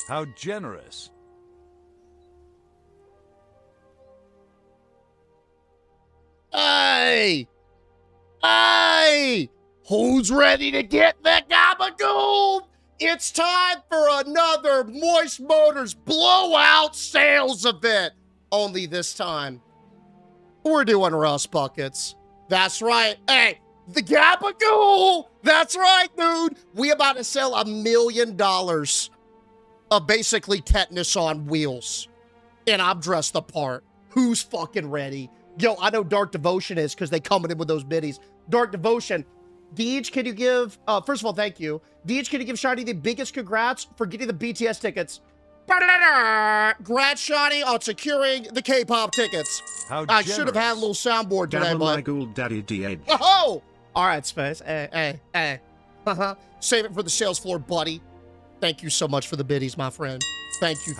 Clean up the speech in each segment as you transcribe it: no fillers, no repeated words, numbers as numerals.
How generous. Hey! Hey! Who's ready to get the gabagool? It's time for another Moist Motors blowout sales event. Only this time, we're doing Rust Buckets. That's right. Hey, the gabagool! That's right, dude. We about to sell $1 million of basically tetanus on wheels. And I'm dressed the part. Who's fucking ready? Yo, I know Dark Devotion is because they coming in with those biddies. Dark Devotion, Deej, can you give, first of all, thank you. Deej, can you give Shiny the biggest congrats for getting the BTS tickets? Congrats, Shiny, on securing the K-pop tickets. How I should have had a little soundboard today, but... Daddy DH. Oh! All right, Space. Hey. Save it for the sales floor, buddy. Thank you so much for the biddies, my friend. Thank you.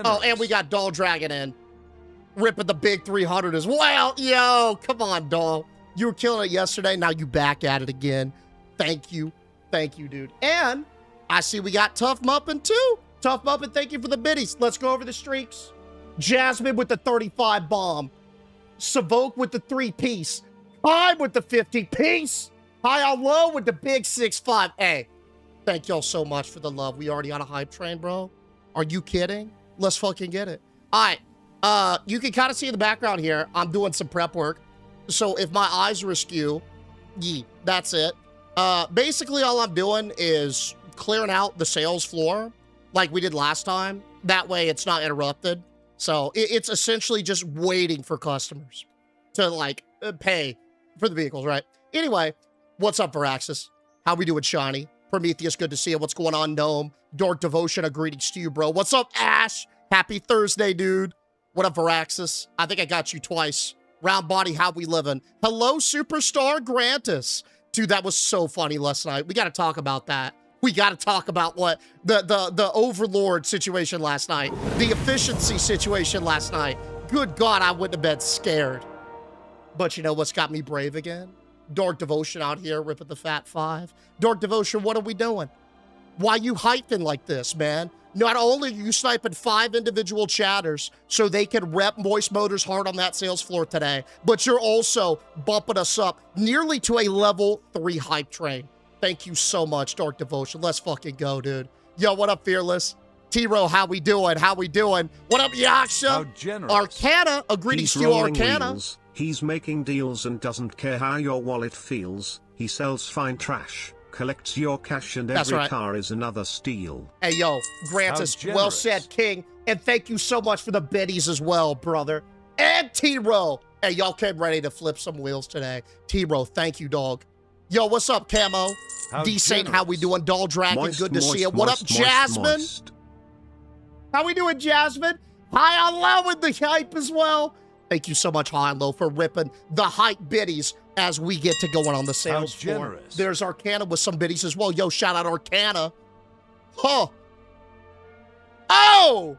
Oh, and we got Doll Dragon in. Ripping the big 300 as well. Yo, come on, Doll. You were killing it yesterday. Now you back at it again. Thank you. Thank you, dude. And I see we got Tough Muppin, too. Tough Muppin, thank you for the biddies. Let's go over the streaks. Jasmine with the 35 bomb. Savoke with the 3-piece. Time with the 50-piece. High on low with the big 6-5. Hey, thank y'all so much for the love. We already on a hype train, bro. Are you kidding? Let's fucking get it. All right. You can kind of see in the background here, I'm doing some prep work. So if my eyes are askew, that's it. Basically all I'm doing is clearing out the sales floor like we did last time. That way it's not interrupted. So it's essentially just waiting for customers to like pay for the vehicles, right? Anyway, what's up, Veraxis? How we doing, Shiny? Prometheus, good to see you. What's going on, Gnome? Dark Devotion, a greetings to you, bro. What's up, Ash? Happy Thursday, dude. What up, Veraxis? I think I got you twice. Round Body, how we living? Hello, Superstar Grantis. Dude, that was so funny last night. We got to talk about that. We got to talk about what the Overlord situation last night. The efficiency situation last night. Good God, I wouldn't have been scared. But you know what's got me brave again? Dark Devotion out here ripping the Fat Five. Dark Devotion, what are we doing? Why you hyping like this, man? Not only are you sniping 5 individual chatters so they can rep Moist Motors hard on that sales floor today, but you're also bumping us up nearly to a level 3 hype train. Thank you so much, Dark Devotion. Let's fucking go, dude. Yo, what up, Fearless? T-Ro, how we doing? How we doing? What up, Yaksha? How generous. Arcana, a greetings to you, Arcana. Wheels. He's making deals and doesn't care how your wallet feels. He sells fine trash, collects your cash, and every car is another steal. Hey, yo, Grantis, well said, King. And thank you so much for the biddies as well, brother. And T-Ro. Hey, y'all came ready to flip some wheels today. T-Ro, thank you, dog. Yo, what's up, Camo? D-Saint, how we doing? Doll Dragon, good to see you. What up, Jasmine? How we doing, Jasmine? High on low with the hype as well. Thank you so much, High and Low, for ripping the hype biddies as we get to going on the sales floor. There's Arcana with some biddies as well. Yo, shout out Arcana. Huh. Oh!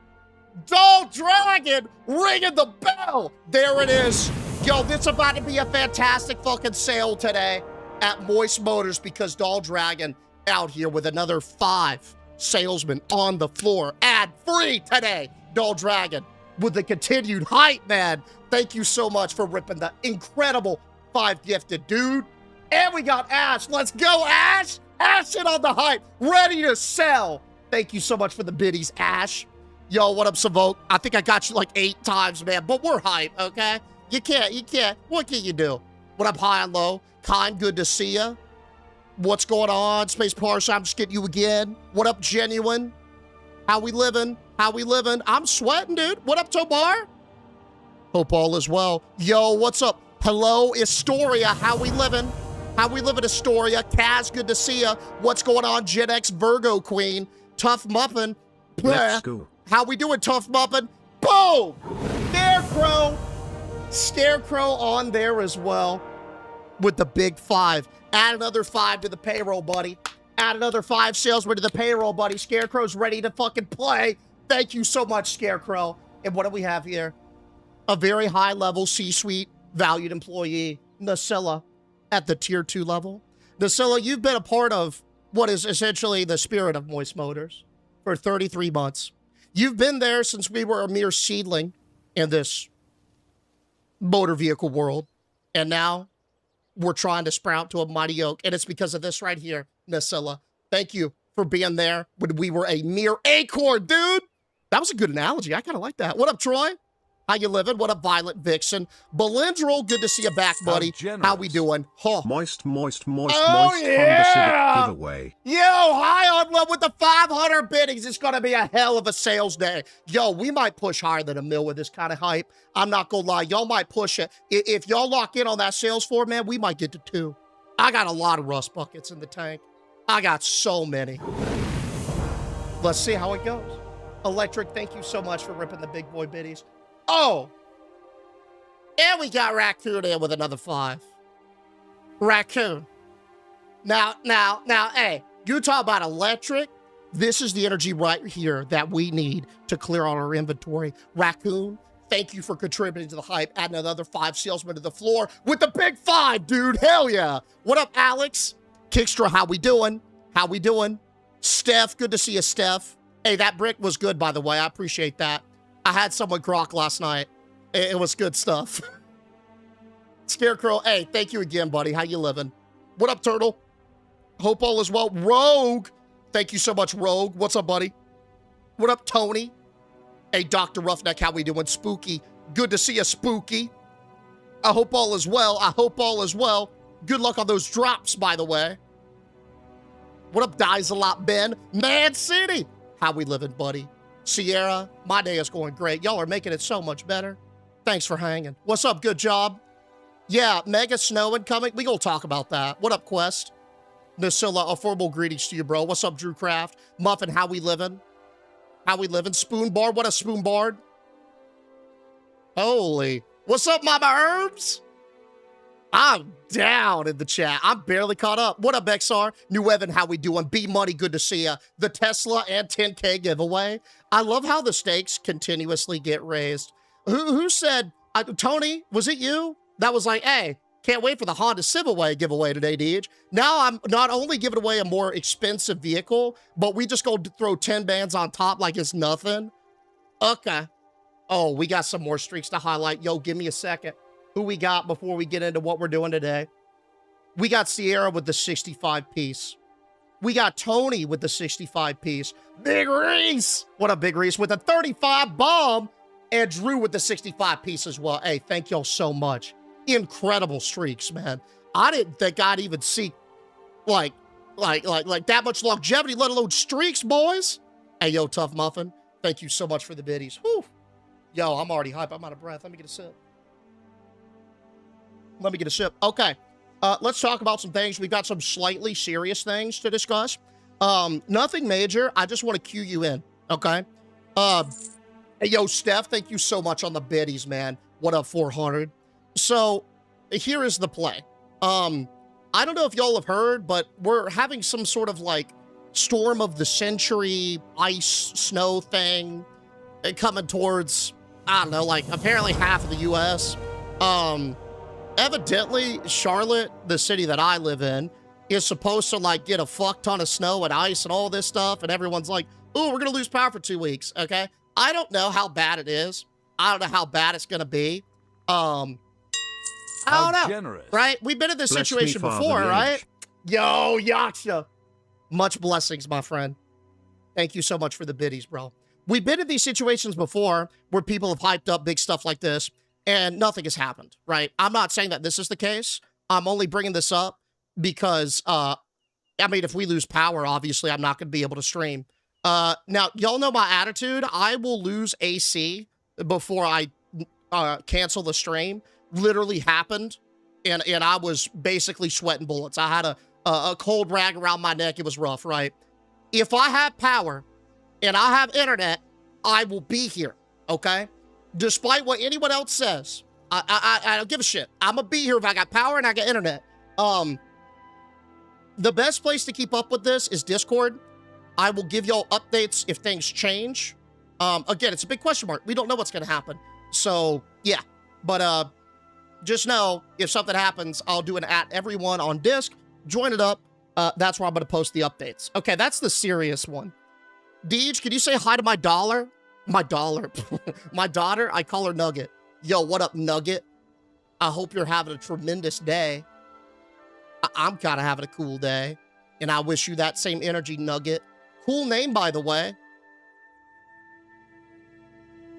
Doll Dragon ringing the bell. There it is. Yo, this is about to be a fantastic fucking sale today at Moist Motors because Doll Dragon out here with another 5 salesmen on the floor. Ad free today. Doll Dragon with the continued hype, man. Thank you so much for ripping the incredible 5 gifted, dude. And we got Ash. Let's go, Ash. Ash in on the hype. Ready to sell. Thank you so much for the biddies, Ash. Yo, what up, Savoke? I think I got you like 8 times, man. But we're hype, okay? You can't. What can you do? What up, High and Low? Kind, good to see ya. What's going on? Space Parsa, I'm just getting you again. What up, Genuine? How we living? How we living? I'm sweating, dude. What up, Tobar? Hope all is well. Yo, what's up? Hello, Astoria. How we living? How we living, Astoria? Kaz, good to see ya. What's going on, Gen X Virgo Queen? Tough Muffin. Let's go. How we doing, Tough Muffin? Boom! Scarecrow. Scarecrow on there as well with the big 5. Add another 5 to the payroll, buddy. Add another 5 salesmen to the payroll, buddy. Scarecrow's ready to fucking play. Thank you so much, Scarecrow. And what do we have here? A very high-level C-suite valued employee, Nasilla, at the Tier 2 level. Nasilla, you've been a part of what is essentially the spirit of Moist Motors for 33 months. You've been there since we were a mere seedling in this motor vehicle world. And now we're trying to sprout to a mighty oak. And it's because of this right here, Nasilla. Thank you for being there when we were a mere acorn, dude. That was a good analogy. I kind of like that. What up, Troy? How you living? What up, Violet Vixen? Belindrel, good to see you back, buddy. How we doing? Huh. Moist, yeah! Honda Civic giveaway. Yo, high on love with the 500 biddings. It's going to be a hell of a sales day. Yo, we might push higher than $1 million with this kind of hype. I'm not going to lie. Y'all might push it. If y'all lock in on that sales floor, man, we might get to 2. I got a lot of rust buckets in the tank. I got so many. Let's see how it goes. Electric, thank you so much for ripping the big boy biddies. Oh, and we got Raccoon in with another 5. Raccoon. Now, hey, you talk about electric. This is the energy right here that we need to clear out our inventory. Raccoon, thank you for contributing to the hype. Adding another 5 salesmen to the floor with the big 5, dude. Hell yeah. What up, Alex? Kickstra, how we doing? How we doing? Steph, good to see you, Steph. Hey, that brick was good, by the way. I appreciate that. I had someone grok last night. It was good stuff. Scarecrow, hey, thank you again, buddy. How you living? What up, Turtle? Hope all is well. Rogue, thank you so much, Rogue. What's up, buddy? What up, Tony? Hey, Dr. Roughneck, how we doing? Spooky, good to see you, Spooky. I hope all is well. I hope all is well. Good luck on those drops, by the way. What up, Dies a Lot, Ben? Man City, how we living, buddy? Sierra, my day is going great. Y'all are making it so much better. Thanks for hanging. What's up? Good job. Yeah, mega snow incoming. We gonna talk about that. What up, Quest? Nasilla, a formal greetings to you, bro. What's up, Drew Craft? Muffin, how we living? How we living? Spoon Bard, what a Spoon Bard? Holy. What's up, Mama Herbs? I'm down in the chat. I'm barely caught up. What up, XR? New Evan, how we doing? B Money, good to see ya. The Tesla and 10K giveaway. I love how the stakes continuously get raised. Who said, Tony, was it you? That was like, hey, can't wait for the Honda Civic giveaway today, Deej. Now I'm not only giving away a more expensive vehicle, but we just go throw 10 bands on top like it's nothing. Okay. Oh, we got some more streaks to highlight. Yo, give me a second. Who we got before we get into what we're doing today? We got Sierra with the 65 piece. We got Tony with the 65 piece. Big Reese. What up, Big Reese? With a 35 bomb. And Drew with the 65 piece as well. Hey, thank y'all so much. Incredible streaks, man. I didn't think I'd even see like that much longevity, let alone streaks, boys. Hey, yo, Tough Muffin. Thank you so much for the biddies. Whew. Yo, I'm already hyped. I'm out of breath. Let me get a sip. Okay, let's talk about some things. We've got some slightly serious things to discuss. Nothing major. I just want to cue you in, okay? Hey, yo, Steph, thank you so much on the biddies, man. What up, 400? So, here is the play. I don't know if y'all have heard, but we're having some sort of, like, storm of the century ice snow thing coming towards, I don't know, like, apparently half of the U.S., evidently, Charlotte, the city that I live in, is supposed to, like, get a fuck ton of snow and ice and all this stuff, and everyone's like, ooh, we're gonna lose power for 2 weeks, okay? I don't know how bad it is. I don't know how bad it's gonna be. I don't know, generous. Right? We've been in this situation before, right? Yo, Yaksha. Much blessings, my friend. Thank you so much for the biddies, bro. We've been in these situations before where people have hyped up big stuff like this, and nothing has happened, right? I'm not saying that this is the case. I'm only bringing this up because, I mean, if we lose power, obviously, I'm not going to be able to stream. Now, y'all know my attitude. I will lose AC before I cancel the stream. Literally happened, and I was basically sweating bullets. I had a cold rag around my neck. It was rough, right? If I have power and I have internet, I will be here, okay? Despite what anyone else says, I don't give a shit. I'm gonna be here if I got power and I got internet. The best place to keep up with this is Discord. I will give y'all updates if things change. Again, it's a big question mark. We don't know what's gonna happen. So, yeah. But just know, if something happens, I'll do an @everyone on Disc. Join it up. That's where I'm gonna post the updates. Okay, that's the serious one. Deej, can you say hi to my dollar? My dollar. My daughter, I call her Nugget. Yo, what up, Nugget? I hope you're having a tremendous day. I'm kind of having a cool day. And I wish you that same energy, Nugget. Cool name, by the way.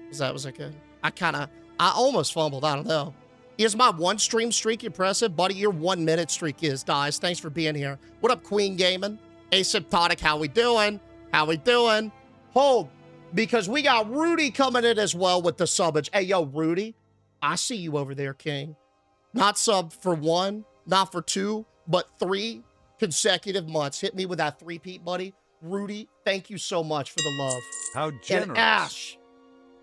Was that good? I almost fumbled. I don't know. Is my one stream streak impressive? Buddy, your 1 minute streak is, Dies. Thanks for being here. What up, Queen Gaming? Asymptotic, how we doing? How we doing? Hold, because we got Rudy coming in as well with the subbage. Hey, yo, Rudy, I see you over there, King. Not sub for 1, not for 2, but 3 consecutive months. Hit me with that 3-peat, buddy. Rudy, thank you so much for the love. How generous. And Ash,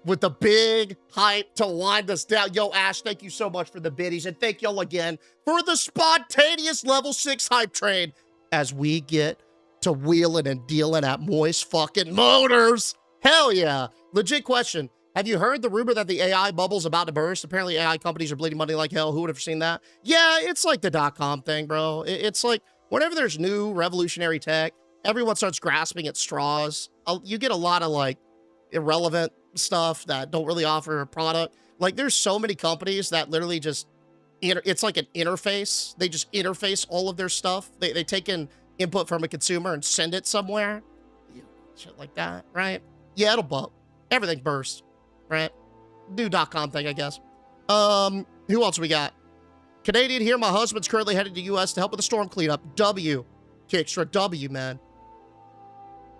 with the big hype to wind us down. Yo, Ash, thank you so much for the biddies. And thank y'all again for the spontaneous level 6 hype train as we get to wheeling and dealing at Moist fucking Motors. Hell yeah. Legit question. Have you heard the rumor that the AI bubble's about to burst? Apparently AI companies are bleeding money like hell. Who would have seen that? Yeah, it's like the .com thing, bro. It's like whenever there's new revolutionary tech, everyone starts grasping at straws. You get a lot of like irrelevant stuff that don't really offer a product. Like there's so many companies that literally just, it's like an interface. They just interface all of their stuff. They take in input from a consumer and send it somewhere. Shit like that, right? Yeah, it'll bump. Everything bursts, right? New .com thing, I guess. Who else we got? Canadian here. My husband's currently headed to U.S. to help with the storm cleanup. W. Kickstra. W, man.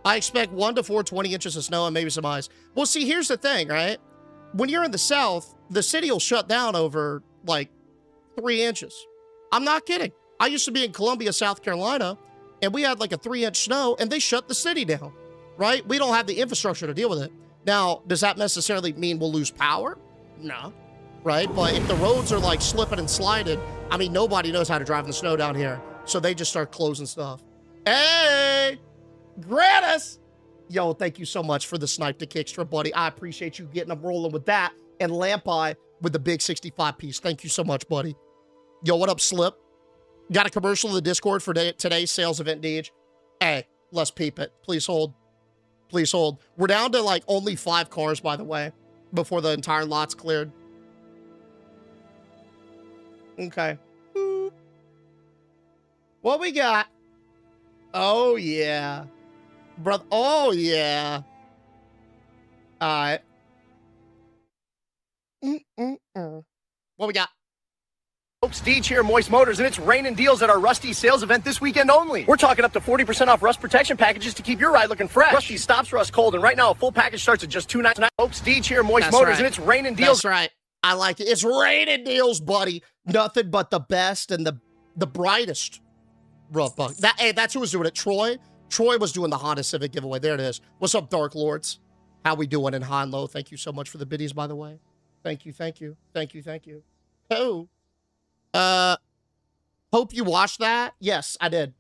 I expect 1 to 4 20 inches of snow and maybe some ice. Well, see, here's the thing, right? When you're in the South, the city will shut down over like 3 inches. I'm not kidding. I used to be in Columbia, South Carolina, and we had like a 3-inch snow, and they shut the city down, right? We don't have the infrastructure to deal with it. Now, does that necessarily mean we'll lose power? No, right? But if the roads are like slipping and sliding, I mean, nobody knows how to drive in the snow down here, so they just start closing stuff. Hey! Gratis! Yo, thank you so much for the snipe to Kickstra, buddy. I appreciate you getting them rolling with that. And Lampi with the big 65 piece. Thank you so much, buddy. Yo, what up, Slip? Got a commercial in the Discord for today's sales event, Deej. Hey, let's peep it. Please hold. Please hold. We're down to like only 5 cars, by the way, before the entire lot's cleared. Okay. What we got? Oh, yeah. Brother, oh, yeah. All right. What we got? Folks, Deej here, Moist Motors, and it's raining deals at our Rusty sales event this weekend only. We're talking up to 40% off rust protection packages to keep your ride looking fresh. Rusty stops rust cold, and right now a full package starts at just $2.99. Folks, Deej here, Moist Motors, and it's raining deals. That's right. I like it. It's raining deals, buddy. Nothing but the best and the brightest. Rough buck. Hey, that's who was doing it. Troy. Troy was doing the Honda Civic giveaway. There it is. What's up, Dark Lords? How we doing in high and low? Thank you so much for the biddies, by the way. Thank you, thank you, thank you, thank you. Oh. Hope you washed that. Yes, I did.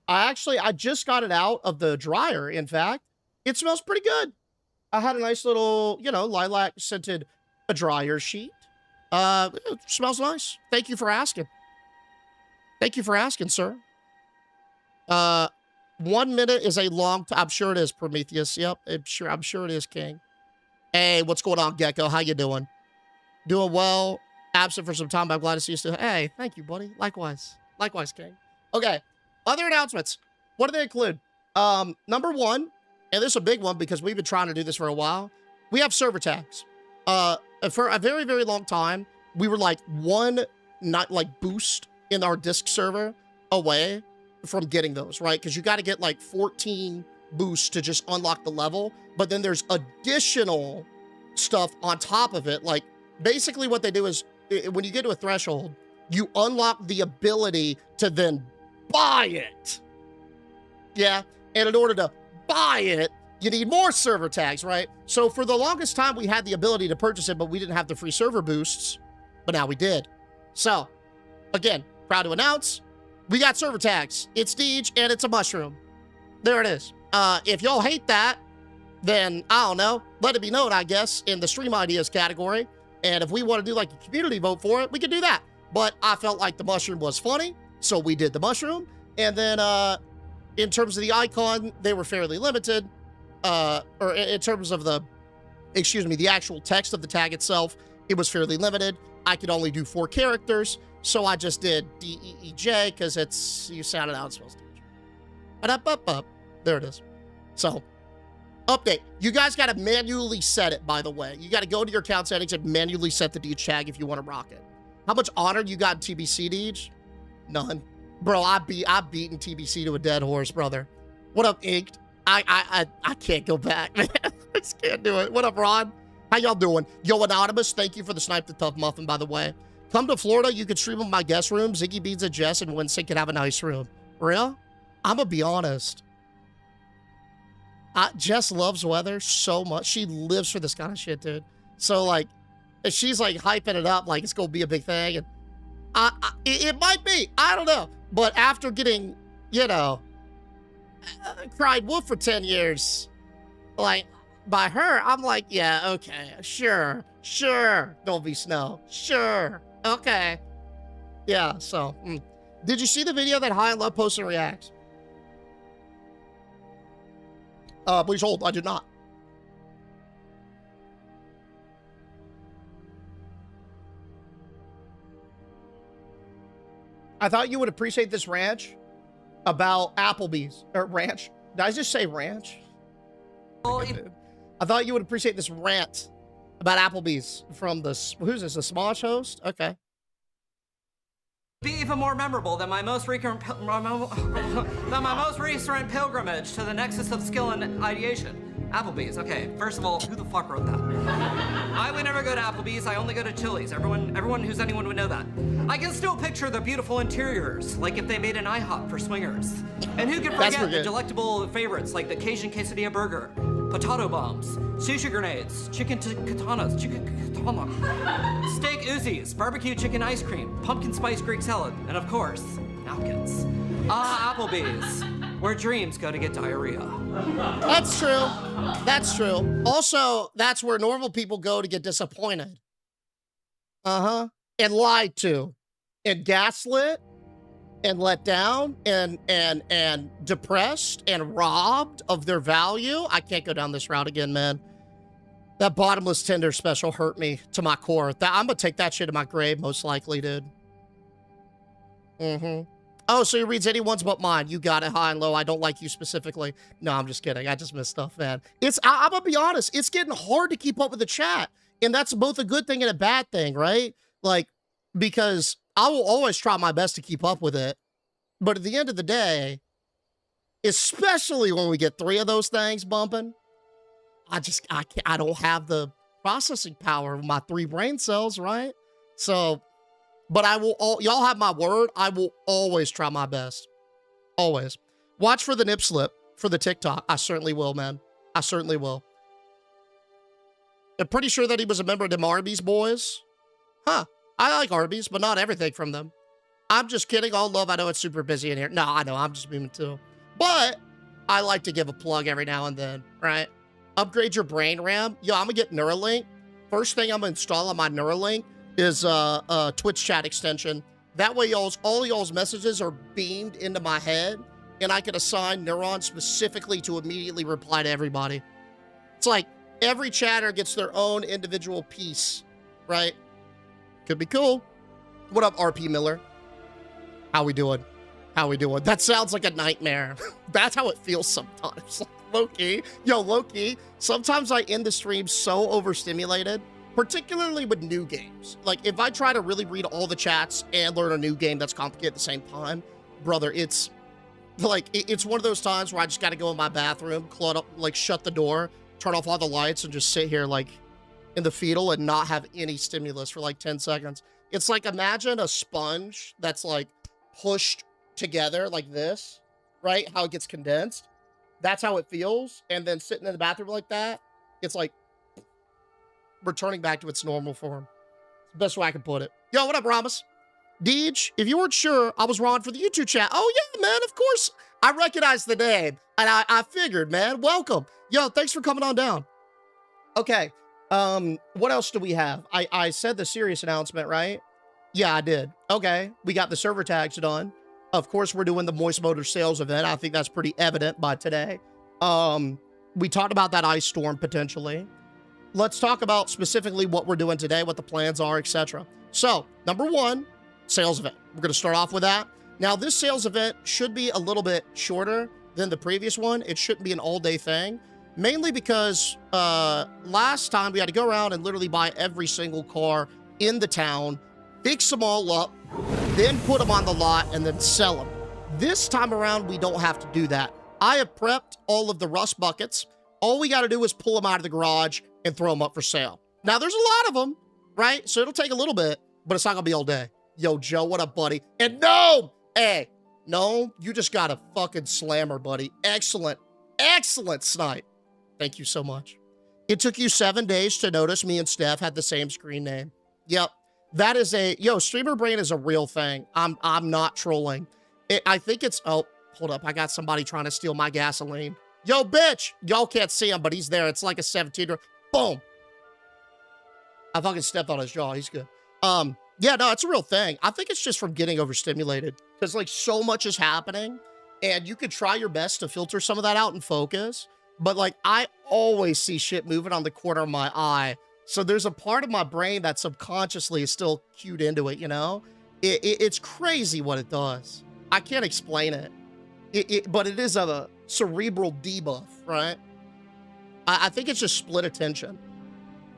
I just got it out of the dryer, in fact. It smells pretty good. I had a nice little, lilac scented dryer sheet. It smells nice. Thank you for asking. Thank you for asking, sir. 1 minute is a long time. I'm sure it is, Prometheus. Yep, I'm sure it is, King. Hey, what's going on, Gecko? How you doing? Doing well. Absent for some time, but I'm glad to see you still. Hey, thank you, buddy. Likewise. Likewise, King. Okay, other announcements. What do they include? Number 1, and this is a big one because we've been trying to do this for a while. We have server tags. For a very, very long time, we were like one boost in our disc server away from getting those, right? Because you got to get like 14 boosts to just unlock the level, but then there's additional stuff on top of it. Like basically what they do is when you get to a threshold, you unlock the ability to then buy it. Yeah, and in order to buy it, you need more server tags, right? So for the longest time, we had the ability to purchase it, but we didn't have the free server boosts, but now we did. So again, proud to announce, we got server tags. It's Deej, and it's a mushroom. There it is. If y'all hate that, then, I don't know, let it be known, I guess, in the stream ideas category. And if we want to do, like, a community vote for it, we can do that. But I felt like the mushroom was funny, so we did the mushroom. And then, in terms of the icon, they were fairly limited. or in terms of the actual text of the tag itself, it was fairly limited. I could only do 4 characters, so I just did DEEJ because you sounded out supposed to. There it is. So, update. You guys got to manually set it, by the way. You got to go to your account settings and manually set the Deej tag if you want to rock it. How much honor you got in TBC, Deej? None. Bro, I've beaten TBC to a dead horse, brother. What up, Inked? I can't go back, man. I just can't do it. What up, Ron? How y'all doing? Yo, Anonymous, thank you for the Snipe the Tough Muffin, by the way. Come to Florida, you can stream in my guest room. Ziggy Beans and Jess and Winston can have a nice room. Real? I'm gonna be honest. Jess loves weather so much. She lives for this kind of shit, dude. So, like, she's, like, hyping it up like it's gonna be a big thing. And it might be. I don't know. But after getting, you know, cried wolf for 10 years, like, by her, I'm like, yeah, okay, sure. Don't be snow. Sure. Okay. Yeah, so. Did you see the video that High and Low posted and reacts? Please hold. I did not. I thought you would appreciate this ranch about Applebee's. Or ranch. Did I just say ranch? I thought you would appreciate this rant about Applebee's from the... Who's this? The Smosh host? Okay. Be even more memorable than my most recent pilgrimage to the nexus of skill and ideation. Applebee's. Okay, first of all, who the fuck wrote that? I would never go to Applebee's. I only go to Chili's. Everyone who's anyone would know that. I can still picture the beautiful interiors, like if they made an IHOP for swingers. And who could forget the delectable favorites like the Cajun quesadilla burger, potato bombs, sushi grenades, chicken katanas, steak Uzis, barbecue chicken ice cream, pumpkin spice Greek salad, and of course, napkins. Applebee's, where dreams go to get diarrhea. That's true. That's true. Also, that's where normal people go to get disappointed. And lied to, and gaslit, and let down, and depressed, and robbed of their value. I can't go down this route again, man. That bottomless Tinder special hurt me to my core. I'm gonna take that shit to my grave, most likely, dude. Oh, so he reads anyone's but mine. You got it, High and Low. I don't like you specifically. No, I'm just kidding. I just missed stuff, man. I'm gonna be honest. It's getting hard to keep up with the chat. And that's both a good thing and a bad thing, right? Like, because I will always try my best to keep up with it. But at the end of the day, especially when we get 3 of those things bumping, I don't have the processing power of my 3 brain cells, right? So, but y'all have my word. I will always try my best. Always. Watch for the nip slip for the TikTok. I certainly will, man. I certainly will. I'm pretty sure that he was a member of them Arby's boys. Huh. I like Arby's, but not everything from them. I'm just kidding. All love. I know it's super busy in here. No, I know. I'm just beaming too. But I like to give a plug every now and then, right? Upgrade your brain RAM. Yo, I'm going to get Neuralink. First thing I'm going to install on my Neuralink is a Twitch chat extension. That way, all y'all's messages are beamed into my head, and I can assign neurons specifically to immediately reply to everybody. It's like every chatter gets their own individual piece, right? Could be cool. What up, RP Miller? How we doing? How we doing? That sounds like a nightmare. That's how it feels sometimes. Low-key. Yo, low-key. Sometimes I end the stream so overstimulated, particularly with new games. Like, if I try to really read all the chats and learn a new game that's complicated at the same time, brother, it's like, it's one of those times where I just got to go in my bathroom, shut the door, turn off all the lights, and just sit here, like, in the fetal and not have any stimulus for, like, 10 seconds. It's like, imagine a sponge that's, like, pushed together like this, right? How it gets condensed. That's how it feels. And then sitting in the bathroom like that, it's like returning back to its normal form. It's the best way I can put it. Yo, what up, Ramos? Deej, if you weren't sure, I was Ron for the YouTube chat. Oh, yeah, man, of course. I recognize the name. And I figured, man, welcome. Yo, thanks for coming on down. Okay, what else do we have? I said the serious announcement, right? Yeah, I did. Okay, we got the server tags done. Of course, we're doing the Moist Motor sales event. I think that's pretty evident by today. We talked about that ice storm potentially. Let's talk about specifically what we're doing today, what the plans are, etc. So, number one, sales event. We're going to start off with that. Now, this sales event should be a little bit shorter than the previous one. It shouldn't be an all-day thing, mainly because last time we had to go around and literally buy every single car in the town, fix them all up, then put them on the lot, and then sell them. This time around, we don't have to do that. I have prepped all of the rust buckets. All we got to do is pull them out of the garage and throw them up for sale. Now, there's a lot of them, right? So it'll take a little bit, but it's not going to be all day. Yo, Joe, what up, buddy? And no, hey, no, you just got a fucking slammer, buddy. Excellent, excellent snipe. Thank you so much. It took you 7 days to notice me and Steph had the same screen name. Yep, that is streamer brain is a real thing. I'm not trolling. I think it's, oh, hold up. I got somebody trying to steal my gasoline. Yo, bitch. Y'all can't see him, but he's there. It's like a 17-year-old. Boom. I fucking stepped on his jaw. He's good. Yeah, no, it's a real thing. I think it's just from getting overstimulated because like so much is happening and you could try your best to filter some of that out and focus. But like I always see shit moving on the corner of my eye. So there's a part of my brain that subconsciously is still cued into it, you know? It's crazy what it does. I can't explain it. But it is a cerebral debuff, right? I think it's just split attention.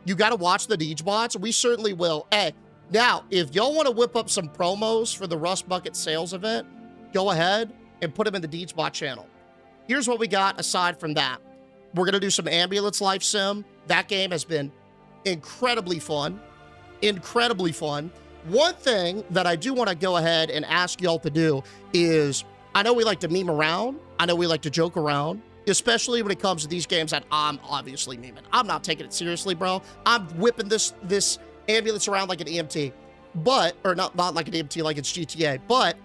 You got to watch the Deej bots. We certainly will. Hey, now, if y'all want to whip up some promos for the Rust Bucket sales event, go ahead and put them in the Deej bot channel. Here's what we got aside from that. We're going to do some Ambulance Life Sim. That game has been incredibly fun. Incredibly fun. One thing that I do want to go ahead and ask y'all to do is, I know we like to meme around. I know we like to joke around, especially when it comes to these games that I'm obviously memeing. I'm not taking it seriously, bro. I'm whipping this ambulance around like an EMT, or not like an EMT like it's GTA, but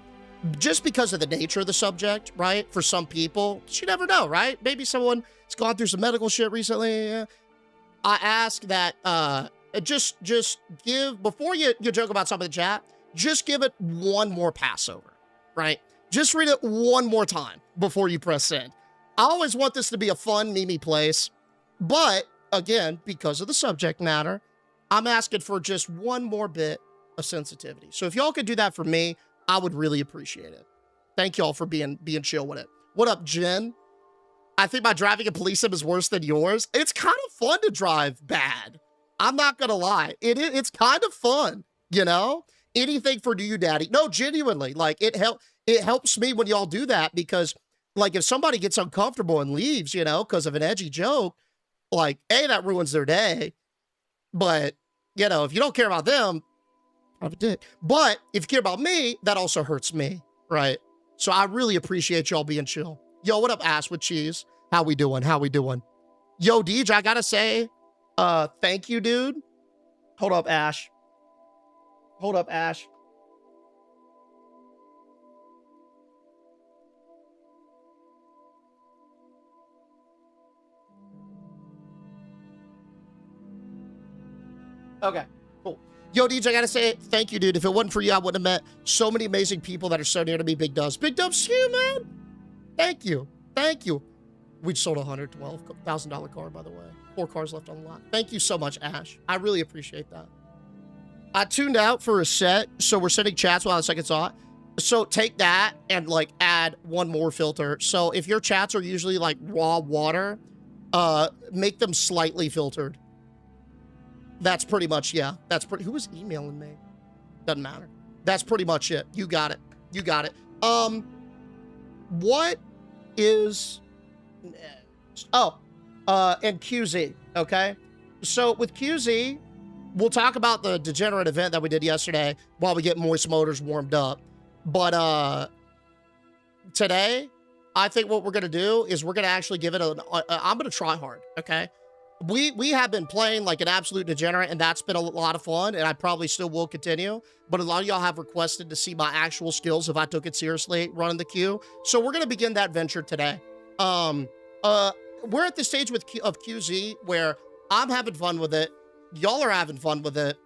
just because of the nature of the subject, right? For some people, you never know, right? Maybe someone has gone through some medical shit recently. I ask that just give, before you joke about something in the chat, just give it one more pass over, right? Just read it one more time before you press send. I always want this to be a fun, memey place, but again, because of the subject matter, I'm asking for just one more bit of sensitivity. So if y'all could do that for me, I would really appreciate it. Thank y'all for being chill with it. What up, Jen? I think my driving a police sim is worse than yours. It's kind of fun to drive bad. I'm not gonna lie. It's kind of fun, you know? Anything for you, daddy. No, genuinely, like it helps me when y'all do that because like if somebody gets uncomfortable and leaves, you know, because of an edgy joke, like, A, that ruins their day. But, you know, if you don't care about them, have a dick. But if you care about me, that also hurts me, right? So I really appreciate y'all being chill. Yo, what up, Ash with Cheese? How we doing? How we doing? Yo, Deej, I gotta say, thank you, dude. Hold up, Ash. Hold up, Ash. Okay, cool. Yo, DJ, I gotta say thank you, dude. If it wasn't for you, I wouldn't have met so many amazing people that are so near to me. Big Dubs. Big Dubs, you, man. Thank you. Thank you. We sold a $112,000 car, by the way. 4 cars left on the lot. Thank you so much, Ash. I really appreciate that. I tuned out for a set, so we're sending chats while the second thought. So take that and like add one more filter. So if your chats are usually like raw water, make them slightly filtered. That's pretty much, yeah. That's pretty, who was emailing me? Doesn't matter. That's pretty much it. You got it. You got it. What is, and QZ, okay? So with QZ, we'll talk about the degenerate event that we did yesterday while we get Moist Motors warmed up. But today, I think what we're going to do is we're going to actually give it I'm going to try hard, okay? We have been playing like an absolute degenerate, and that's been a lot of fun, and I probably still will continue. But a lot of y'all have requested to see my actual skills if I took it seriously running the queue. So we're going to begin that venture today. We're at the stage of QZ where I'm having fun with it. Y'all are having fun with it.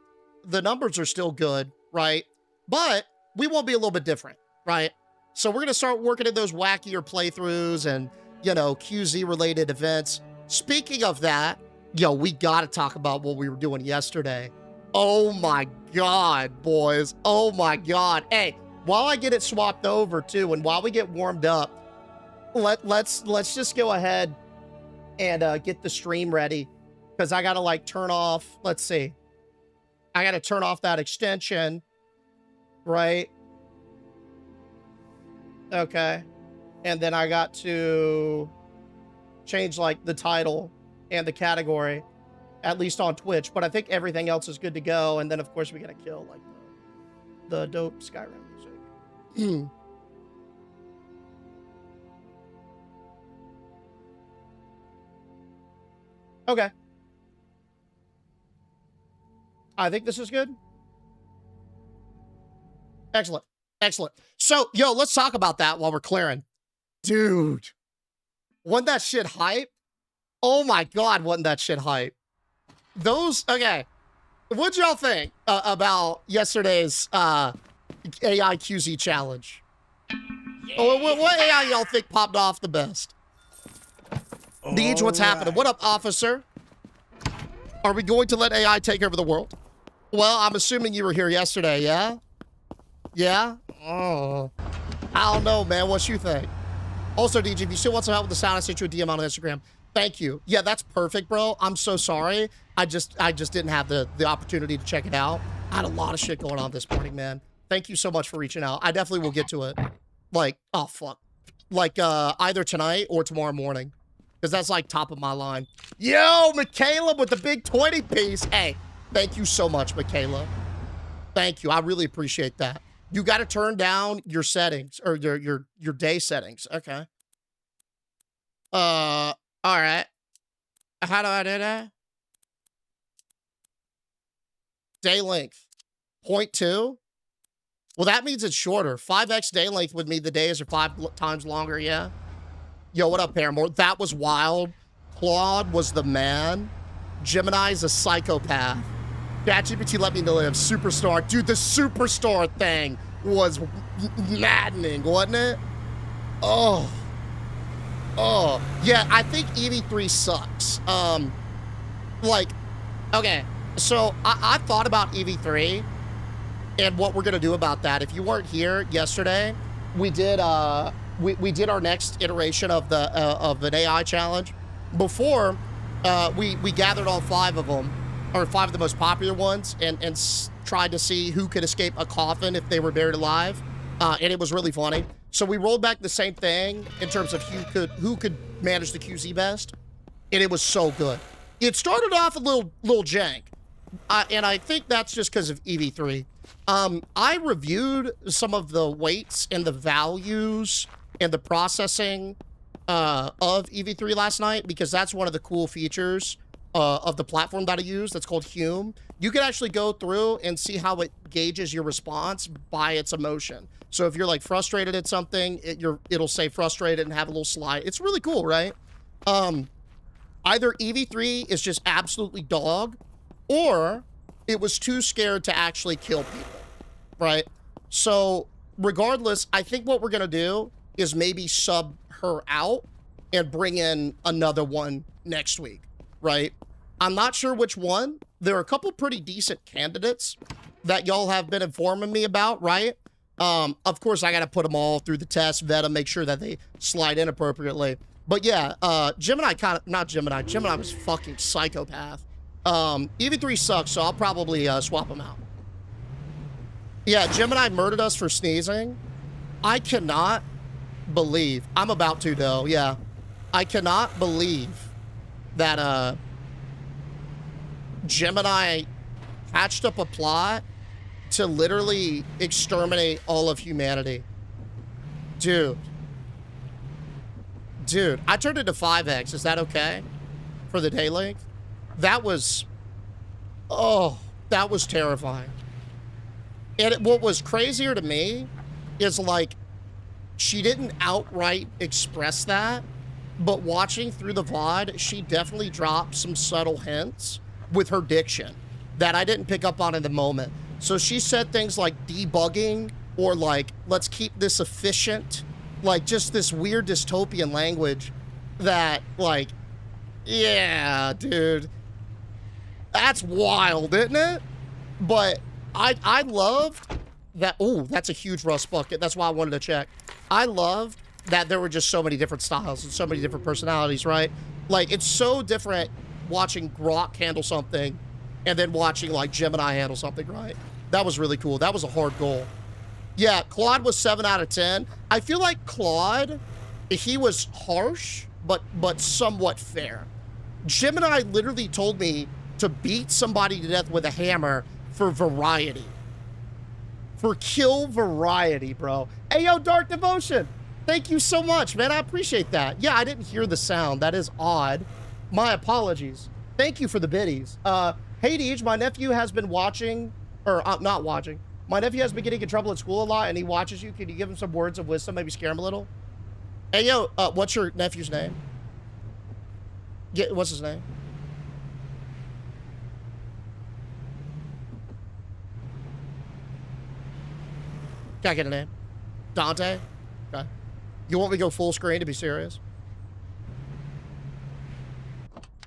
The numbers are still good, right? But we won't be a little bit different, right? So we're going to start working in those wackier playthroughs and, you know, QZ-related events. speaking of that, yo, we got to talk about what we were doing yesterday. Oh my God, boys. Oh my God. Hey, while I get it swapped over too, and while we get warmed up, let's just go ahead and get the stream ready, because I got to like turn off, let's see. I got to turn off that extension, right? Okay. And then I got to change like the title and the category, at least on Twitch, but I think everything else is good to go. And then of course we got to kill like the dope Skyrim music. Okay. I think this is good. Excellent. Excellent. So, yo, let's talk about that while we're clearing. Dude. Wasn't that shit hype? Oh my God, wasn't that shit hype? Okay. What'd y'all think about yesterday's AI QZ challenge? Oh, what AI y'all think popped off the best? Deej, what's happening? What up, officer? Are we going to let AI take over the world? Well, I'm assuming you were here yesterday, yeah? Yeah? Oh. I don't know, man. What you think? Also, DJ, if you still want some help with the sound, I sent you a DM on Instagram. Thank you. Yeah, that's perfect, bro. I'm so sorry. I just didn't have the opportunity to check it out. I had a lot of shit going on this morning, man. Thank you so much for reaching out. I definitely will get to it. Like, oh, fuck. Like, either tonight or tomorrow morning. Because that's, like, top of my line. Yo, Michaela with the big 20 piece. Hey, thank you so much, Michaela. Thank you. I really appreciate that. You got to turn down your settings, or your day settings. Okay. All right. How do I do that? Day length. 0.2? Well, that means it's shorter. 5x day length would mean the days are 5 times longer, yeah? Yo, what up, Paramore? That was wild. Claude was the man. Gemini's a psychopath. ChatGPT let me live. Superstar. Dude, the Superstar thing was maddening, wasn't it? Oh. Oh. Yeah, I think EV3 sucks. Like, okay. So, I thought about EV3 and what we're going to do about that. If you weren't here yesterday, we did we did our next iteration of the of an AI challenge. Before, we gathered all 5 of them, or 5 of the most popular ones, and tried to see who could escape a coffin if they were buried alive, and it was really funny. So we rolled back the same thing in terms of who could manage the QZ best, and it was so good. It started off a little jank, and I think that's just because of EV3. I reviewed some of the weights and the values and the processing of EV3 last night, because that's one of the cool features of the platform that I use that's called Hume. You can actually go through and see how it gauges your response by its emotion. So if you're like frustrated at something, it'll say frustrated and have a little slide. It's really cool, right? Either EV3 is just absolutely dog, or it was too scared to actually kill people, right? So regardless, I think what we're gonna do is maybe sub her out and bring in another one next week, right? I'm not sure which one. There are a couple pretty decent candidates that y'all have been informing me about, right? Of course, I got to put them all through the test, vet them, make sure that they slide in appropriately. But yeah, Gemini Gemini was fucking psychopath. EV3 sucks, so I'll probably swap them out. Yeah, Gemini murdered us for sneezing. I cannot believe, I'm about to though, yeah. I cannot believe that Gemini hatched up a plot to literally exterminate all of humanity. Dude, I turned it to 5x. Is that okay for the day length? That was, oh, that was terrifying. And what was crazier to me is, like, she didn't outright express that, but watching through the VOD, she definitely dropped some subtle hints with her diction that I didn't pick up on in the moment. So she said things like debugging, or like, let's keep this efficient, like just this weird dystopian language that, like, Yeah, dude. That's wild, isn't it? But I loved that. Oh, that's a huge rust bucket. That's why I wanted to check. I loved that there were just so many different styles and so many different personalities, right? Like, it's so different watching Grok handle something and then watching, like, Gemini handle something, right? That was really cool. That was a hard goal. Yeah, Claude was 7 out of 10. I feel like Claude, he was harsh, but somewhat fair. Gemini literally told me to beat somebody to death with a hammer for variety. For kill variety, bro. Hey, yo, Dark Devotion. Thank you so much, man. I appreciate that. Yeah, I didn't hear the sound. That is odd. My apologies. Thank you for the biddies. Hey, Deej, my nephew has been watching, or not watching. My nephew has been getting in trouble at school a lot, and he watches you. Can you give him some words of wisdom, maybe scare him a little? Hey, yo, what's your nephew's name? What's his name? Can I get a name? Dante? Okay. You want me to go full screen to be serious?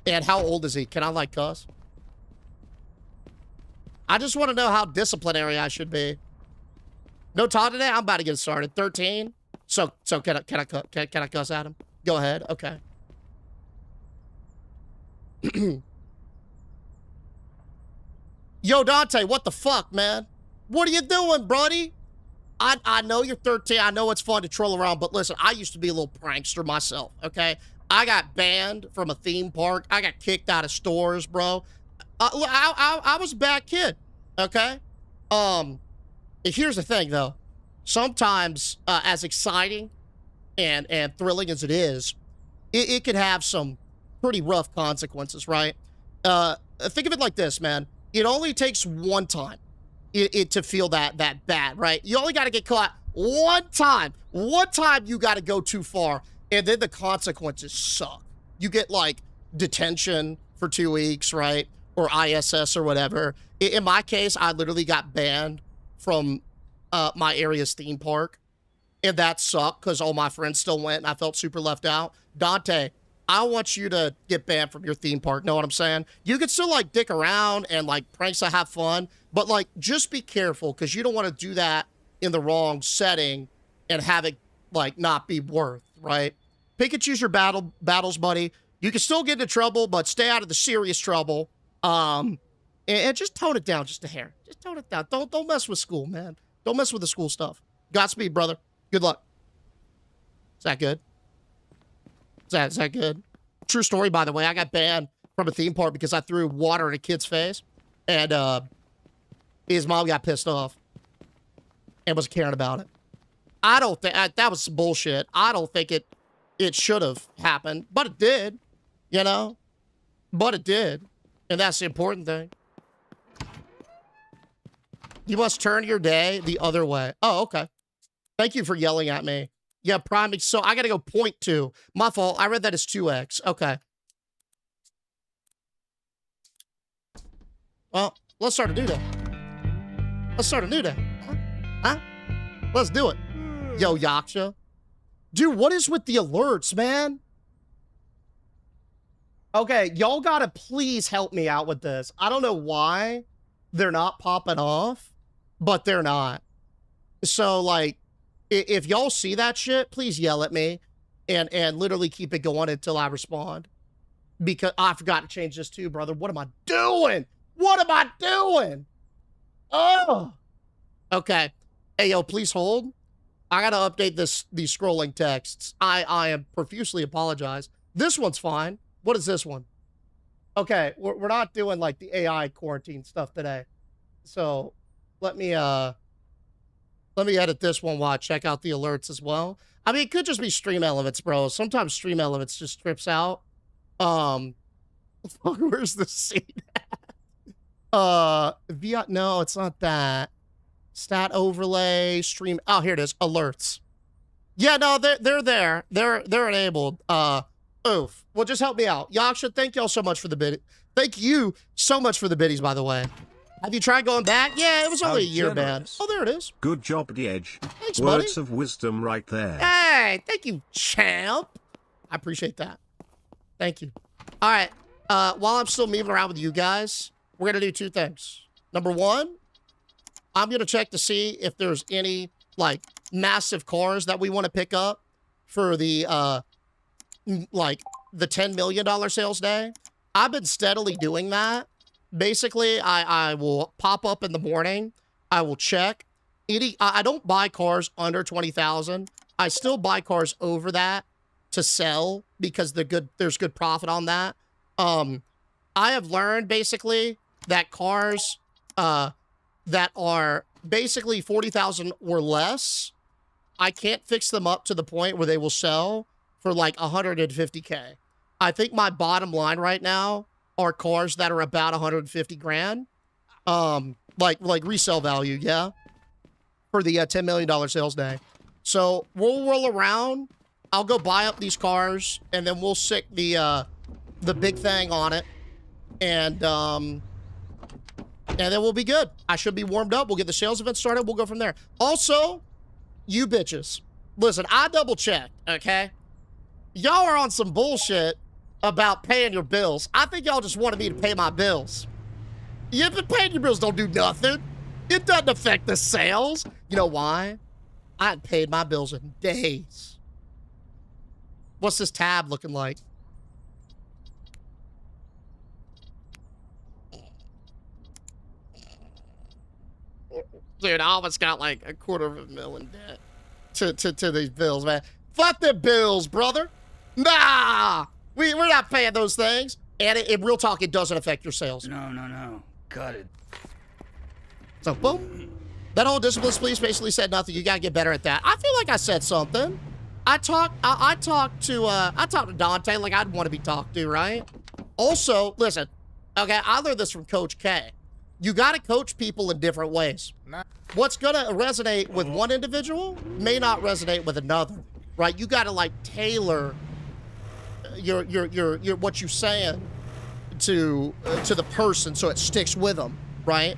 And how old is he? Can I, like, cuss? I just want to know how disciplinary I should be. No talk today? I'm about to get started. 13? So can I cuss at him? Go ahead. Okay. Yo, Dante, what the fuck, man? What are you doing, buddy? I know you're 13. I know it's fun to troll around, but listen, I used to be a little prankster myself, okay? I got banned from a theme park. I got kicked out of stores, bro. I was a bad kid, okay? Here's the thing, though. Sometimes, as exciting and thrilling as it is, it can have some pretty rough consequences, right? Think of it like this, man. It only takes one time to feel that bad, right? You only got to get caught one time. One time you got to go too far, and then the consequences suck. You get, like, detention for 2 weeks, right? Or ISS or whatever. In my case, I literally got banned from my area's theme park, and that sucked because all my friends still went, and I felt super left out. Dante, I want you to get banned from your theme park. Know what I'm saying? You can still, like, dick around and, like, pranks and have fun, but, like, just be careful because you don't want to do that in the wrong setting and have it, like, not be worth, right? Pick and choose your battles, buddy. You can still get into trouble, but stay out of the serious trouble. And just tone it down just a hair. Just tone it down. Don't mess with school, man. Don't mess with the school stuff. Godspeed, brother. Good luck. Is that good? Is that good? True story, by the way. I got banned from a theme park because I threw water in a kid's face. And his mom got pissed off and was caring about it. I don't think... that was some bullshit. I don't think it should have happened. But it did. You know? But it did. And that's the important thing. You must turn your day the other way. Oh, okay. Thank you for yelling at me. Yeah, prime. So I got to go 0.2. My fault. I read that as 2x. Okay. Well, let's start a new day. Let's start a new day. Huh? Let's do it. Yo, Yaksha. Dude, what is with the alerts, man? Okay, y'all gotta please help me out with this. I don't know why they're not popping off, but they're not. So, like, if y'all see that shit, please yell at me and literally keep it going until I respond. Because I forgot to change this too, brother. What am I doing? What am I doing? Oh! Okay. Hey, yo, please hold. I gotta update these scrolling texts. I am profusely apologize. This one's fine. What is this one? Okay, we're not doing, like, the AI quarantine stuff today. So, let me edit this one while I check out the alerts as well. I mean, it could just be Stream Elements, bro. Sometimes Stream Elements just trips out. Where's the seat at? No, it's not that. Stat overlay, stream. Oh, here it is. Alerts. Yeah, no, they're there. They're enabled. Oof. Well, just help me out. Yaksha, thank y'all so much for the bid. Thank you so much for the biddies, by the way. Have you tried going back? Yeah, it was only a year, man. Oh, there it is. Good job, Edge. Thanks, buddy. Words of wisdom right there. Hey, thank you, champ. I appreciate that. Thank you. All right. While I'm still moving around with you guys, we're going to do two things. Number one, I'm going to check to see if there's any, like, massive cars that we want to pick up for the, like, the $10 million sales day. I've been steadily doing that. Basically, I will pop up in the morning. I will check. I don't buy cars under 20,000. I still buy cars over that to sell because there's good profit on that. I have learned basically that cars that are basically 40,000 or less, I can't fix them up to the point where they will sell for like 150K. I think my bottom line right now are cars that are about 150 grand. Like resale value, yeah, for the $10 million sales day. So we'll roll around. I'll go buy up these cars, and then we'll stick the big thing on it, and then we'll be good. I should be warmed up. We'll get the sales event started. We'll go from there. Also, you bitches, listen, I double checked, okay? Y'all are on some bullshit about paying your bills. I think y'all just wanted me to pay my bills. You've been paying your bills, don't do nothing. It doesn't affect the sales. You know why? I hadn't paid my bills in days. What's this tab looking like? Dude, I almost got like $250,000 in debt to these bills, man. Fuck the bills, brother. Nah, we're not paying those things. And in real talk, it doesn't affect your sales. No. Got it. So, boom. That whole discipline police basically said nothing. You gotta get better at that. I feel like I said something. I talked to Dante like I'd want to be talked to, right? Also, listen, okay, I learned this from Coach K. You gotta coach people in different ways. What's gonna resonate with one individual may not resonate with another, right? You gotta like tailor your what you're saying to the person so it sticks with them, right?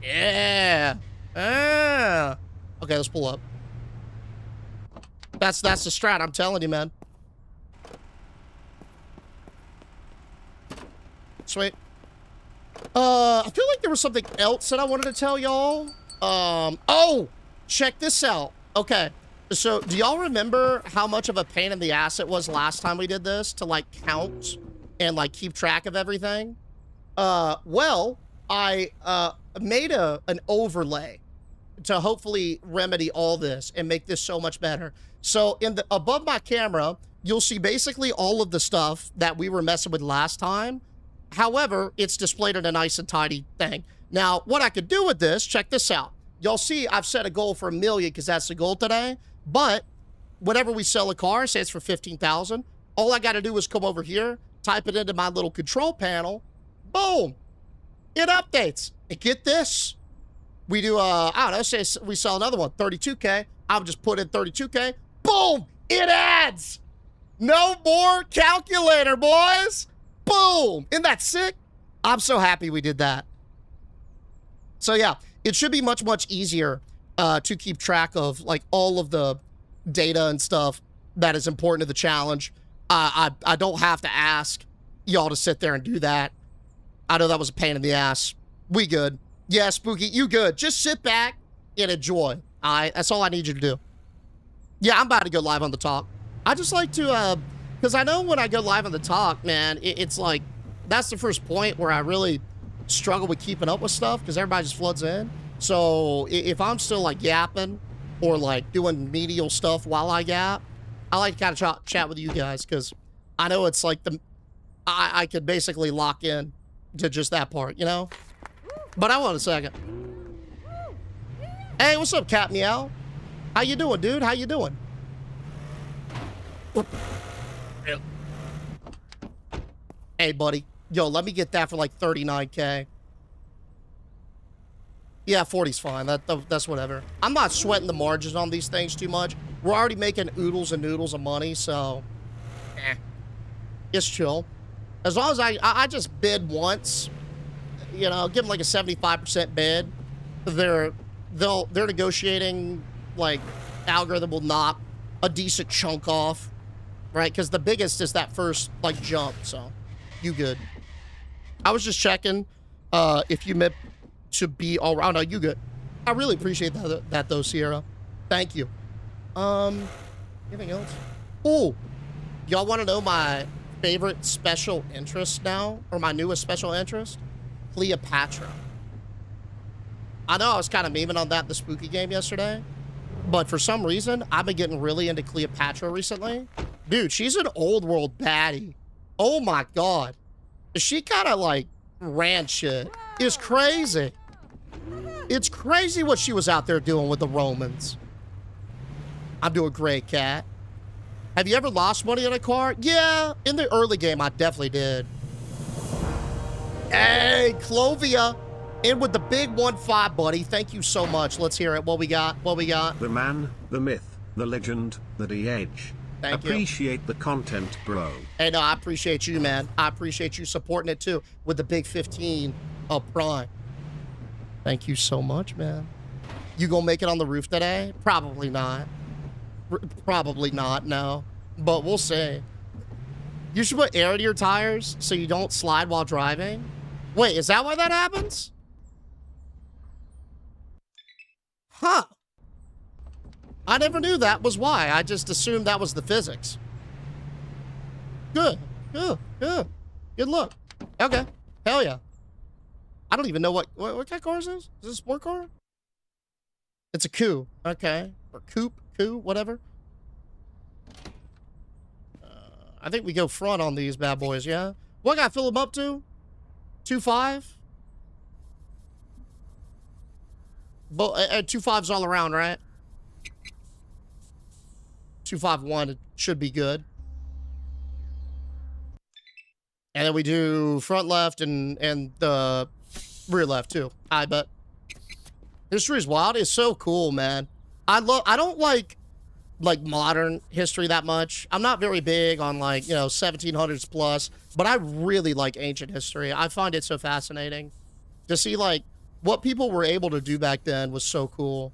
Yeah. Okay, let's pull up. That's the strat, I'm telling you, man. Sweet. I feel like there was something else that I wanted to tell y'all. Oh, check this out. Okay, so do y'all remember how much of a pain in the ass it was last time we did this to like count and like keep track of everything? Well, I made an overlay to hopefully remedy all this and make this so much better. So above my camera, you'll see basically all of the stuff that we were messing with last time. However, it's displayed in a nice and tidy thing. Now, what I could do with this, check this out. Y'all see I've set a goal for 1 million because that's the goal today. But whenever we sell a car, say it's for 15,000, all I got to do is come over here, type it into my little control panel. Boom. It updates. And get this. We do, I don't know, say we sell another one, 32K. I'll just put in 32K. Boom. It adds. No more calculator, boys. Boom! Isn't that sick? I'm so happy we did that. So yeah, it should be much, much easier to keep track of like all of the data and stuff that is important to the challenge. I don't have to ask y'all to sit there and do that. I know that was a pain in the ass. We good. Yeah, Spooky, you good. Just sit back and enjoy. All right, that's all I need you to do. Yeah, I'm about to go live on the talk. I just like to, because I know when I go live on the talk, man, it's like, that's the first point where I really struggle with keeping up with stuff because everybody just floods in. So if I'm still like yapping or like doing medial stuff while I yap, I like to kind of chat with you guys because I know it's like I could basically lock in to just that part, you know? But I want a second. Hey, what's up, Cat Meow? How you doing, dude? How you doing? Hey, buddy. Yo, let me get that for like 39K. Yeah, 40's fine. That's whatever. I'm not sweating the margins on these things too much. We're already making oodles and noodles of money, so it's chill. As long as I just bid once, you know, give them like a 75% bid. They're negotiating, like, algorithm will knock a decent chunk off. right? Because the biggest is that first, like, jump, so you good. I was just checking if you meant to be all around. No, you good. I really appreciate that though, Sierra. Thank you. Anything else? Oh, y'all want to know my favorite special interest now? Or my newest special interest? Cleopatra. I know I was kind of memeing on that in the spooky game yesterday, but for some reason, I've been getting really into Cleopatra recently. Dude, she's an old world baddie. Oh my God. She kind of like ran shit. It's crazy. It's crazy what she was out there doing with the Romans. I'm doing great, Cat. Have you ever lost money in a car? Yeah, in the early game, I definitely did. Hey, Clovia, in with the big 1-5, buddy. Thank you so much. Let's hear it. What we got? What we got? The man, the myth, the legend, the D-Edge. Thank you. Appreciate the content, bro. Hey, no, I appreciate you, man. I appreciate you supporting it, too, with the big 15 of Prime. Thank you so much, man. You gonna make it on the roof today? Probably not. Probably not, no. But we'll see. You should put air to your tires so you don't slide while driving. Wait, is that why that happens? Huh. I never knew that was why. I just assumed that was the physics. Good. Good. Good. Good look. Okay. Hell yeah. I don't even know what kind of car is this? Is this a sport car? It's a coupe. Okay. Or coupe, whatever. I think we go front on these bad boys, yeah? What can I fill them up to? 2.5? But 2.5's all around, right? 2.51, it should be good. And then we do front left and the rear left too. I bet. History is wild. It's so cool, man. I don't like modern history that much. I'm not very big on 1700s plus, but I really like ancient history. I find it so fascinating to see what people were able to do back then was so cool.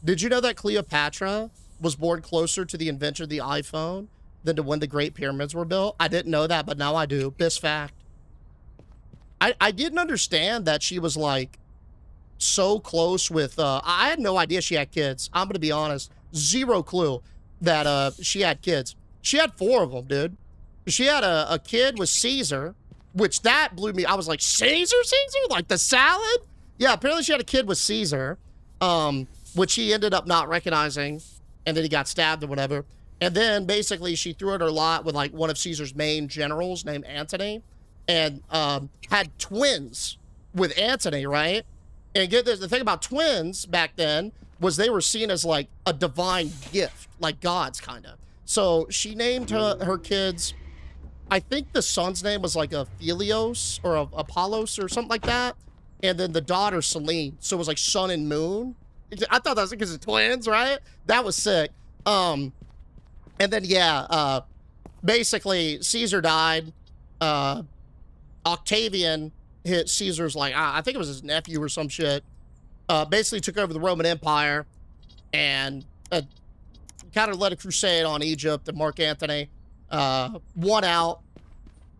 Did you know that Cleopatra was born closer to the invention of the iPhone than to when the Great Pyramids were built? I didn't know that, but now I do. Best fact. I didn't understand that she was so close with, I had no idea she had kids. I'm gonna be honest. Zero clue that she had kids. She had 4 of them, dude. She had a kid with Caesar, which that blew me. I was like, Caesar? Like the salad? Yeah, apparently she had a kid with Caesar, which he ended up not recognizing, and then he got stabbed or whatever. And then basically she threw in her lot with one of Caesar's main generals named Antony, and had twins with Antony, right? And get this, the thing about twins back then was they were seen as a divine gift, like gods, kind of. So she named her kids, I think the son's name was a Philios or a Apollos or something like that. And then the daughter, Selene. So it was sun and moon. I thought that was because of twins, right? That was sick. And then, yeah, basically Caesar died. Octavian hit Caesar's I think it was his nephew or some shit. Basically took over the Roman Empire and kind of led a crusade on Egypt, and Mark Antony won out.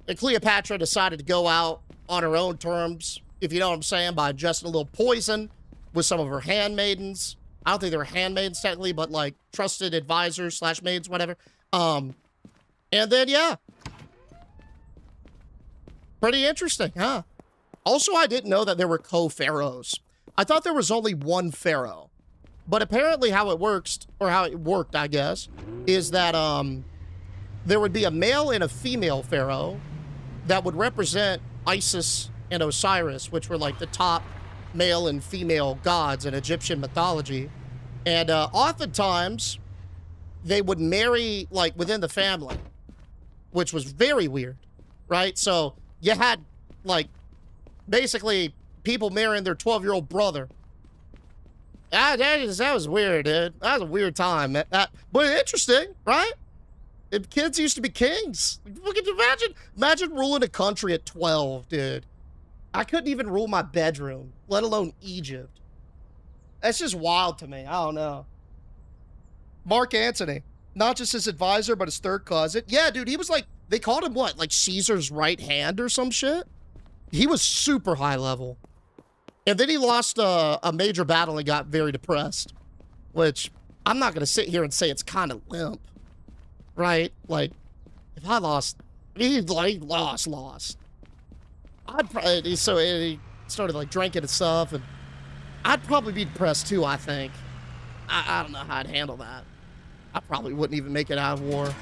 And Cleopatra decided to go out on her own terms, if you know what I'm saying, by ingesting a little poison with some of her handmaidens. I don't think they were handmaidens technically, but trusted advisors / maids, whatever. And then, yeah. Pretty interesting, huh? Also, I didn't know that there were co-pharaohs. I thought there was only one pharaoh. But apparently how it works, or how it worked, I guess, is that there would be a male and a female pharaoh that would represent Isis and Osiris, which were the top male and female gods in Egyptian mythology. And oftentimes, they would marry, within the family, which was very weird, right? So you had, basically people marrying their 12-year-old brother. That was weird, dude. That was a weird time. But interesting, right? If kids used to be kings. Look at you, imagine ruling a country at 12, dude. I couldn't even rule my bedroom, let alone Egypt. That's just wild to me. I don't know. Mark Antony. Not just his advisor, but his third cousin. Yeah, dude, he was like, they called him what? Like Caesar's right hand or some shit? He was super high level. And then he lost a major battle and got very depressed. Which, I'm not going to sit here and say it's kind of limp. Right? Like, if I lost, he lost. I'd probably, so he started like drinking and stuff, and I'd probably be depressed too, I think. I don't know how I'd handle that. I probably wouldn't even make it out of war.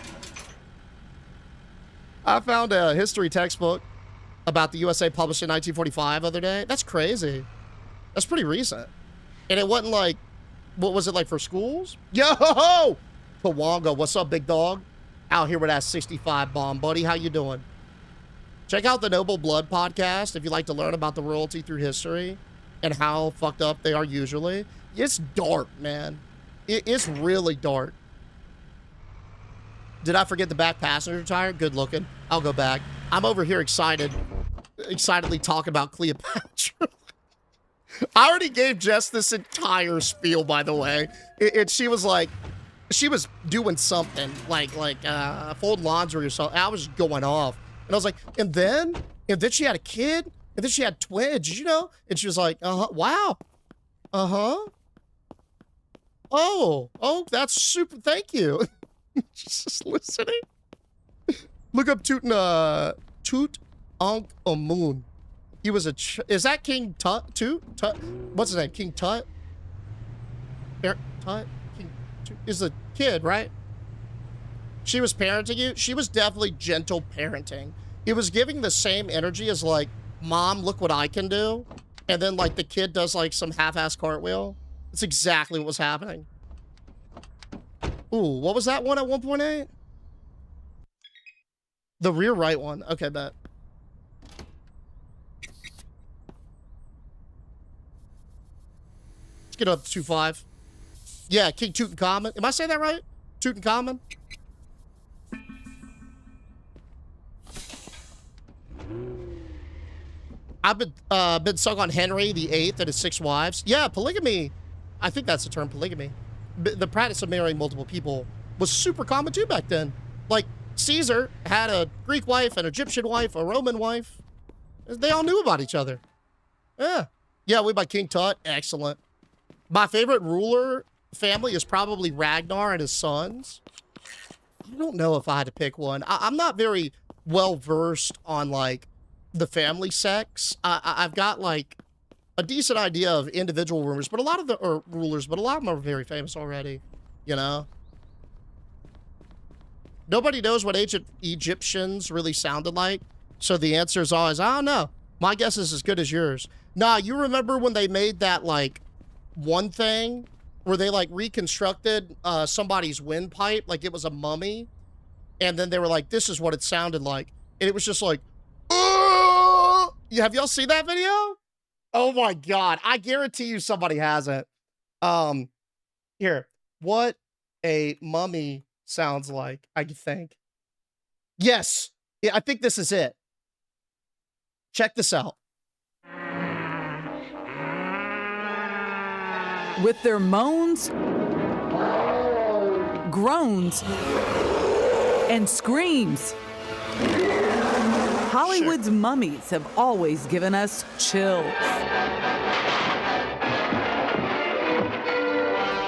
I found a history textbook about the USA published in 1945 the other day. That's crazy. That's pretty recent. And it wasn't like, what was it like for schools? Yo! Pawanga, what's up, big dog? Out here with that 65 bomb, buddy. How you doing? Check out the Noble Blood podcast if you'd like to learn about the royalty through history and how fucked up they are usually. It's dark, man. It's really dark. Did I forget the back passenger tire? Good looking. I'll go back. I'm over here excitedly talking about Cleopatra. I already gave Jess this entire spiel, by the way. And she was like, she was doing something like fold laundry or something. I was going off. And I was like, and then she had a kid, and then she had twins, you know? And she was like, wow. Oh, that's super, thank you. Just listening. Look up Tutankhamun. He was is that King Tut? What's his name? King Tut? Tut? King Tut is a kid, right? She was parenting you? She was definitely gentle parenting. It was giving the same energy as like, Mom, look what I can do. And then like the kid does like some half-ass cartwheel. That's exactly what was happening. Ooh, what was that one at 1.8? The rear right one. Okay, bet. Let's get up to 2.5. Yeah, King Tutankhamun. Am I saying that right? Tutankhamun? I've been stuck on Henry VIII and his 6 wives. Yeah, polygamy. I think that's the term, polygamy. The practice of marrying multiple people was super common too back then. Like, Caesar had a Greek wife, an Egyptian wife, a Roman wife. They all knew about each other. Yeah. Yeah, we by King Tut. Excellent. My favorite ruler family is probably Ragnar and his sons. I don't know if I had to pick one. I'm not very well versed on, like, the family sex. I've got, like, a decent idea of individual rulers, but a lot of them are very famous already, you know? Nobody knows what ancient Egyptians really sounded like, so the answer is always, I don't know. My guess is as good as yours. Nah, you remember when they made that, like, one thing where they, like, reconstructed somebody's windpipe, like it was a mummy, and then they were like, this is what it sounded like. And it was just like, oh! Have y'all seen that video? Oh my God. I guarantee you somebody hasn't. Here, what a mummy sounds like, I think. Yes. Yeah, I think this is it. Check this out. With their moans, groans, and screams, Hollywood's mummies have always given us chills.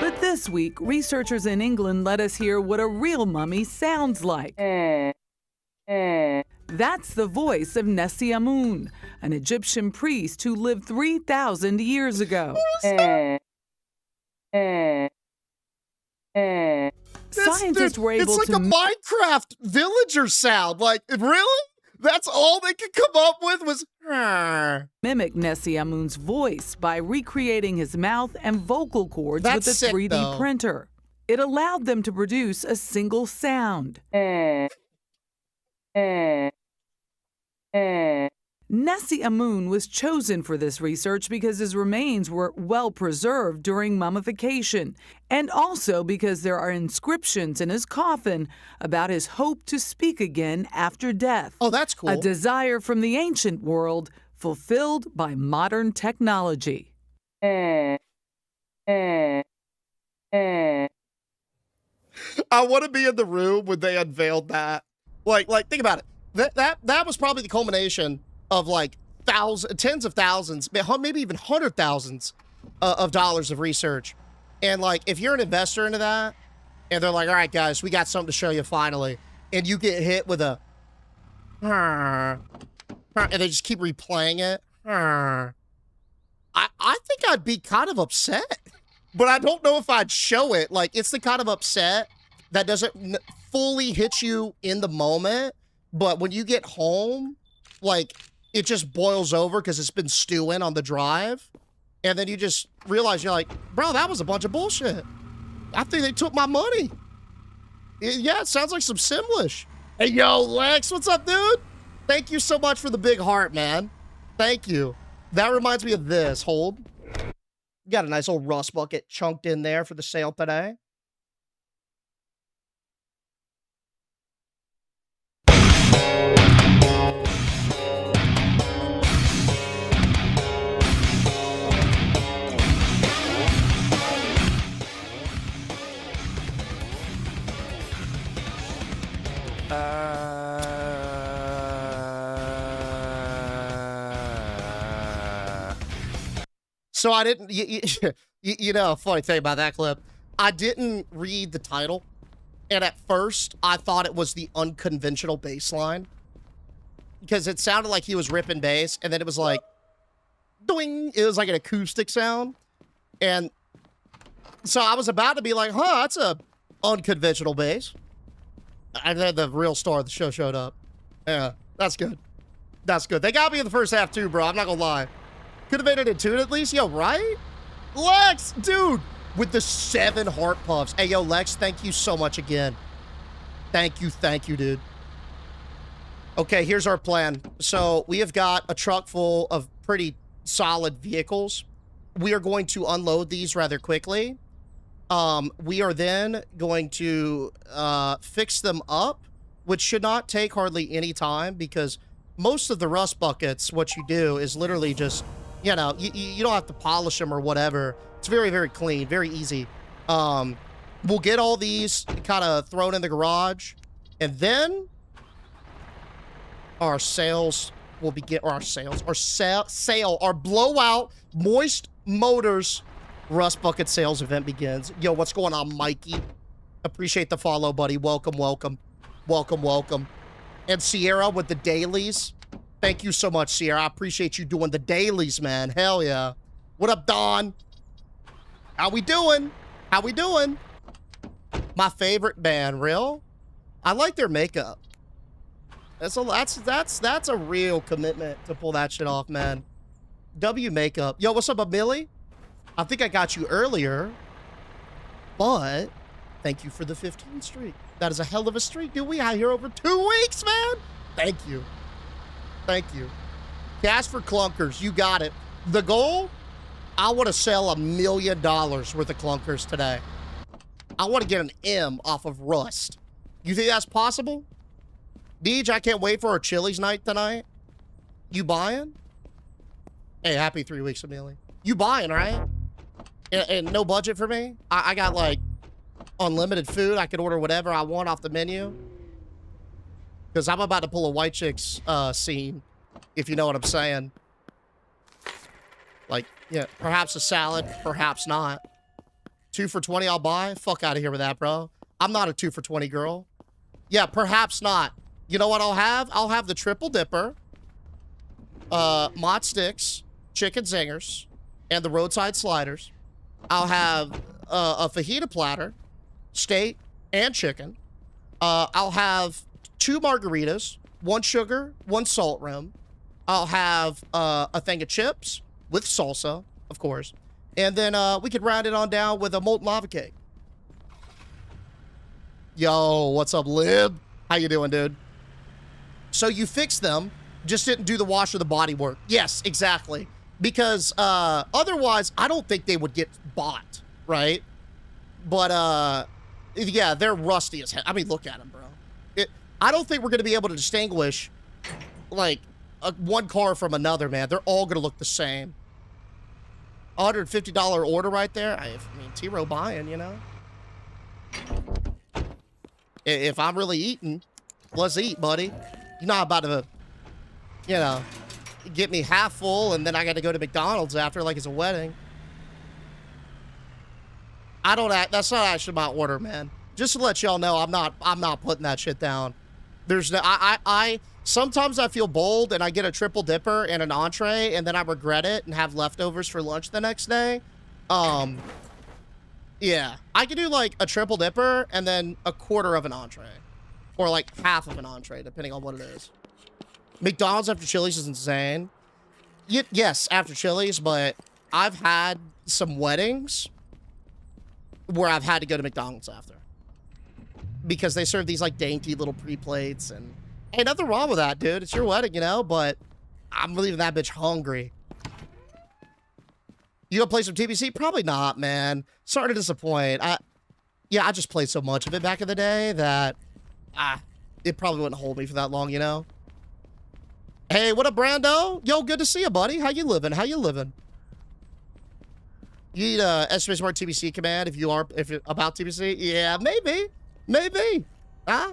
But this week, researchers in England let us hear what a real mummy sounds like. That's the voice of Nessie Amun, an Egyptian priest who lived 3,000 years ago. Scientists were able to... It's like a Minecraft villager sound. Like, really? That's all they could come up with was... mimic Nessie Amun's voice by recreating his mouth and vocal cords with a 3D printer. It allowed them to produce a single sound. Nessie Amun was chosen for this research because his remains were well preserved during mummification, and also because there are inscriptions in his coffin about his hope to speak again after death. Oh, that's cool. A desire from the ancient world fulfilled by modern technology. I I want to be in the room when they unveiled that. Like, think about it. That was probably the culmination of like tens of thousands, maybe even hundred thousands of dollars of research. And like, if you're an investor into that, and they're like, all right, guys, we got something to show you finally, and you get hit with a, and they just keep replaying it. I think I'd be kind of upset, but I don't know if I'd show it. Like, it's the kind of upset that doesn't fully hit you in the moment, but when you get home, like, it just boils over because it's been stewing on the drive, and then you just realize, you're like, bro, that was a bunch of bullshit. I think they took my money. Yeah, it sounds like some Simlish. Hey, yo, Lex, what's up, dude? Thank you so much for the big heart, man. Thank you. That reminds me of this. Hold. Got a nice old rust bucket chunked in there for the sale today. So I didn't, you know, funny thing about that clip, I didn't read the title, and at first I thought it was the unconventional bass line, because it sounded like he was ripping bass, and then it was like, doing, it was like an acoustic sound, and so I was about to be like, huh, that's a unconventional bass. And then the real star of the show showed up. Yeah, that's good. That's good. They got me in the first half too, bro. I'm not gonna lie. Could have made it in tune at least. Yo, right? Lex, dude, with the 7 heart puffs. Hey, yo, Lex, thank you so much again. Thank you, dude. Okay, here's our plan. So we have got a truck full of pretty solid vehicles. We are going to unload these rather quickly. We are then going to fix them up, which should not take hardly any time, because most of the rust buckets, what you do is literally just, you know, you don't have to polish them or whatever. It's very, very clean, very easy. We'll get all these kind of thrown in the garage, and then our sales will begin, or our blowout Moist Motors Rust Bucket sales event begins. Yo, what's going on, Mikey? Appreciate the follow, buddy. Welcome. And Sierra with the dailies. Thank you so much, Sierra. I appreciate you doing the dailies, man. Hell yeah. What up, Don? How we doing? My favorite band, Real. I like their makeup. That's a real commitment to pull that shit off, man. W makeup. Yo, what's up, Millie? I think I got you earlier, but thank you for the 15th streak. That is a hell of a streak, dude. We out here over 2 weeks, man. Thank you. Cash for clunkers. You got it. The goal? I want to sell $1 million worth of clunkers today. I want to get an M off of Rust. You think that's possible? Deej, I can't wait for our Chili's night tonight. You buying? Hey, happy 3 weeks, Amelia. You buying, right? And no budget for me? I got like unlimited food. I can order whatever I want off the menu. Because I'm about to pull a White Chicks scene, if you know what I'm saying. Like, yeah, perhaps a salad, perhaps not. 2 for $20 I'll buy? Fuck out of here with that, bro. I'm not a 2 for $20 girl. Yeah, perhaps not. You know what I'll have? I'll have the triple dipper, Mott Sticks, chicken zingers, and the roadside sliders. I'll have a fajita platter, steak and chicken. I'll have 2 margaritas, 1 sugar, 1 salt rim. I'll have a thing of chips with salsa, of course. And then we could round it on down with a molten lava cake. Yo, what's up, Lib? How you doing, dude? So you fixed them, just didn't do the wash or the body work. Yes, exactly. Because otherwise, I don't think they would get bought, right? But yeah, they're rusty as hell. I mean, look at them, bro. I don't think we're going to be able to distinguish, like, one car from another, man. They're all going to look the same. $150 order right there. I mean, T-Row buying, you know? If I'm really eating, let's eat, buddy. You're not about to, you know, get me half full and then I got to go to McDonald's after like it's a wedding. That's not actually my order, man. Just to let y'all know, I'm not putting that shit down. There's no, sometimes I feel bold and I get a triple dipper and an entree and then I regret it and have leftovers for lunch the next day. Yeah, I could do like a triple dipper and then a quarter of an entree or like half of an entree, depending on what it is. McDonald's after Chili's is insane. Yes, after Chili's, but I've had some weddings where I've had to go to McDonald's after because they serve these like dainty little pre-plates and hey, nothing wrong with that, dude. It's your wedding, you know, but I'm leaving that bitch hungry. You gonna play some TBC? Probably not, man. Sorry to disappoint. I just played so much of it back in the day that it probably wouldn't hold me for that long, you know? Hey, what up, Brando? Yo, good to see you, buddy. How you living? How you living? You need a Estimate Smart TBC command if you're about TBC? Yeah, maybe. Huh?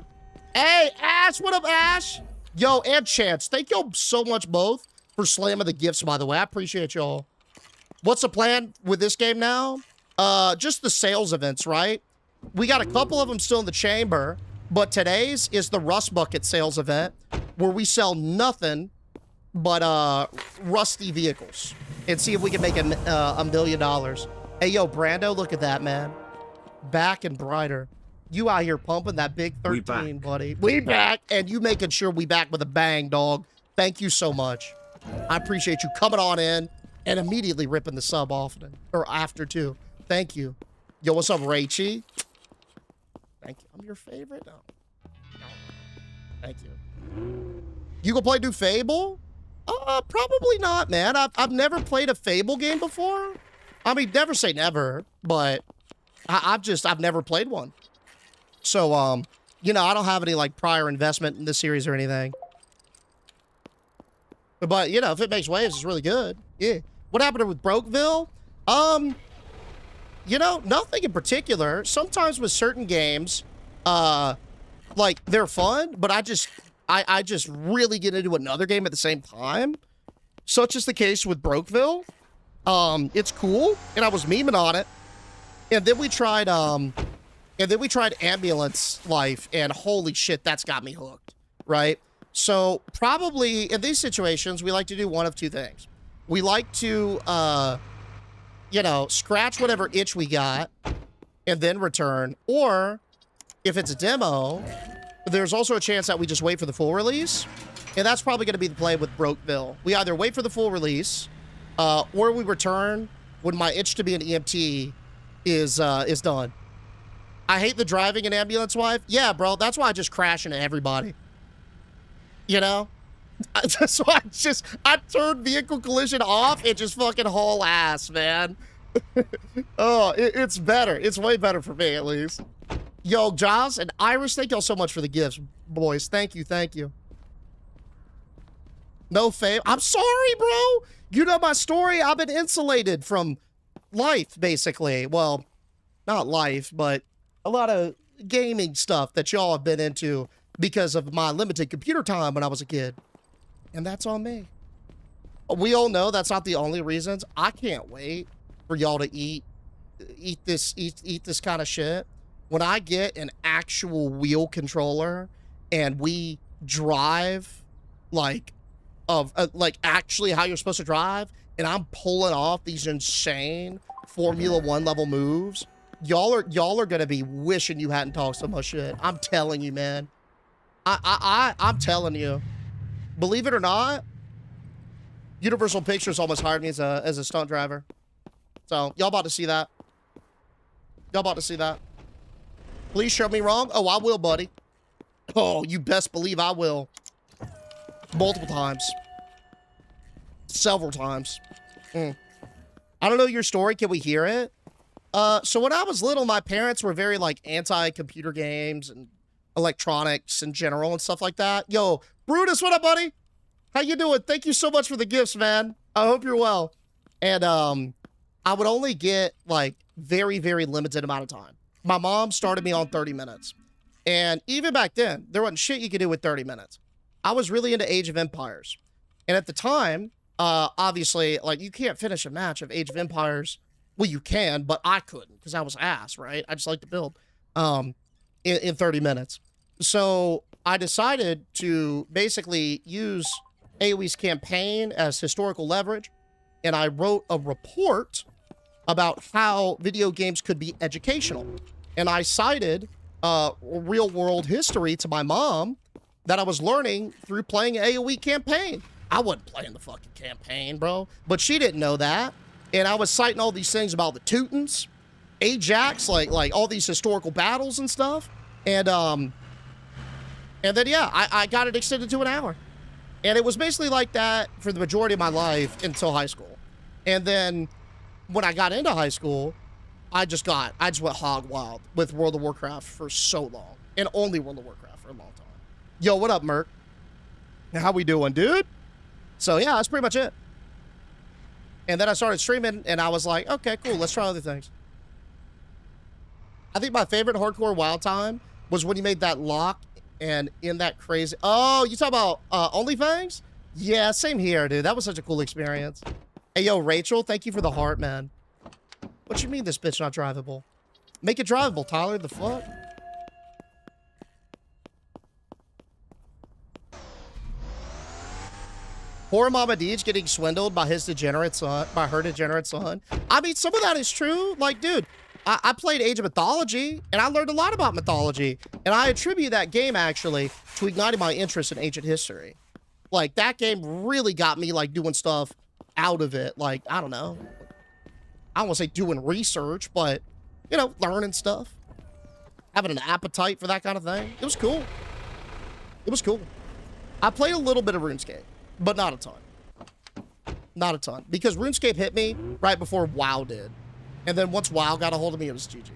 Hey, Ash, what up, Ash? Yo, and Chance, thank y'all so much both for slamming the gifts, by the way. I appreciate y'all. What's the plan with this game now? Just the sales events, right? We got a couple of them still in the chamber, but today's is the Rust Bucket sales event where we sell nothing but rusty vehicles and see if we can make $1 million. Hey, yo, Brando, look at that, man. Back and brighter. You out here pumping that big 13, buddy. We back, and you making sure we back with a bang, dog. Thank you so much. I appreciate you coming on in and immediately ripping the sub off or after, too. Thank you. Yo, what's up, Rachy? Thank you. I'm your favorite? No. Thank you. You gonna play new Fable? Probably not, man. I've never played a Fable game before. I mean, never say never, but I've never played one. So, you know, I don't have any, like, prior investment in this series or anything. But, you know, if it makes waves, it's really good. Yeah. What happened with Brokeville? You know, nothing in particular. Sometimes with certain games, like, they're fun, but I just really get into another game at the same time. Such is the case with Brokeville. It's cool, and I was memeing on it. And then we tried, Ambulance Life, and holy shit, that's got me hooked, right? So probably in these situations, we like to do one of two things. We like to, you know, scratch whatever itch we got and then return. Or if it's a demo, there's also a chance that we just wait for the full release. And that's probably going to be the play with Brokeville. We either wait for the full release or we return when my itch to be an EMT is done. I hate the driving in Ambulance Wife. Yeah, bro, that's why I just crash into everybody. You know? So I turned vehicle collision off and just fucking haul ass, man. Oh, it's better. It's way better for me, at least. Yo, Jaws and Iris, thank y'all so much for the gifts, boys. Thank you, thank you. No fame. I'm sorry, bro. You know my story. I've been insulated from life, basically. Well, not life, but a lot of gaming stuff that y'all have been into because of my limited computer time when I was a kid. And that's on me. We all know that's not the only reasons. I can't wait for y'all to eat this kind of shit. When I get an actual wheel controller and we drive like actually how you're supposed to drive, and I'm pulling off these insane Formula One level moves, y'all are gonna be wishing you hadn't talked so much shit. I'm telling you, man. I'm telling you. Believe it or not, Universal Pictures almost hired me as a stunt driver. So y'all about to see that. Y'all about to see that. Please show me wrong. Oh, I will, buddy. Oh, you best believe I will. Multiple times. Several times. I don't know your story. Can we hear it? So when I was little, my parents were very, like, anti-computer games and electronics in general and stuff like that. Yo, Brutus, what up, buddy? How you doing? Thank you so much for the gifts, man. I hope you're well. And I would only get, like, very, very limited amount of time. My mom started me on 30 minutes. And even back then, there wasn't shit you could do with 30 minutes. I was really into Age of Empires. And at the time, obviously, like, you can't finish a match of Age of Empires. Well, you can, but I couldn't because I was ass, right? I just like to build in 30 minutes. So I decided to basically use AoE's campaign as historical leverage. And I wrote a report about how video games could be educational. And I cited real world history to my mom that I was learning through playing AoE campaign. I wasn't playing the fucking campaign, bro. But she didn't know that. And I was citing all these things about the Teutons, Ajax, like all these historical battles and stuff. And then, yeah, I got it extended to an hour. And it was basically like that for the majority of my life until high school. And then when I got into high school, I just went hog wild with World of Warcraft for so long. And only World of Warcraft for a long time. Yo, what up, Merc? How we doing, dude? So, yeah, that's pretty much it. And then I started streaming, and I was like, okay, cool, let's try other things. I think my favorite hardcore wild time was when you made that lock and in that crazy... Oh, you talk about OnlyFans? Yeah, same here, dude. That was such a cool experience. Hey, yo, Rachel, thank you for the heart, man. What you mean this bitch not drivable? Make it drivable, Tyler. The fuck? Poor Mama Deej getting swindled by his degenerate son, by her degenerate son. I mean, some of that is true. Like, dude, I played Age of Mythology, and I learned a lot about mythology. And I attribute that game, actually, to igniting my interest in ancient history. Like, that game really got me, like, doing stuff out of it. Like, I don't know. I don't want to say doing research, but, you know, learning stuff. Having an appetite for that kind of thing. It was cool. It was cool. I played a little bit of RuneScape, but not a ton. Not a ton. Because RuneScape hit me right before WoW did. And then once WoW got a hold of me, it was GG.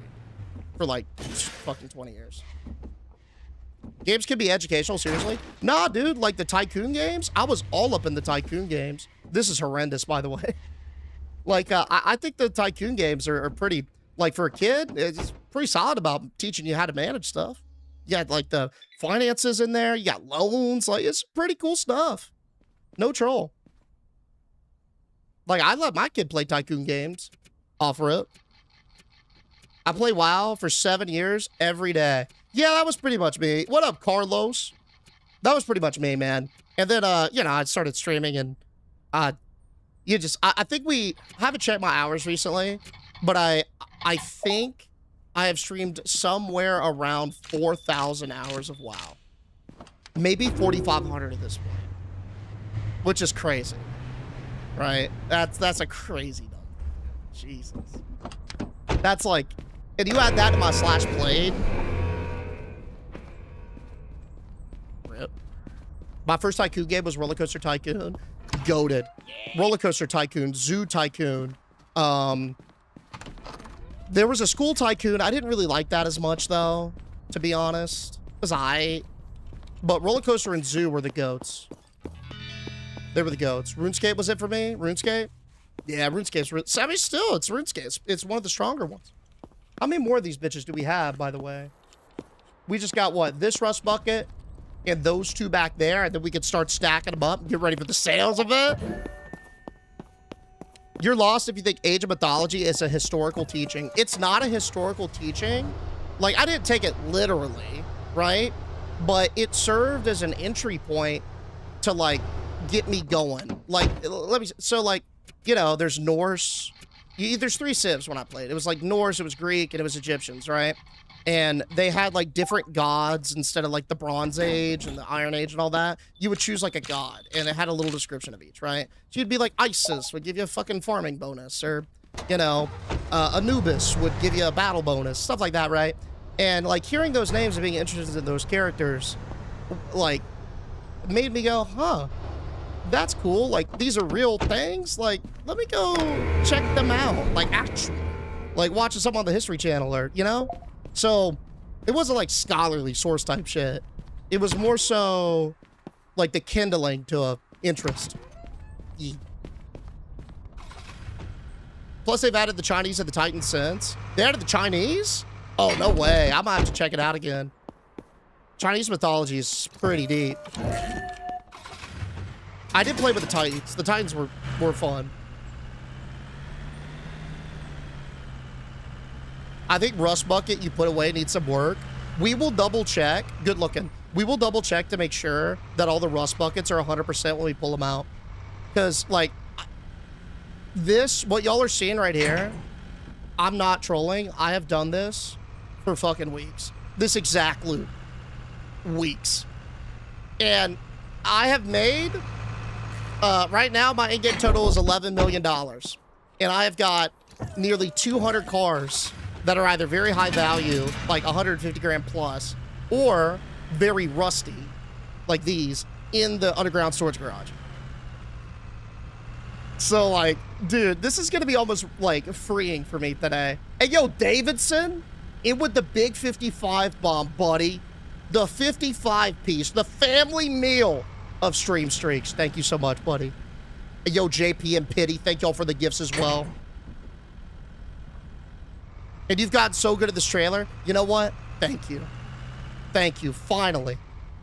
For like fucking 20 years. Games can be educational, seriously? Nah, dude, like the Tycoon games, I was all up in the Tycoon games. This is horrendous, by the way. Like, I think the Tycoon games are pretty, like for a kid, it's pretty solid about teaching you how to manage stuff. You got like the finances in there, you got loans, like it's pretty cool stuff. No troll. Like, I let my kid play Tycoon games off rip. I play WoW for 7 years every day. Yeah, that was pretty much me. What up, Carlos? That was pretty much me, man. And then, you know, I started streaming and, I think I haven't checked my hours recently, but I think I have streamed somewhere around 4,000 hours of WoW. Maybe 4,500 at this point. Which is crazy. Right? That's a crazy number. Jesus. That's like, and you add that to my /played. Rip. My first Tycoon game was Roller Coaster Tycoon. Goated. Roller Coaster Tycoon, Zoo Tycoon. There was a School Tycoon. I didn't really like that as much, though, to be honest. It was aight. But Roller Coaster and Zoo were the goats. They were the goats. RuneScape was it for me? RuneScape? Yeah, RuneScape's... I mean, still, it's RuneScape. It's one of the stronger ones. How many more of these bitches do we have, by the way? We just got, what, this Rust Bucket and those two back there, and then we can start stacking them up and get ready for the sales of it. You're lost if you think Age of Mythology is a historical teaching. It's not a historical teaching. Like, I didn't take it literally, right? But it served as an entry point to, like, get me going. Like, so, like, you know, there's Norse. There's 3 civs when I played. It was, like, Norse, it was Greek, and it was Egyptians, right? And they had, like, different gods instead of, like, the Bronze Age and the Iron Age and all that. You would choose, like, a god, and it had a little description of each, right? So you'd be like, Isis would give you a fucking farming bonus, or, you know, Anubis would give you a battle bonus, stuff like that, right? And, like, hearing those names and being interested in those characters, like, made me go, huh, that's cool. Like, these are real things. Like, let me go check them out. Like, actually, like, watching something on the History Channel, or, you know? So, it wasn't like scholarly source type shit. It was more so like the kindling to a interest. Yeah. Plus, they've added the Chinese and the Titan since. They added the Chinese? Oh, no way. I might have to check it out again. Chinese mythology is pretty deep. I did play with the Titans. The Titans were fun. I think Rust Bucket you put away needs some work. We will double check. Good looking. We will double check to make sure that all the Rust Buckets are 100% when we pull them out. Because, like, this, what y'all are seeing right here, I'm not trolling. I have done this for fucking weeks. This exact loop. Weeks. And I have made, right now, my in-game total is $11 million. And I have got nearly 200 cars that are either very high value, like 150 grand plus, or very rusty, like these, in the underground storage garage. So, like, dude, this is gonna be almost, like, freeing for me today. Hey, yo, Davidson, in with the big 55 bomb, buddy. The 55 piece, the family meal of stream streaks. Thank you so much, buddy. Hey, yo, JP and Pity, thank y'all for the gifts as well. And you've gotten so good at this trailer. You know what? Thank you. Thank you. Finally,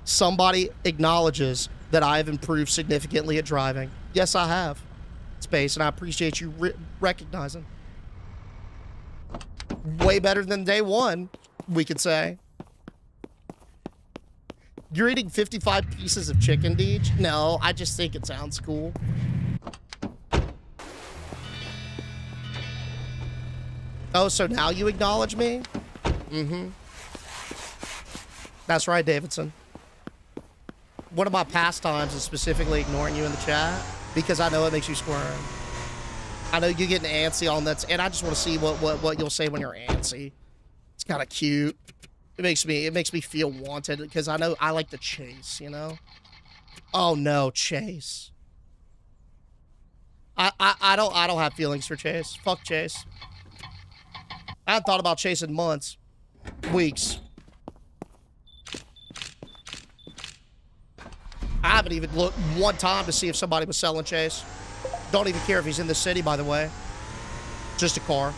somebody acknowledges that I have improved significantly at driving. Yes, I have. Space, and I appreciate you recognizing. Way better than day one, we could say. You're eating 55 pieces of chicken, Deej? No, I just think it sounds cool. Oh, so now you acknowledge me? Mm-hmm. That's right, Davidson. One of my pastimes is specifically ignoring you in the chat because I know it makes you squirm. I know you're getting antsy on that, and I just want to see what you'll say when you're antsy. It's kind of cute. It makes me feel wanted because I know I like to chase, you know? Oh no, Chase. I don't have feelings for Chase. Fuck Chase. I haven't thought about Chase in months. Weeks. I haven't even looked one time to see if somebody was selling Chase. Don't even care if he's in the city, by the way. Just a car.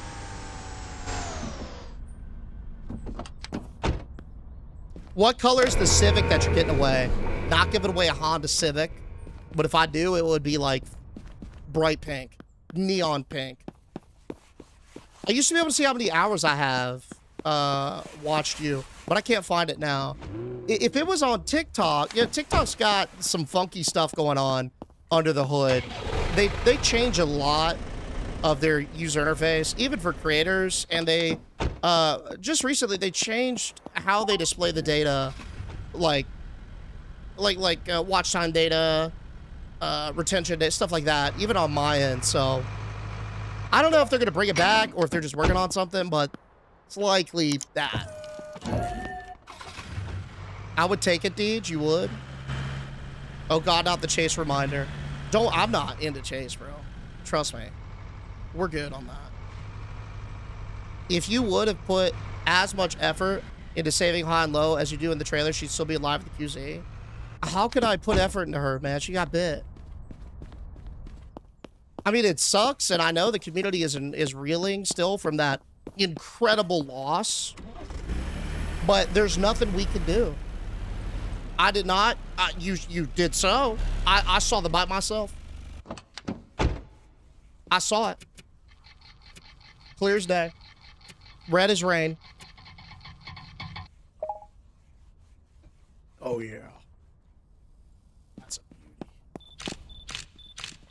What color is the Civic that you're getting away? Not giving away a Honda Civic. But if I do, it would be like bright pink. Neon pink. I used to be able to see how many hours I have watched you, but I can't find it now. If it was on TikTok, yeah, TikTok's got some funky stuff going on under the hood. They change a lot of their user interface, even for creators, and they just recently they changed how they display the data, like watch time data, retention data, stuff like that, even on my end. So I don't know if they're gonna bring it back or if they're just working on something, but it's likely that. I would take it, Deej. You would? Oh God, not the Chase reminder. I'm not into Chase, bro. Trust me. We're good on that. If you would have put as much effort into saving high and low as you do in the trailer, she'd still be alive with the QZ. How could I put effort into her, man? She got bit. I mean, it sucks, and I know the community is reeling still from that incredible loss, but there's nothing we can do. I did not. You did so. I saw the bite myself. I saw it. Clear as day. Red as rain. Oh yeah.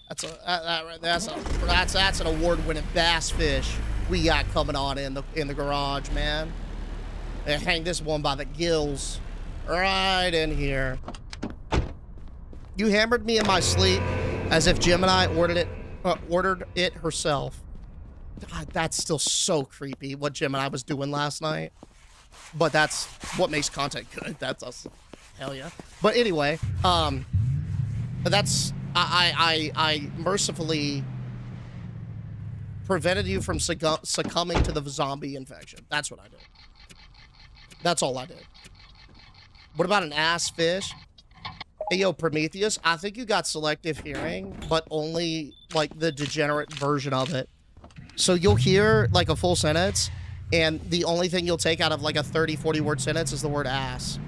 That's an award-winning bass fish we got coming on in the garage, man. And hang this one by the gills, right in here. You hammered me in my sleep, as if Gemini ordered it herself. God, that's still so creepy. What Gemini was doing last night, but that's what makes content good. That's us. Hell yeah. But anyway, that's. I mercifully prevented you from succumbing to the zombie infection. That's what I did. That's all I did. What about an ass fish? Hey, yo, Prometheus, I think you got selective hearing, but only, like, the degenerate version of it. So you'll hear, like, a full sentence, and the only thing you'll take out of, like, a 30, 40-word sentence is the word ass.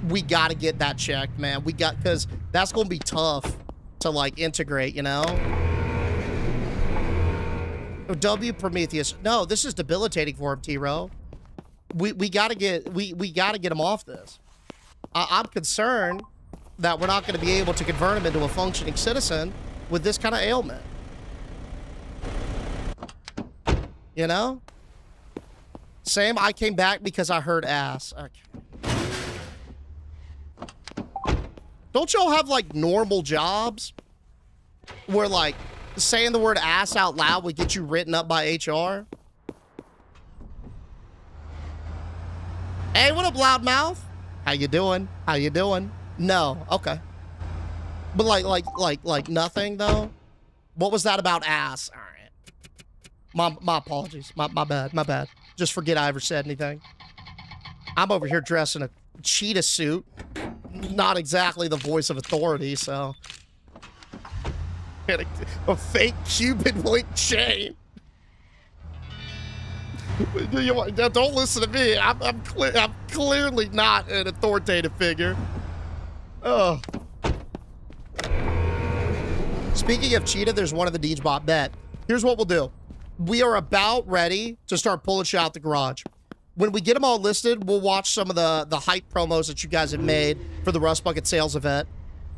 we got to get that checked, man. Because that's going to be tough to, like, integrate, you know? W Prometheus. No, this is debilitating for him, T-Row. We got to get him off this. I'm concerned that we're not going to be able to convert him into a functioning citizen with this kind of ailment. You know? Same, I came back because I heard ass. Okay. Don't y'all have, like, normal jobs where, like, saying the word ass out loud would get you written up by HR? Hey, what up, loudmouth? How you doing? How you doing? No. Okay. But like nothing, though? What was that about ass? All right. My apologies. My bad. Just forget I ever said anything. I'm over here dressed in a cheetah suit. Not exactly the voice of authority, so... A fake Cuban link chain. Don't listen to me. I'm clearly not an authoritative figure. Oh. Speaking of cheetah, there's one of the Deegebot bet. Here's what we'll do. We are about ready to start pulling shit out the garage. When we get them all listed, we'll watch some of the hype promos that you guys have made for the Rust Bucket sales event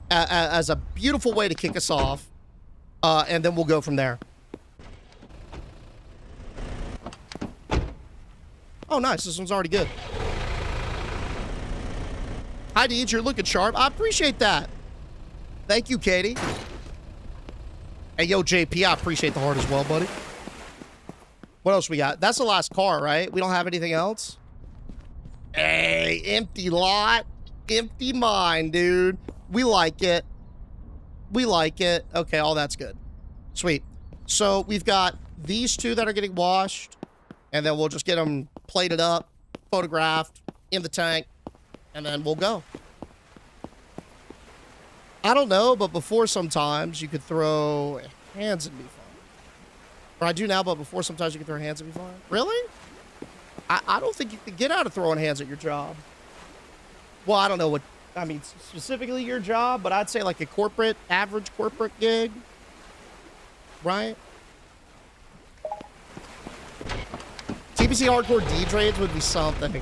as a beautiful way to kick us off. And then we'll go from there. Oh, nice. This one's already good. Hi, Deej. You're looking sharp. I appreciate that. Thank you, Katie. Hey, yo, JP. I appreciate the heart as well, buddy. What else we got? That's the last car, right? We don't have anything else? Hey, empty lot. Empty mine, dude. We like it. We like it. Okay, all that's good. Sweet. So we've got these two that are getting washed, and then we'll just get them plated up, photographed, in the tank, and then we'll go. I don't know, but before sometimes you could throw hands and be fine. Or I do now, but before sometimes you could throw hands and be fine. Really? I don't think you could get out of throwing hands at your job. Well, I don't know what... I mean, specifically your job, but I'd say like a average corporate gig, right? TPC Hardcore D-Trades would be something.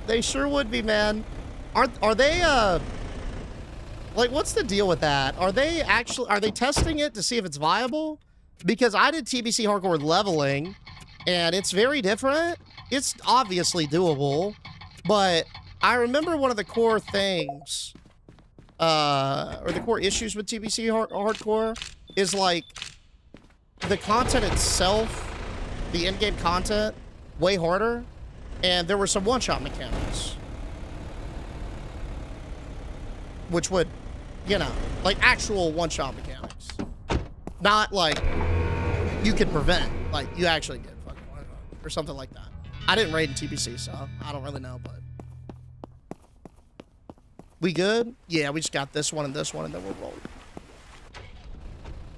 They sure would be, man. Are they, like, what's the deal with that? Are they testing it to see if it's viable? Because I did TPC Hardcore leveling, and it's very different. It's obviously doable. But I remember one of the core things, or the core issues with TPC Hardcore is like the content itself, the in-game content, way harder, and there were some one-shot mechanics. Which would, you know, like actual one-shot mechanics. Not like you could prevent, like you actually did, or something like that. I didn't raid in TPC, so I don't really know, but... We good? Yeah, we just got this one, and then we're rolling.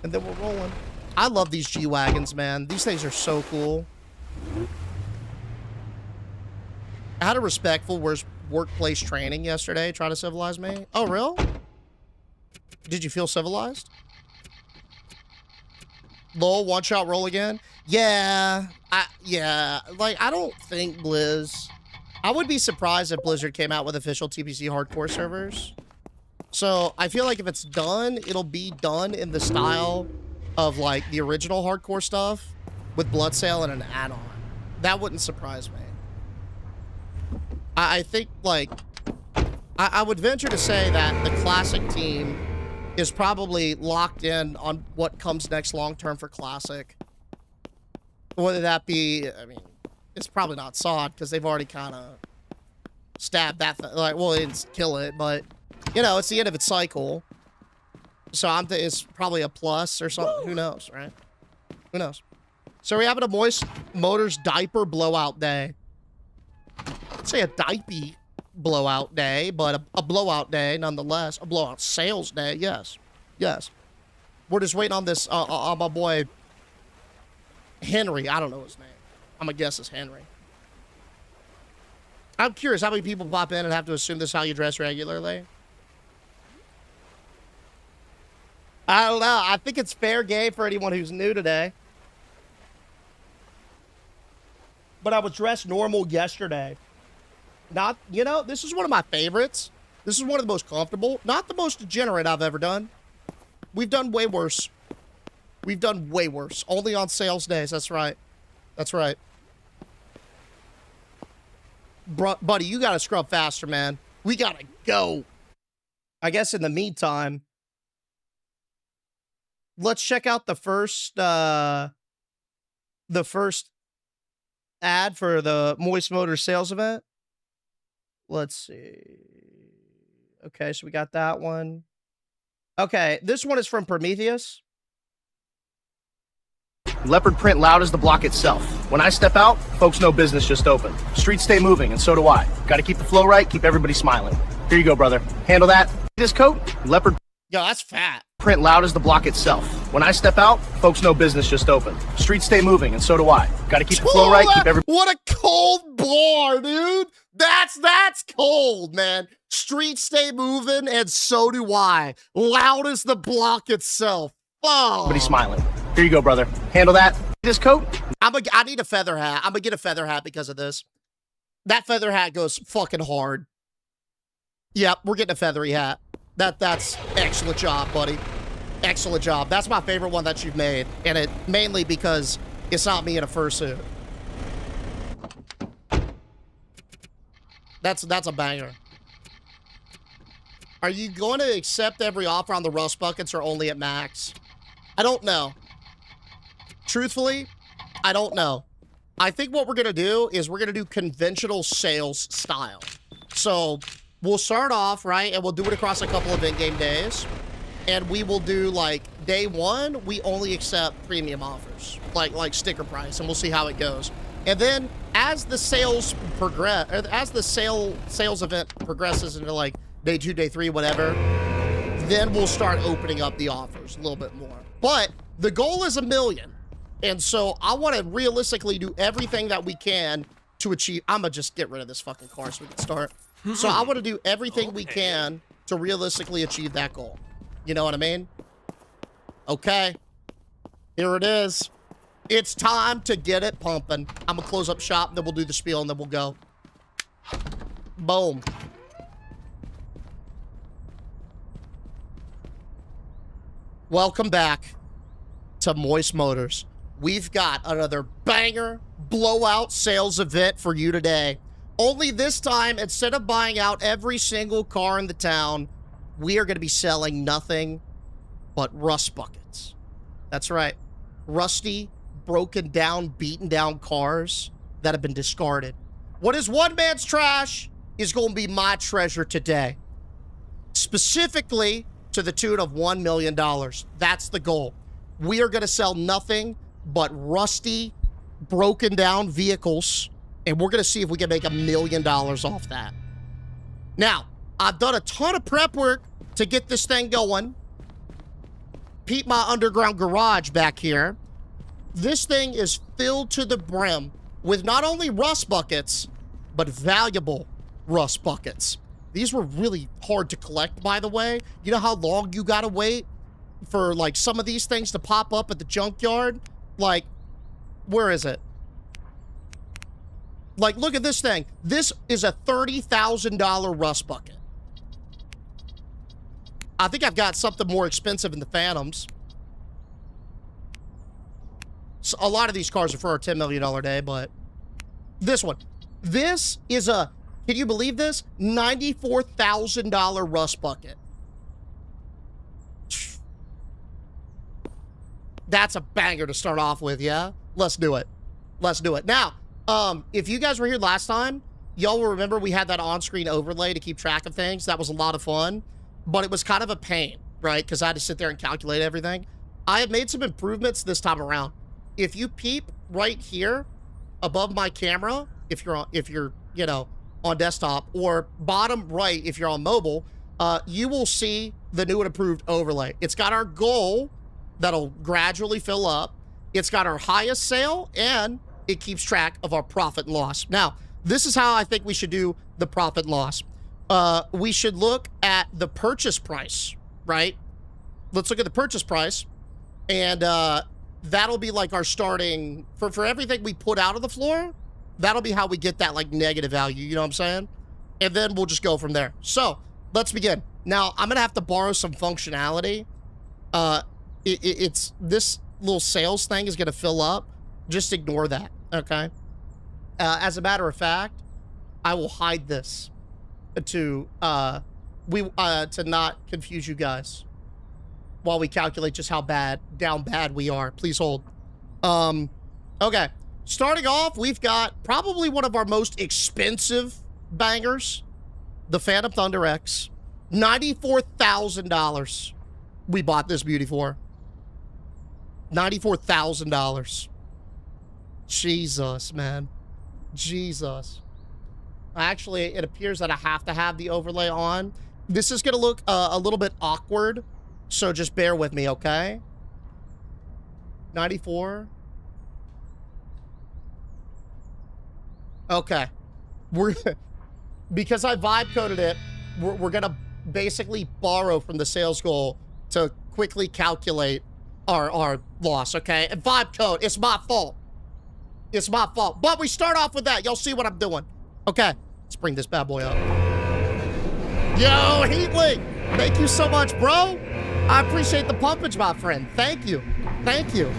And then we're rolling. I love these G-Wagons, man. These things are so cool. I had a respectful workplace training yesterday, trying to civilize me. Oh, real? Did you feel civilized? Lol, one-shot roll again? Yeah, like, I don't think Blizz... I would be surprised if Blizzard came out with official TPC hardcore servers. So, I feel like if it's done, it'll be done in the style of, like, the original hardcore stuff with Bloodsail and an add-on. That wouldn't surprise me. I think, like... I would venture to say that the Classic team is probably locked in on what comes next long-term for Classic. Whether that be, I mean, it's probably not SOD because they've already kind of stabbed that, like, well, they didn't kill it, but, you know, it's the end of its cycle. So it's probably a plus or something. Woo! Who knows, right? Who knows? So we're having a Moist Motors diaper blowout day. I'd say a diaper blowout day, but a blowout day nonetheless. A blowout sales day, yes. Yes. We're just waiting on this, on my boy... Henry, I don't know his name. I'm gonna guess it's Henry. I'm curious how many people pop in and have to assume this is how you dress regularly. I don't know. I think it's fair game for anyone who's new today. But I was dressed normal yesterday. Not, you know, this is one of my favorites. This is one of the most comfortable. Not the most degenerate I've ever done. We've done way worse. We've done way worse. Only on sales days. That's right. That's right. Buddy, you gotta scrub faster, man. We gotta go. I guess in the meantime, let's check out the first ad for the Moist Motors sales event. Let's see. Okay, so we got that one. Okay, this one is from Prometheus. Leopard print loud as the block itself. When I step out, folks know business just opened. Streets stay moving, and so do I. Got to keep the flow right, keep everybody smiling. Here you go, brother. Handle that. This coat, leopard Yo, that's fat. print loud as the block itself. When I step out, folks know business just opened. Streets stay moving, and so do I. Got to keep the flow right, keep everybody... What a cold bar, dude. That's cold, man. Streets stay moving, and so do I. Loud as the block itself. Oh. Everybody smiling. Here you go, brother. Handle that. This coat. I need a feather hat. I'm gonna get a feather hat because of this. That feather hat goes fucking hard. Yep, we're getting a feathery hat. That's excellent job, buddy. Excellent job. That's my favorite one that you've made, and it mainly because it's not me in a fursuit. That's a banger. Are you going to accept every offer on the rust buckets or only at max? I don't know. Truthfully, I don't know. I think what we're going to do is we're going to do conventional sales style. So we'll start off, right, and we'll do it across a couple of in-game days. And we will do, like, day one, we only accept premium offers, like sticker price, and we'll see how it goes. And then as the sales progress, or as the sales event progresses into, like, day 2, day 3, whatever, then we'll start opening up the offers a little bit more. But the goal is 1 million. And so I want to realistically do everything that we can to achieve. I'm going to just get rid of this fucking car so we can start. So I want to do everything we can to realistically achieve that goal. You know what I mean? Okay. Here it is. It's time to get it pumping. I'm going to close up shop, then we'll do the spiel, and then we'll go. Boom. Welcome back to Moist Motors. We've got another banger blowout sales event for you today. Only this time, instead of buying out every single car in the town, we are going to be selling nothing but rust buckets. That's right. Rusty, broken down, beaten down cars that have been discarded. What is one man's trash is going to be my treasure today. Specifically to the tune of $1 million. That's the goal. We are going to sell nothing but rusty, broken down vehicles, and we're going to see if we can make $1 million off that. Now, I've done a ton of prep work to get this thing going. Peep my underground garage back here. This thing is filled to the brim with not only rust buckets, but valuable rust buckets. These were really hard to collect, by the way. You know how long you gotta wait for, like, some of these things to pop up at the junkyard? Like, where is it? Like, look at this thing. This is a $30,000 rust bucket. I think I've got something more expensive in the Phantoms. So a lot of these cars are for a $10 million day, but this one. This is a, can you believe this? $94,000 rust bucket. That's a banger to start off with, yeah? Let's do it. Let's do it. Now, if you guys were here last time, y'all will remember we had that on-screen overlay to keep track of things. That was a lot of fun, but it was kind of a pain, right? Because I had to sit there and calculate everything. I have made some improvements this time around. If you peep right here above my camera, if you're, you know, on desktop, or bottom right if you're on mobile, you will see the new and improved overlay. It's got our goal that'll gradually fill up. It's got our highest sale, and it keeps track of our profit and loss. Now, This is how I think we should do the profit loss. We should look at the purchase price, right? Let's look at the purchase price. And that'll be like our starting, for everything we put out of the floor, that'll be how we get that like negative value, you know what I'm saying? And then we'll just go from there. So let's begin. Now, I'm gonna have to borrow some functionality. It's this little sales thing is gonna fill up. Just ignore that, okay? As a matter of fact, I will hide this to not confuse you guys while we calculate just how down bad we are. Please hold. Okay. Starting off, we've got probably one of our most expensive bangers, the Phantom Thunder X. $94,000 we bought this beauty for. $94,000. Jesus, man. Jesus. Actually, it appears that I have to have the overlay on. This is going to look a little bit awkward, so just bear with me, okay? 94. Okay. Because I vibe coded it, we're going to basically borrow from the sales goal to quickly calculate our loss, okay? And vibe code, it's my fault. It's my fault. But we start off with that. Y'all see what I'm doing. Okay, let's bring this bad boy up. Yo, Heatlink, thank you so much, bro. I appreciate the pumpage, my friend. Thank you. Thank you.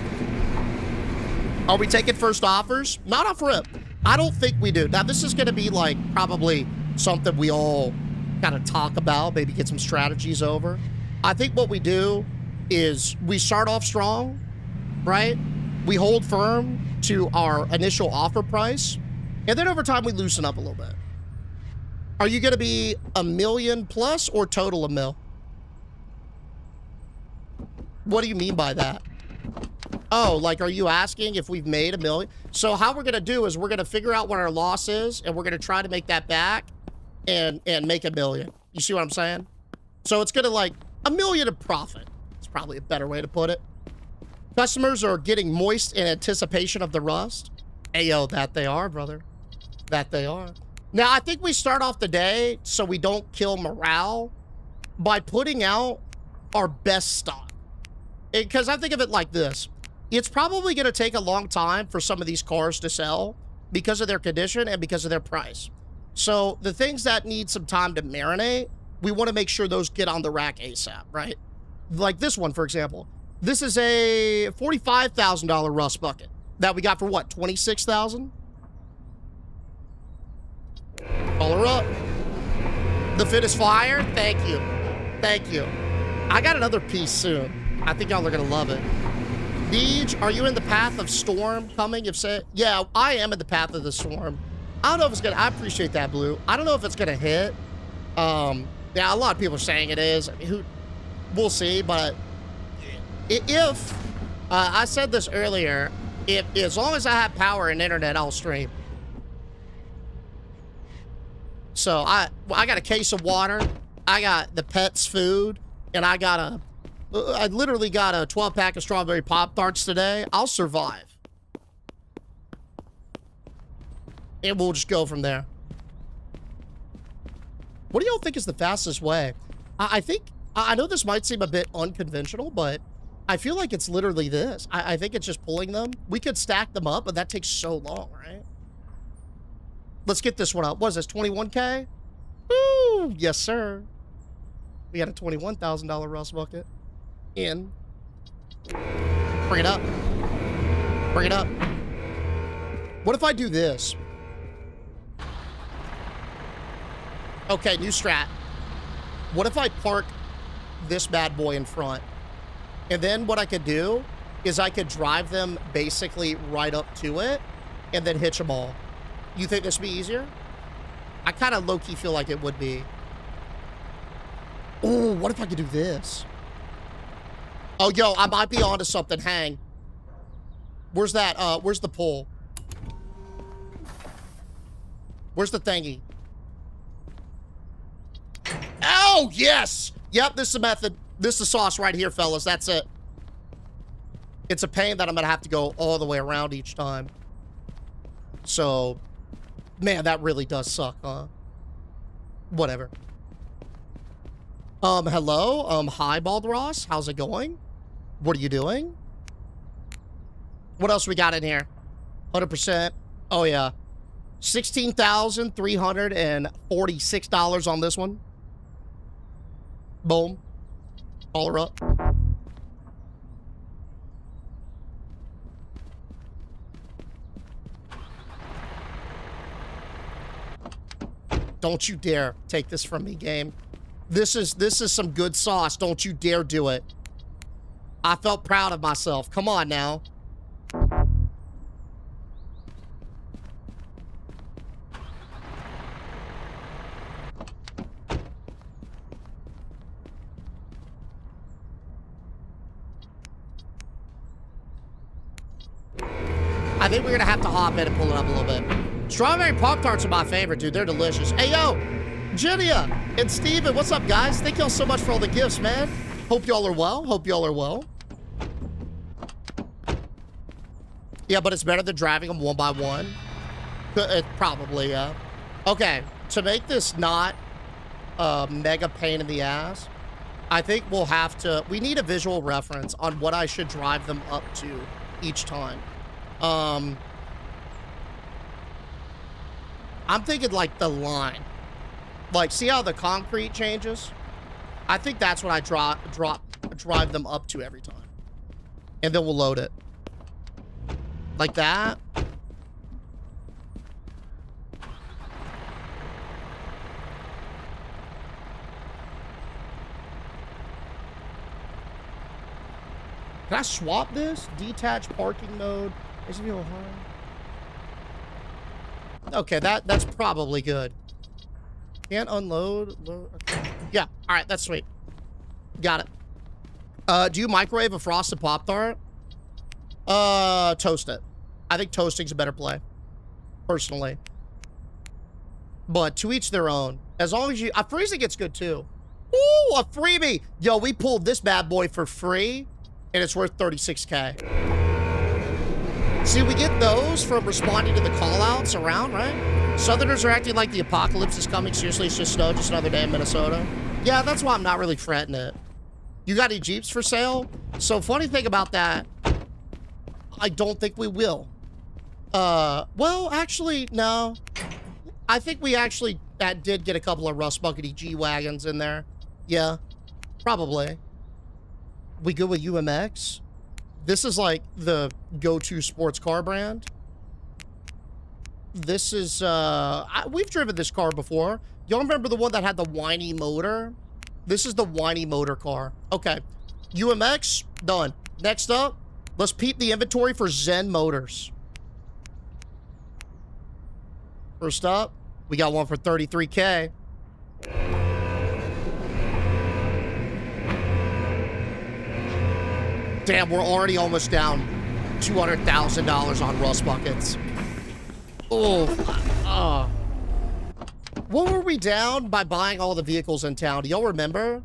Are we taking first offers? Not off rip. I don't think we do. Now, this is going to be like probably something we all kind of talk about, maybe get some strategies over. I think what we do is we start off strong, right? We hold firm to our initial offer price, and then over time we loosen up a little bit. Are you going to be $1 million plus or total $1 mil? What do you mean by that? Oh, like, are you asking if we've made $1 million? So how we're going to do is we're going to figure out what our loss is, and we're going to try to make that back and make $1 million. You see what I'm saying? So it's going to like $1 million in profit. It's probably a better way to put it. Customers are getting moist in anticipation of the rust. Ayo, that they are, brother. That they are. Now, I think we start off the day so we don't kill morale by putting out our best stock. Because I think of it like this. It's probably going to take a long time for some of these cars to sell because of their condition and because of their price. So the things that need some time to marinate, we want to make sure those get on the rack ASAP, right? Like this one, for example. This is a $45,000 rust bucket that we got for what, $26,000? Call her up. The fit is fire. Thank you. Thank you. I got another piece soon. I think y'all are going to love it. Deej, are you in the path of storm coming? If so, yeah, I am in the path of the storm. I don't know if it's going to, I appreciate that, Blue. I don't know if it's going to hit. Yeah, a lot of people are saying it is. I mean, we'll see, but if, I said this earlier, as long as I have power and internet, I'll stream. So I got a case of water, I got the pets food, and I literally got a 12-pack of strawberry Pop-Tarts today. I'll survive. And we'll just go from there. What do y'all think is the fastest way? I know this might seem a bit unconventional, but I feel like it's literally this. I think it's just pulling them. We could stack them up, but that takes so long, right? Let's get this one up. What is this, 21K? Woo! Yes, sir. We got a $21,000 rust bucket. In. Bring it up. Bring it up. What if I do this? Okay, new strat. What if I park this bad boy in front? And then what I could do is I could drive them basically right up to it and then hitch them all. You think this would be easier? I kind of low-key feel like it would be. Oh, what if I could do this? Oh, yo, I might be onto something. Hang. Where's that? Where's the pole? Where's the thingy? Oh, yes! Yep, this is the method. This is the sauce right here, fellas. That's it. It's a pain that I'm going to have to go all the way around each time. So, Man, that really does suck, huh? Whatever. Hello? Hi, Bald Ross. How's it going? What are you doing? What else we got in here? 100%. Oh, yeah. $16,346 on this one. Boom. Call her up. Don't you dare take this from me, game. This is some good sauce. Don't you dare do it. I felt proud of myself. Come on now. I think we're gonna have to hop in and pull it up a little bit. Strawberry Pop-Tarts are my favorite, dude. They're delicious. Hey, yo, Ginia and Steven, what's up, guys? Thank y'all so much for all the gifts, man. Hope y'all are well. Hope y'all are well. Yeah, but it's better than driving them one by one. Probably, yeah. Okay, to make this not a mega pain in the ass, I think we'll have to... We need a visual reference on what I should drive them up to each time. I'm thinking like the line. Like, see how the concrete changes? I think that's what I drive them up to every time. And then we'll load it. Like that. Can I swap this? Detached parking mode. Okay, that's probably good. Can't unload. Okay. Yeah, all right, that's sweet. Got it. Do you microwave a frosted Pop-Tart? Toast it. I think toasting's a better play, personally. But to each their own. As long as you... freezing gets good, too. Ooh, a freebie! Yo, we pulled this bad boy for free, and it's worth 36K. See, we get those from responding to the call-outs around, right? Southerners are acting like the apocalypse is coming. Seriously, it's just snow, just another day in Minnesota. Yeah, that's why I'm not really fretting it. You got any Jeeps for sale? So, funny thing about that, I don't think we will. Well, actually, no. I think we actually did get a couple of Rust Buckety G-Wagons in there. Yeah, probably. We good with UMX? This is like the go-to sports car brand. This is, we've driven this car before. Y'all remember the one that had the whiny motor? This is the whiny motor car. Okay, UMX, done. Next up, let's peep the inventory for Zen Motors. First up, we got one for 33K. Damn, we're already almost down $200,000 on Rust Buckets. Oh, what were we down by buying all the vehicles in town? Do y'all remember?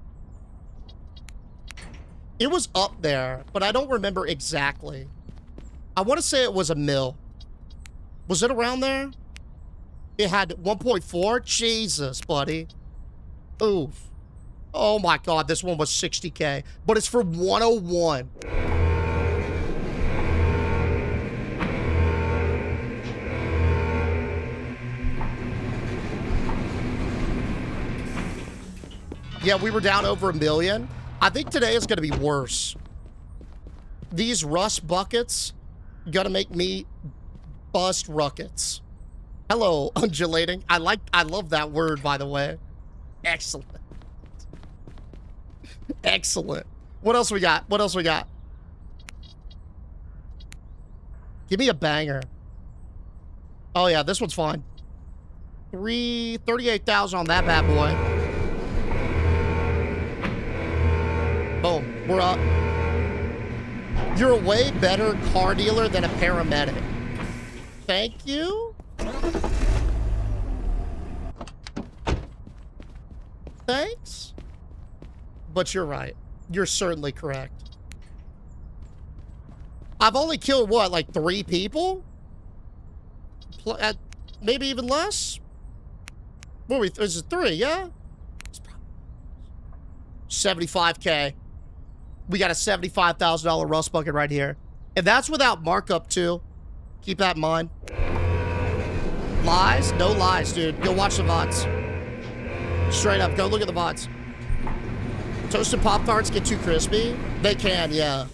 It was up there, but I don't remember exactly. I want to say it was a mil. Was it around there? It had 1.4? Jesus, buddy. Oof. Oh my God, this one was 60K, but it's for 101. Yeah, we were down over $1 million. I think today is gonna be worse. These Rust Buckets gonna make me bust ruckets. Hello, undulating. I love that word, by the way. Excellent. Excellent. What else we got? What else we got? Give me a banger. Oh yeah, this one's fine. 38,000 on that bad boy. Boom, we're up. You're a way better car dealer than a paramedic. Thank you. Thanks. But you're right. You're certainly correct. I've only killed, what, like 3 people? maybe even less. What are we? Is it 3? Yeah. 75K. We got a $75,000 rust bucket right here, and that's without markup too. Keep that in mind. Lies? No lies, dude. Go watch the VODs. Straight up, go look at the VODs. Toasted Pop-Tarts get too crispy? They can, yeah.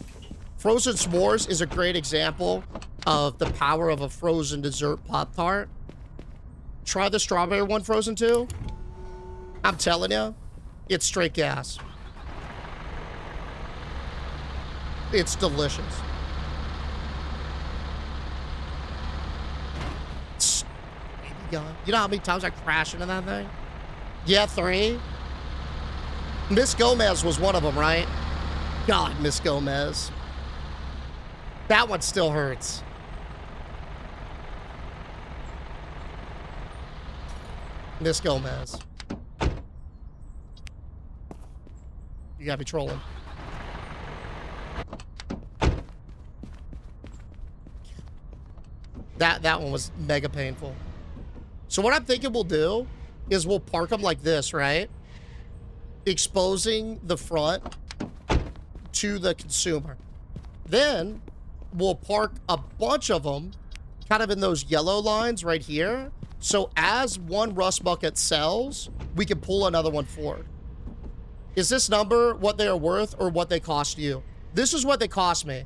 Frozen s'mores is a great example of the power of a frozen dessert Pop-Tart. Try the strawberry one frozen too. I'm telling you, it's straight gas. It's delicious. You know how many times I crash into that thing? Yeah, 3. Miss Gomez was one of them, right? God, Miss Gomez. That one still hurts. Miss Gomez. You gotta be trolling. That one was mega painful. So what I'm thinking we'll do is we'll park them like this, right? Exposing the front to the consumer. Then we'll park a bunch of them kind of in those yellow lines right here. So as one rust bucket sells, we can pull another one forward. Is this number what they are worth or what they cost you? This is what they cost me.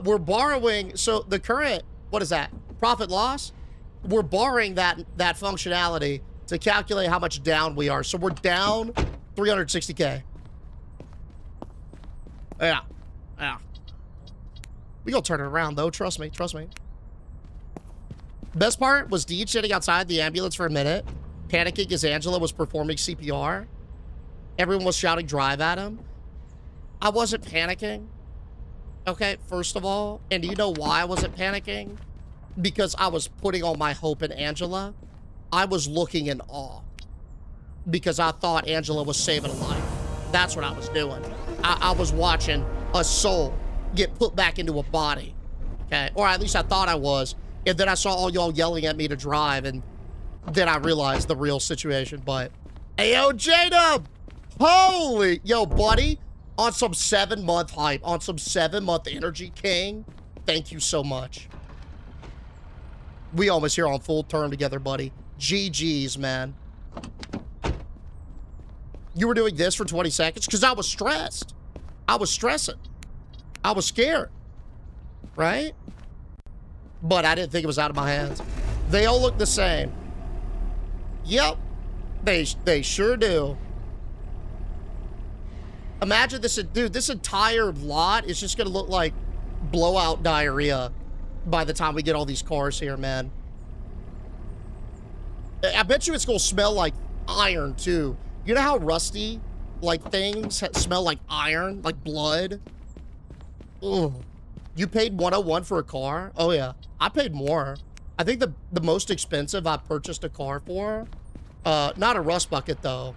We're borrowing, so the current, what is that? Profit loss? We're borrowing that functionality to calculate how much down we are. So we're down 360K. Yeah. We gonna turn it around though, trust me. Best part was Deej sitting outside the ambulance for a minute, panicking as Angela was performing CPR. Everyone was shouting drive at him. I wasn't panicking. Okay, first of all, and do you know why I wasn't panicking? Because I was putting all my hope in Angela. I was looking in awe because I thought Angela was saving a life. That's what I was doing. I was watching a soul get put back into a body, okay? Or at least I thought I was. And then I saw all y'all yelling at me to drive, and then I realized the real situation. But, hey, yo, J-Dub! Holy, yo, buddy, on some 7-month hype, on some 7-month energy king, thank you so much. We almost here on full term together, buddy. GG's, man. You were doing this for 20 seconds? Because I was stressed. I was stressing. I was scared. Right? But I didn't think it was out of my hands. They all look the same. Yep. They sure do. Imagine this, dude, this entire lot is just gonna look like blowout diarrhea by the time we get all these cars here, man. I bet you it's gonna smell like iron, too. You know how rusty, like, things smell like iron, like blood? Ugh. You paid 101 for a car? Oh, yeah. I paid more. I think the most expensive I purchased a car for, not a rust bucket, though,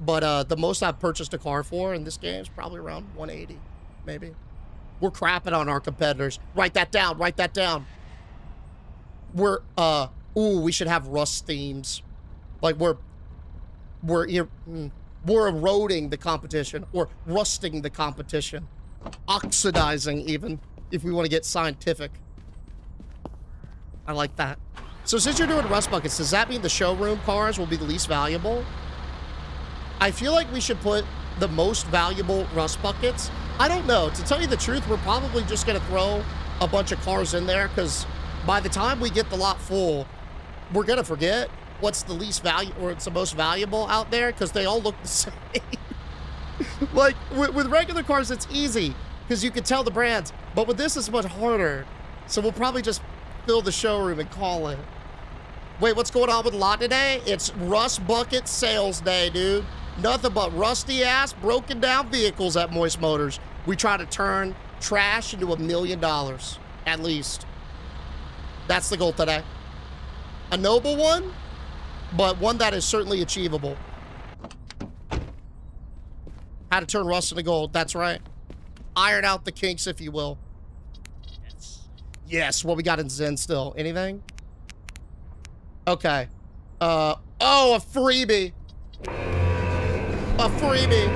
but the most I've purchased a car for in this game is probably around 180, maybe. We're crapping on our competitors. Write that down. Write that down. We're, ooh, we should have rust themes. Like, we're eroding the competition, or rusting the competition. Oxidizing, even, if we want to get scientific. I like that. So since you're doing rust buckets, does that mean the showroom cars will be the least valuable? I feel like we should put the most valuable rust buckets. I don't know. To tell you the truth, we're probably just going to throw a bunch of cars in there, because by the time we get the lot full, we're going to forget what's the least value, or it's the most valuable out there, because they all look the same. Like, with regular cars, it's easy, because you can tell the brands. But with this, it's much harder. So we'll probably just fill the showroom and call it. Wait, what's going on with the lot today? It's Rust Bucket Sales Day, dude. Nothing but rusty-ass, broken-down vehicles at Moist Motors. We try to turn trash into $1 million, at least. That's the goal today. A noble one, but one that is certainly achievable. How to turn rust into gold, that's right. Iron out the kinks, if you will. Yes, what we got in Zen still? Anything? Okay. Oh, a freebie. A freebie.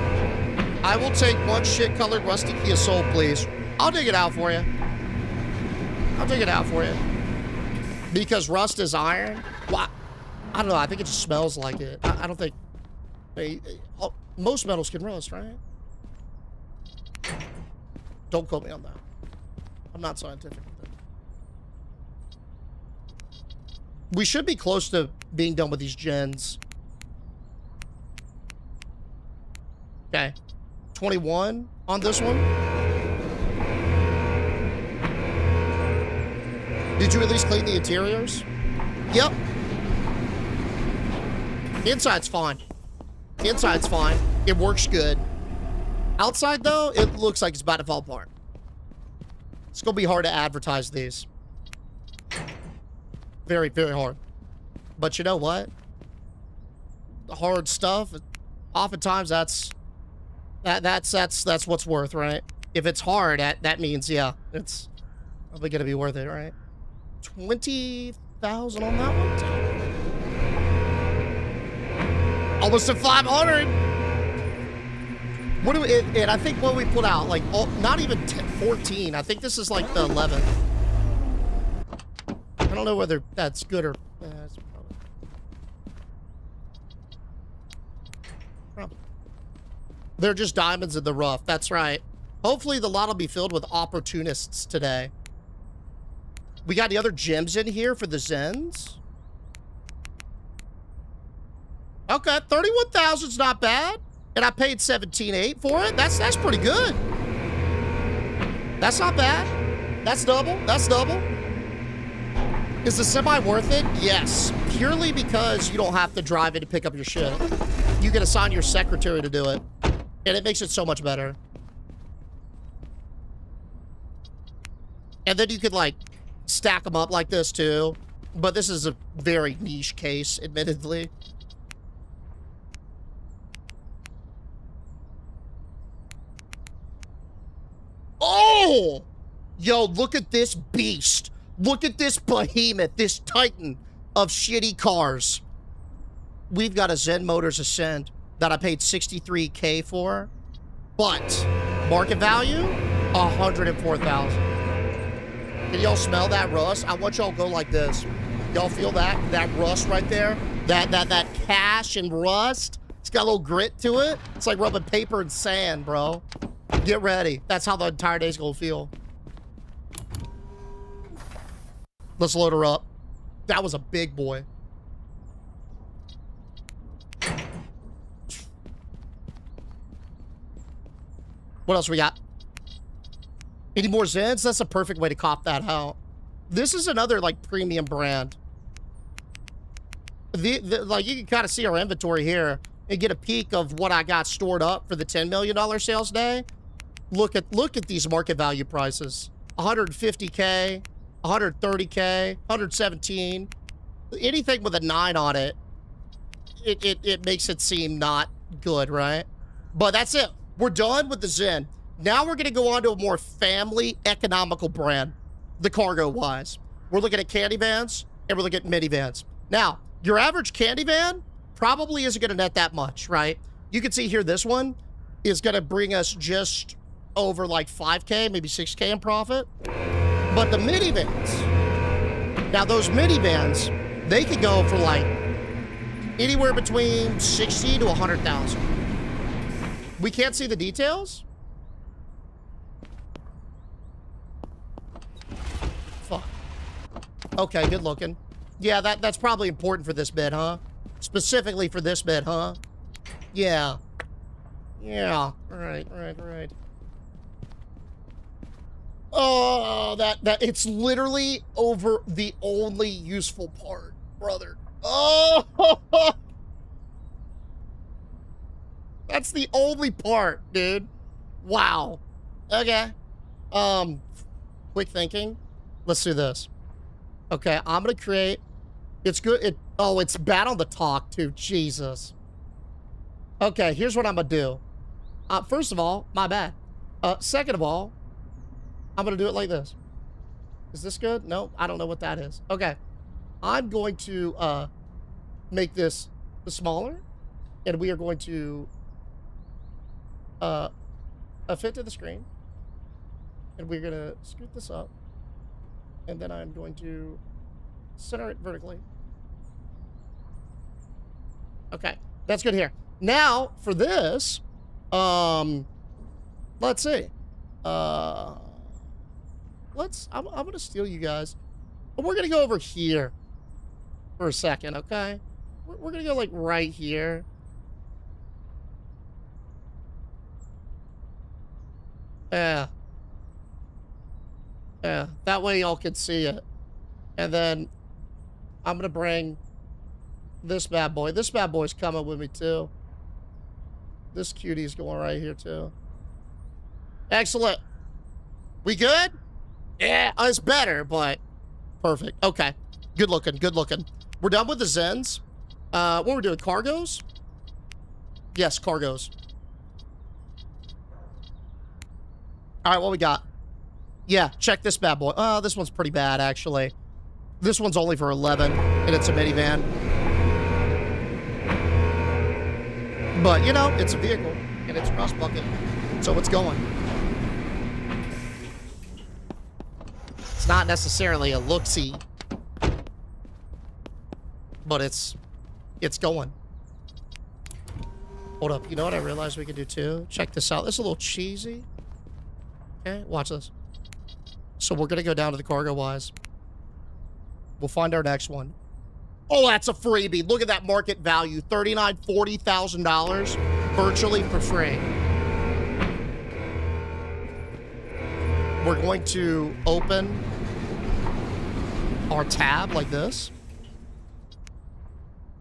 I will take one shit-colored rusty Kia Soul, please. I'll dig it out for you. I'll dig it out for you. Because rust is iron? Well, I don't know. I think it just smells like it. I don't think... most metals can rust, right? Don't quote me on that. I'm not scientific with it. We should be close to being done with these gens. Okay. 21 on this one. Did you at least clean the interiors? Yep. Inside's fine. Inside's fine. It works good. Outside, though, it looks like it's about to fall apart. It's going to be hard to advertise these. Very, very hard. But you know what? The hard stuff, oftentimes that's what's worth, right? If it's hard, that means, yeah, it's probably going to be worth it, right? 20,000 on that one? Almost to 500. What do we, and I think what we put out, like, not even 14. I think this is like the 11th. I don't know whether that's good or... that's probably. They're just diamonds in the rough. That's right. Hopefully the lot will be filled with opportunists today. We got the other gems in here for the Zens. Okay, 31,000's not bad. And I paid 17.8 for it. That's pretty good. That's not bad. That's double. That's double. Is the semi worth it? Yes. Purely because you don't have to drive it to pick up your shit. You can assign your secretary to do it. And it makes it so much better. And then you could, like, stack them up like this, too. But this is a very niche case, admittedly. Oh! Yo, look at this beast. Look at this behemoth, this titan of shitty cars. We've got a Zen Motors Ascend that I paid $63K for, but market value, $104,000. Can y'all smell that rust? I want y'all to go like this. Y'all feel that? That rust right there? That cash and rust? It's got a little grit to it. It's like rubbing paper and sand, bro. Get ready. That's how the entire day's gonna feel. Let's load her up. That was a big boy. What else we got? Any more Zens? That's a perfect way to cop that out. This is another, like, premium brand. Like, you can kind of see our inventory here and get a peek of what I got stored up for the $10 million sales day. Look at these market value prices. 150K, 130K, 117. Anything with a 9 on it, it makes it seem not good, right? But that's it. We're done with the Zen. Now we're going to go on to a more family economical brand, the cargo wise. We're looking at candy vans and we're looking at minivans. Now, your average candy van probably isn't going to net that much, right? You can see here this one is going to bring us just over like 5K, maybe 6K in profit. But the minivans, now those minivans, they could go for like anywhere between 60 to 100,000. We can't see the details? Fuck. Okay, good looking. Yeah, that's probably important for this bid, huh? Specifically for this bid, huh? Yeah. Yeah. Right. Oh, that it's literally over the only useful part, brother. Oh, that's the only part, dude. Wow. Okay. Quick thinking. Let's do this. Okay, I'm gonna create. It's good. It's bad on the talk too. Jesus. Okay, here's what I'm gonna do. First of all, my bad. Second of all, I'm gonna do it like this. Is this good? No, I don't know what that is. Okay. I'm going to make this smaller, and we are going to fit to the screen, and we're going to scoot this up, and then I'm going to center it vertically. Okay, that's good here. Now, for this, let's see. I'm going to steal you guys. We're going to go over here for a second, okay? We're going to go, like, right here. Yeah. Yeah, that way y'all can see it. And then I'm going to bring this bad boy. This bad boy's coming with me, too. This cutie's going right here, too. Excellent. We good? Yeah, it's better, but perfect. Okay. Good looking, good looking. We're done with the Zens. What we're doing, cargos? Yes, cargos. All right, what we got? Yeah, check this bad boy. Oh, this one's pretty bad, actually. This one's only for 11, and it's a minivan. But, you know, it's a vehicle, and it's cross bucket, so it's going. It's not necessarily a look-see, but it's going. Hold up, you know what I realized we could do, too? Check this out. This is a little cheesy. Okay, watch this. So we're going to go down to the cargo wise. We'll find our next one. Oh, that's a freebie. Look at that market value. $39,000, $40,000 virtually for free. We're going to open our tab like this.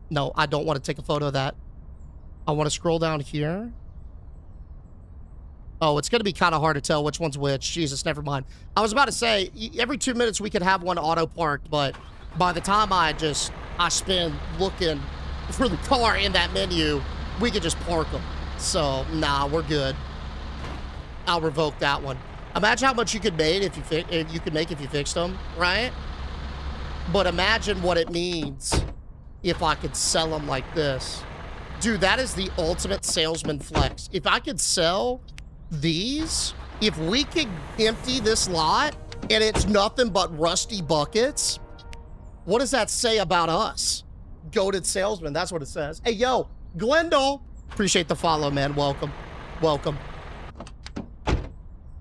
No, I don't want to take a photo of that. I want to scroll down here. Oh, it's going to be kind of hard to tell which one's which. Jesus, never mind. I was about to say, every 2 minutes we could have one auto parked, but by the time I spend looking for the car in that menu, we could just park them. So, nah, we're good. I'll revoke that one. Imagine how much you could make if you fixed them, right? But imagine what it means if I could sell them like this. Dude, that is the ultimate salesman flex. If I could sell these, if we could empty this lot and it's nothing but rusty buckets, what does that say about us? Goated salesman, that's what it says. Hey, yo, Glendale. Appreciate the follow, man. Welcome. Welcome.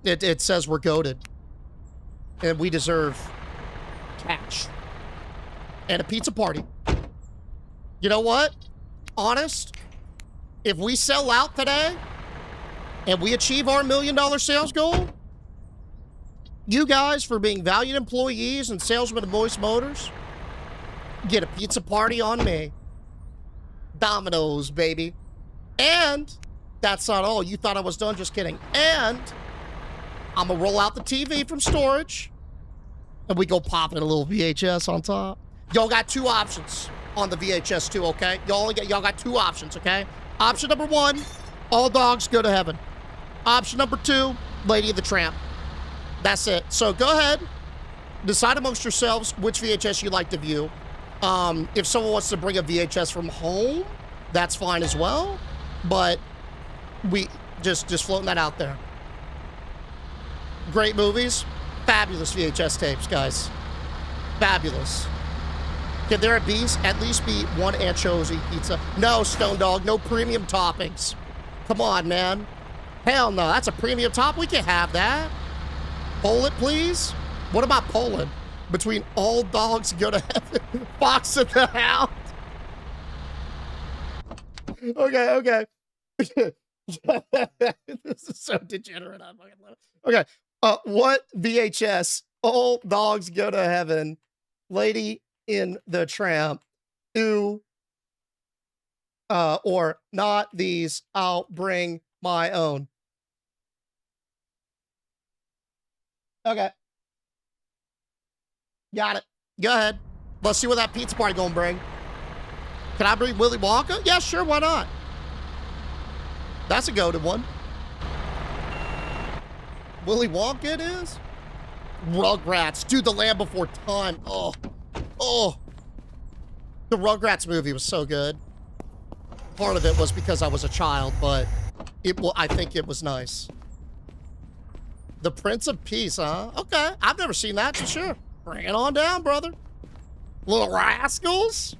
It says we're goated. And we deserve cash. And a pizza party. You know what? Honest, if we sell out today and we achieve our $1 million sales goal, you guys, for being valued employees and salesmen of Moist Motors, get a pizza party on me. Domino's, baby. And that's not all. You thought I was done. Just kidding. And I'm going to roll out the TV from storage, and we go pop in a little VHS on top. Y'all got two options on the VHS too, okay? Y'all got two options, okay? Option number one, all dogs go to heaven. Option number two, Lady of the Tramp. That's it. So go ahead, decide amongst yourselves which VHS you like to view. If someone wants to bring a VHS from home, that's fine as well. But we just floating that out there. Great movies, fabulous VHS tapes, guys. Fabulous. Can there at least be one anchovy pizza? No, Stone Dog, no premium toppings. Come on, man. Hell no, that's a premium top. We can have that. Poland, please. What about Poland? Between all dogs go to heaven, Fox in the Hound. Okay. This is so degenerate. I fucking love it. Okay. What VHS? All dogs go to heaven. Lady in the Tramp. Ooh. Or not these. I'll bring my own. Okay. Got it. Go ahead. Let's see what that pizza party gonna bring. Can I bring Willy Wonka? Yeah, sure. Why not? That's a goated one. Willy Wonka it is? Rugrats. Dude, The Land Before Time. Oh. The Rugrats movie was so good. Part of it was because I was a child, but I think it was nice. The Prince of Peace, huh? Okay, I've never seen that, so sure. Bring it on down, brother. Little rascals.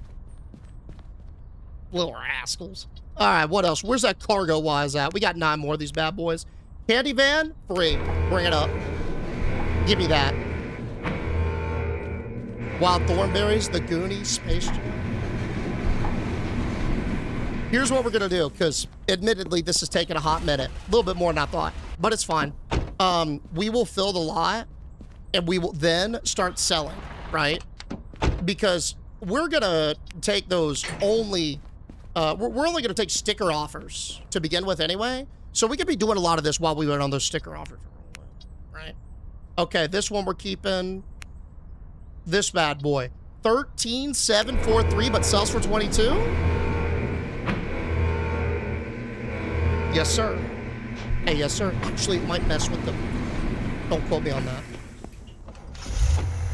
Little rascals. All right, what else? Where's that cargo wise at? We got 9 more of these bad boys. Candy van, free. Bring it up. Give me that. Wild Thornberries, the Goonies, Space Jam. Here's what we're gonna do, because admittedly, this is taking a hot minute. A little bit more than I thought, but it's fine. We will fill the lot, and we will then start selling, right? Because we're gonna take those only, we're only gonna take sticker offers to begin with anyway. So we could be doing a lot of this while we wait on those sticker offers, right? Okay, this one we're keeping. This bad boy. 13,743, but sells for 22? Yes, sir. Hey, yes, sir. Actually, it might mess with them. Don't quote me on that.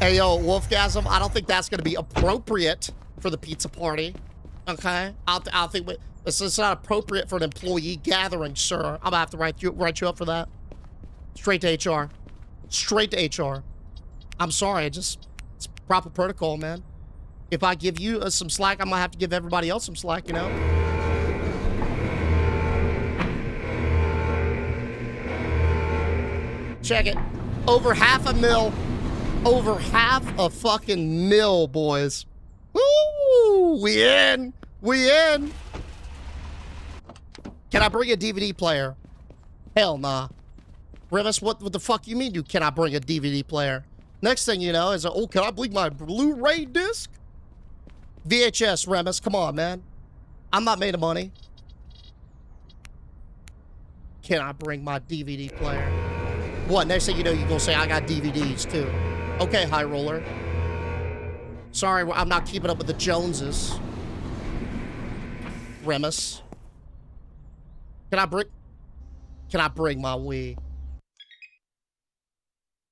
Hey, yo, Wolfgasm, I don't think that's going to be appropriate for the pizza party. Okay? I'll think it's not appropriate for an employee gathering, sir. I'm going to have to write you up for that. Straight to HR. Straight to HR. I'm sorry, it's proper protocol, man. If I give you some slack, I'm going to have to give everybody else some slack, you know? Check it. Over $500,000. Over $500,000, boys. Woo! We in. We in. Can I bring a DVD player? Hell nah. Remus, what the fuck you mean you cannot bring a DVD player? Next thing you know is, oh, can I bring my Blu-ray disc? VHS, Remus, come on, man. I'm not made of money. Can I bring my DVD player? What, next thing you know, you're gonna say, I got DVDs, too. Okay, High Roller. Sorry, I'm not keeping up with the Joneses. Remus. Can I bring my Wii?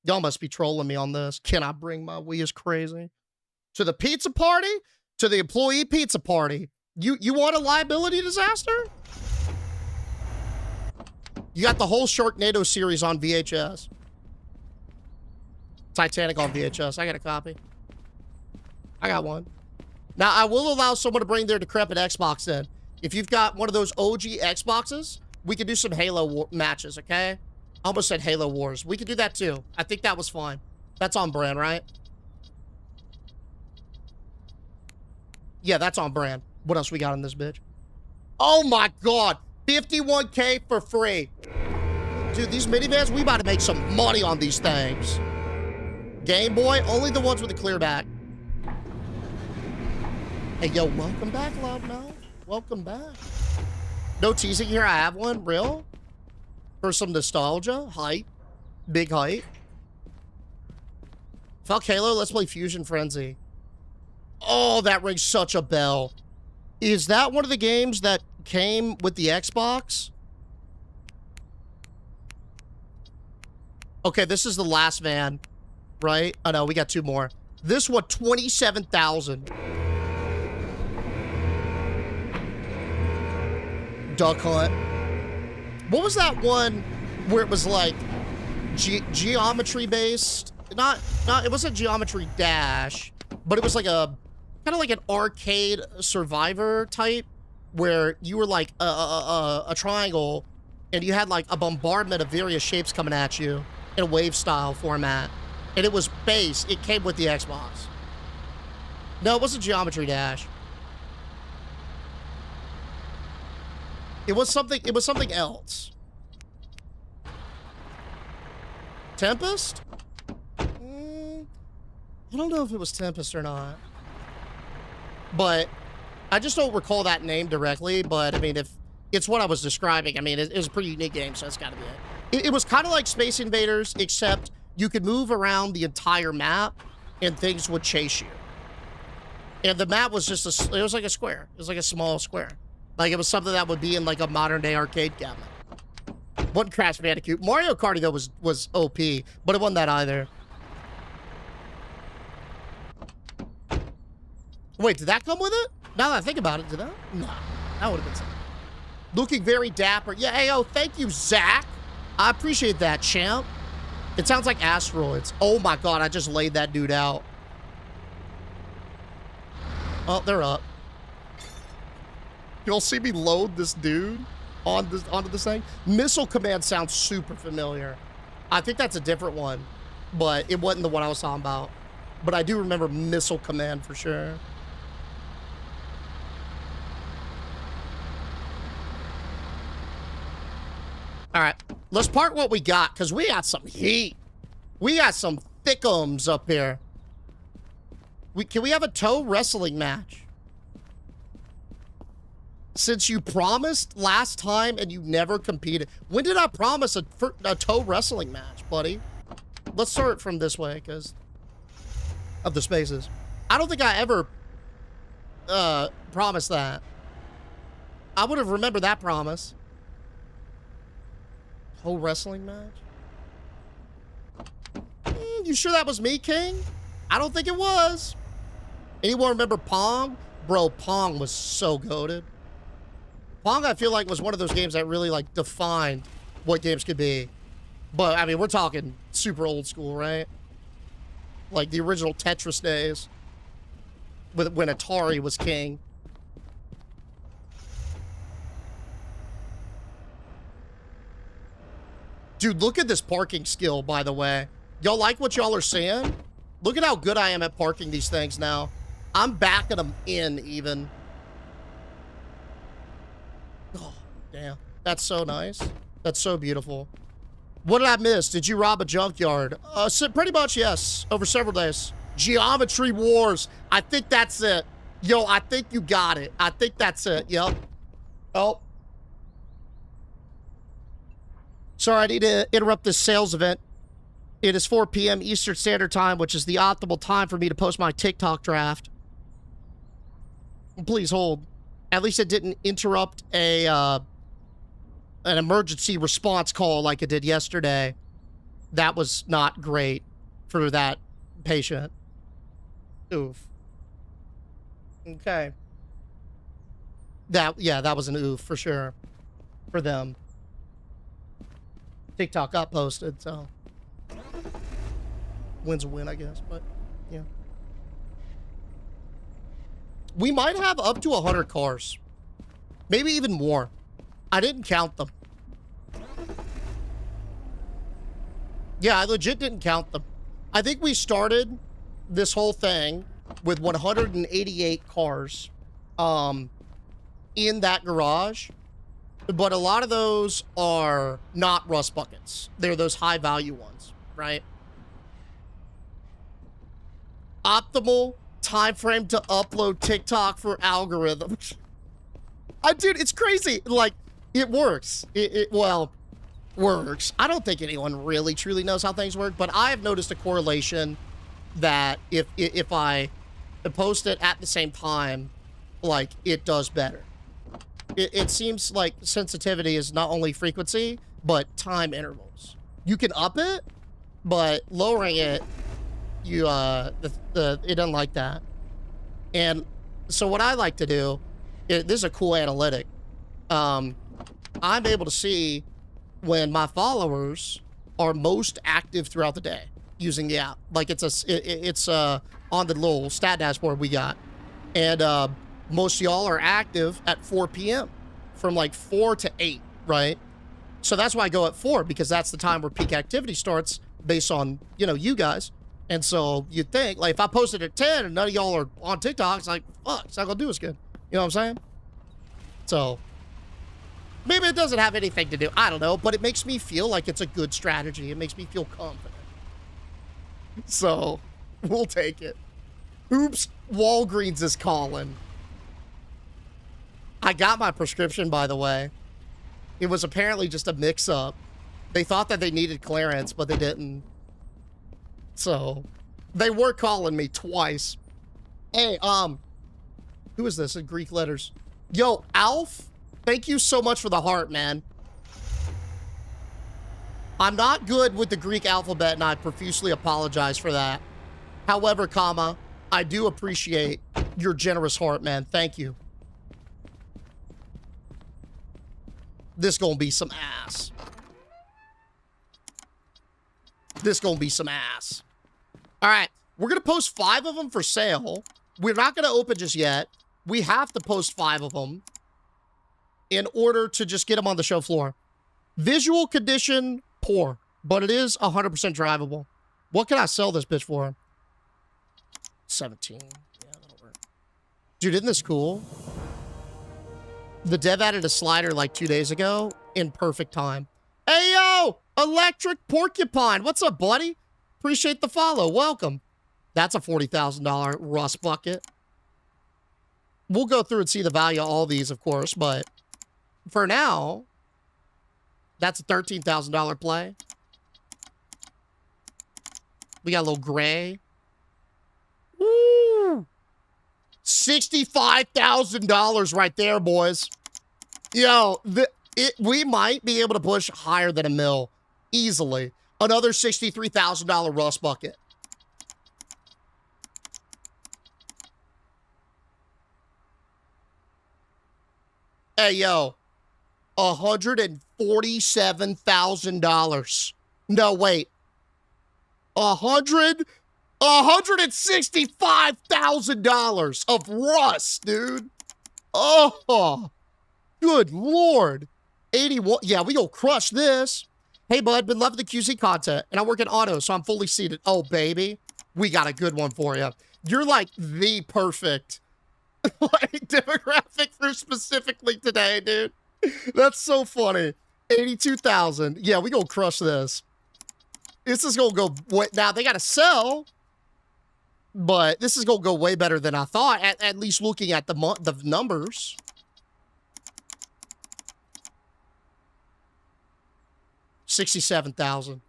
Y'all must be trolling me on this. Can I bring my Wii is crazy. To the pizza party? To the employee pizza party. You want a liability disaster? You got the whole Sharknado series on VHS. Titanic on VHS. I got a copy. I got one. Now, I will allow someone to bring their decrepit Xbox in. If you've got one of those OG Xboxes, we could do some Halo matches, okay? I almost said Halo Wars. We could do that too. I think that was fine. That's on brand, right? Yeah, that's on brand. What else we got in this bitch? Oh my God. 51K for free. Dude, these minivans, we about to make some money on these things. Game Boy, only the ones with the clear back. Hey, yo, welcome back, Loudmouth. Welcome back. No teasing here, I have one. Real? For some nostalgia. Hype. Big hype. Fuck Halo, let's play Fusion Frenzy. Oh, that rings such a bell. Is that one of the games that came with the Xbox? Okay, this is the last van, right? Oh no, we got 2 more. This one, 27,000. Duck Hunt. What was that one where it was like geometry based? Not, it wasn't Geometry Dash, but it was like a kind of like an arcade survivor type where you were like a triangle and you had like a bombardment of various shapes coming at you in a wave style format. And it was base. It came with the Xbox. No, it wasn't Geometry Dash. It was something else. Tempest? I don't know if it was Tempest or not. But I just don't recall that name directly. But I mean, if it's what I was describing, I mean, it was a pretty unique game, so that's gotta be it. It was kind of like Space Invaders, except you could move around the entire map and things would chase you. And the map was just it was like a square. It was like a small square. Like it was something that would be in like a modern day arcade cabinet. Wasn't Crash Bandicoot. Mario Kart though was OP, but it wasn't that either. Wait, did that come with it? Now that I think about it, did that? No, that would have been something. Looking very dapper. Yeah, hey, oh, thank you, Zach. I appreciate that, champ. It sounds like asteroids. Oh my God, I just laid that dude out. Oh, they're up. You'll see me load this dude onto this thing. Missile Command sounds super familiar. I think that's a different one, but it wasn't the one I was talking about. But I do remember Missile Command for sure. All right, let's park what we got, because we got some heat. We got some thickums up here. Can we have a toe wrestling match? Since you promised last time and you never competed. When did I promise a toe wrestling match, buddy? Let's start from this way, because of the spaces. I don't think I ever promised that. I would have remembered that promise. Toe wrestling match? You sure that was me, King? I don't think it was. Anyone remember Pong? Bro, Pong was so goated. Pong, I feel like, was one of those games that really, like, defined what games could be. But, I mean, we're talking super old school, right? Like the original Tetris days. When Atari was king. Dude, look at this parking skill, by the way. Y'all like what y'all are seeing? Look at how good I am at parking these things now. I'm backing them in, even. Oh, damn. That's so nice. That's so beautiful. What did I miss? Did you rob a junkyard? So pretty much, yes. Over several days. Geometry Wars. I think that's it. Yo, I think you got it. I think that's it. Yep. Oh. Sorry, I need to interrupt this sales event. It is 4 p.m. Eastern Standard Time, which is the optimal time for me to post my TikTok draft. Please hold. At least it didn't interrupt an emergency response call like it did yesterday. That was not great for that patient. Oof. Okay. That was an oof for sure. For them. TikTok got posted, so. Win's a win, I guess, but yeah. We might have up to 100 cars. Maybe even more. I didn't count them. Yeah, I legit didn't count them. I think we started this whole thing with 188 cars in that garage. But a lot of those are not rust buckets. They're those high value ones, right? Optimal time frame to upload TikTok for algorithms. Dude, it's crazy. Like, it works. It works. I don't think anyone really truly knows how things work, but I have noticed a correlation that if I post it at the same time, like, it does better. It seems like sensitivity is not only frequency, but time intervals. You can up it, but lowering it, it doesn't like that. And so what I like to do, this is a cool analytic. I'm able to see when my followers are most active throughout the day using the app. Like it's on the little stat dashboard we got. And most of y'all are active at 4 p.m. from like 4 to 8, right? So that's why I go at 4, because that's the time where peak activity starts based on, you guys. And so you'd think, like, if I posted at 10 and none of y'all are on TikTok, it's like, fuck, it's not gonna do as good. You know what I'm saying? So maybe it doesn't have anything to do, I don't know, but it makes me feel like it's a good strategy. It makes me feel confident. So we'll take it. Oops, Walgreens is calling. I got my prescription, by the way. It was apparently just a mix-up. They thought that they needed clearance, but they didn't. So, they were calling me twice. Hey, who is this in Greek letters? Yo, Alf, thank you so much for the heart, man. I'm not good with the Greek alphabet, and I profusely apologize for that. However, I do appreciate your generous heart, man. Thank you. This gonna be some ass. This gonna be some ass. All right, we're gonna post 5 of them for sale. We're not gonna open just yet. We have to post 5 of them in order to just get them on the show floor. Visual condition, poor, but it is 100% drivable. What can I sell this bitch for? 17. Yeah, that'll work. Dude, isn't this cool? The dev added a slider like 2 days ago in perfect time. Hey, yo! Electric Porcupine. What's up, buddy? Appreciate the follow. Welcome. That's a $40,000 rust bucket. We'll go through and see the value of all these, of course, but for now, that's a $13,000 play. We got a little gray. Woo! $65,000 right there, boys. Yo, we might be able to push higher than $1 mil easily. Another $63,000 rust bucket. Hey, yo, $147,000. No, wait. $165,000 of rust, dude. Oh, good Lord. 81. Yeah, we gonna crush this. Hey, bud, been loving the QC content, and I work in auto, so I'm fully seated. Oh, baby, we got a good one for you. You're like the perfect like demographic for specifically today, dude. That's so funny. 82,000. Yeah, we gonna crush this. This is gonna go. Now they gotta sell, but this is gonna go way better than I thought. At least looking at the numbers. $67,000.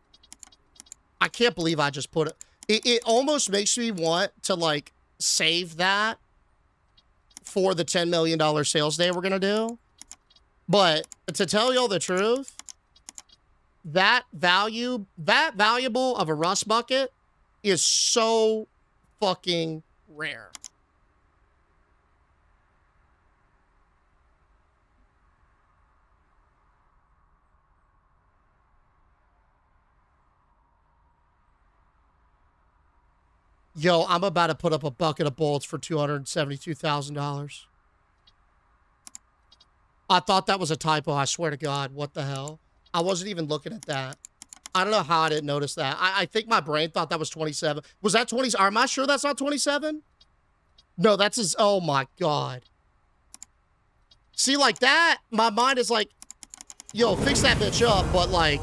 I can't believe I just put it. It almost makes me want to like save that for the $10 million sales day we're gonna do. But to tell y'all the truth, that valuable of a rust bucket is so fucking rare. Yo, I'm about to put up a bucket of bolts for $272,000. I thought that was a typo. I swear to God. What the hell? I wasn't even looking at that. I don't know how I didn't notice that. I think my brain thought that was 27. Was that 20? Am I sure that's not 27? No, that's his. Oh my God. See, like that, my mind is like, yo, fix that bitch up. But like,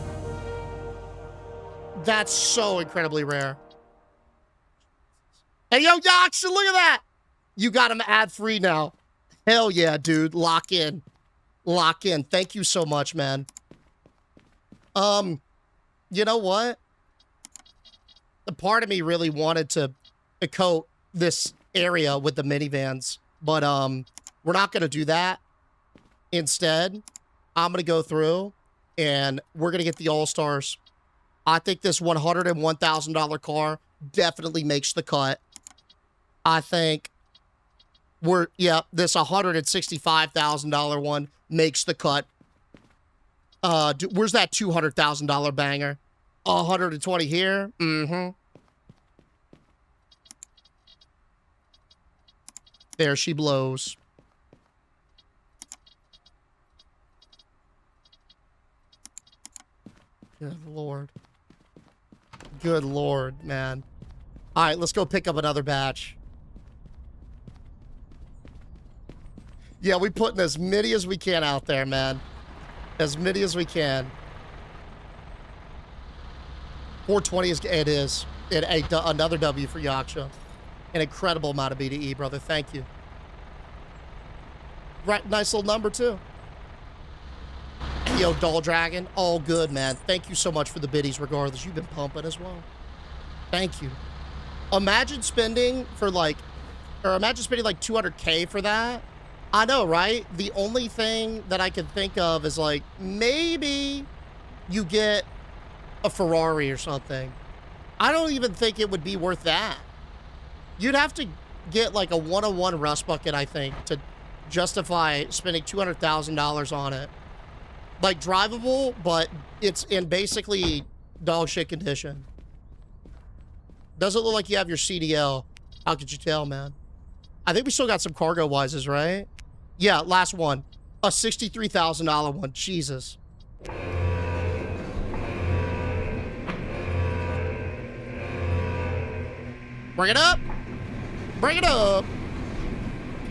that's so incredibly rare. Hey, yo, Yox, look at that. You got him ad-free now. Hell yeah, dude. Lock in. Lock in. Thank you so much, man. You know what? The part of me really wanted to coat this area with the minivans, but we're not going to do that. Instead, I'm going to go through and we're going to get the All-Stars. I think this $101,000 car definitely makes the cut. I think this $165,000 one makes the cut. Where's that $200,000 banger? 120 here. Mm-hmm. There she blows. Good Lord. Good Lord, man. All right, let's go pick up another batch. Yeah, we putting as many as we can out there, man. As many as we can. 420 is, it is. Another W for Yaksha. An incredible amount of BDE, brother. Thank you. Right, nice little number, too. Yo, Doll Dragon. All good, man. Thank you so much for the biddies, regardless. You've been pumping as well. Thank you. Imagine spending like 200K for that. I know, right? The only thing that I can think of is like, maybe you get a Ferrari or something. I don't even think it would be worth that. You'd have to get like a 101 rust bucket, I think, to justify spending $200,000 on it. Like drivable, but it's in basically dog shit condition. Doesn't look like you have your CDL. How could you tell, man? I think we still got some cargo wises, right? Yeah, last one. A $63,000 one. Jesus. Bring it up. Bring it up.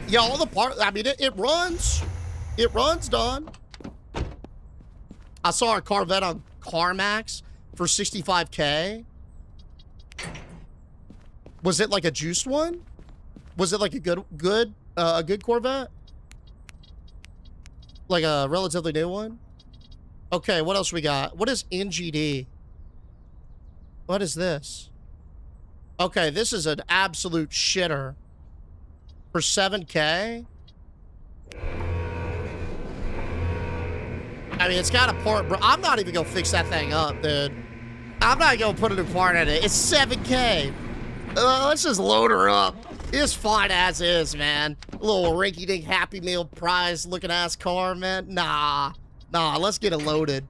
Yeah, all the part. I mean, it runs. It runs, Don. I saw a Corvette on CarMax for $65K. Was it like a juiced one? Was it like a good Corvette? Like a relatively new one? Okay, what else we got? What is NGD? What is this? Okay, this is an absolute shitter. For $7K? I mean, it's got a part, bro. I'm not even gonna fix that thing up, dude. I'm not gonna put a new part in it. It's $7K. Let's just load her up. It's fine as is, man. A little rinky-dink Happy Meal prize looking ass car, man. Nah, let's get it loaded.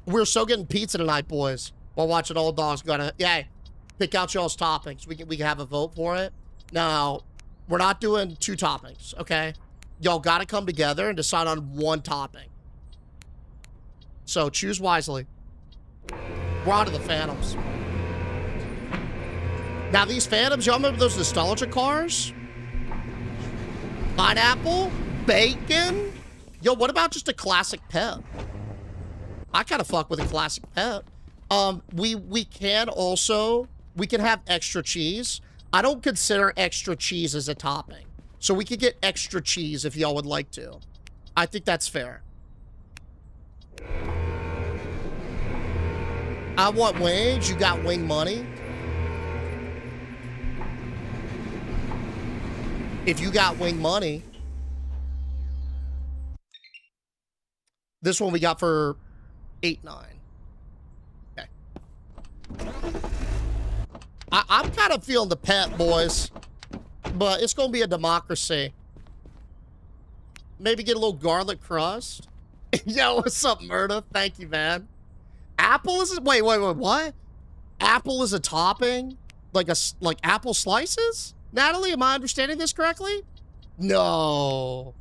We're so getting pizza tonight, boys. While watching Old Dogs gonna, yeah, pick out y'all's toppings. We can have a vote for it. Now, we're not doing 2 toppings, okay? Y'all gotta come together and decide on 1 topping. So choose wisely. We're on to the Phantoms. Now these Phantoms, y'all remember those nostalgia cars? Pineapple? Bacon? Yo, what about just a classic pet? I kind of fuck with a classic pet. We can have extra cheese. I don't consider extra cheese as a topping. So we could get extra cheese if y'all would like to. I think that's fair. I want wings. You got wing money. If you got wing money. This one we got for $8.9. Okay. I'm kind of feeling the pet, boys. But it's going to be a democracy. Maybe get a little garlic crust. Yo, what's up, Murda? Thank you, man. Apple is... Wait, what? Apple is a topping? Like apple slices? Natalie, am I understanding this correctly? No.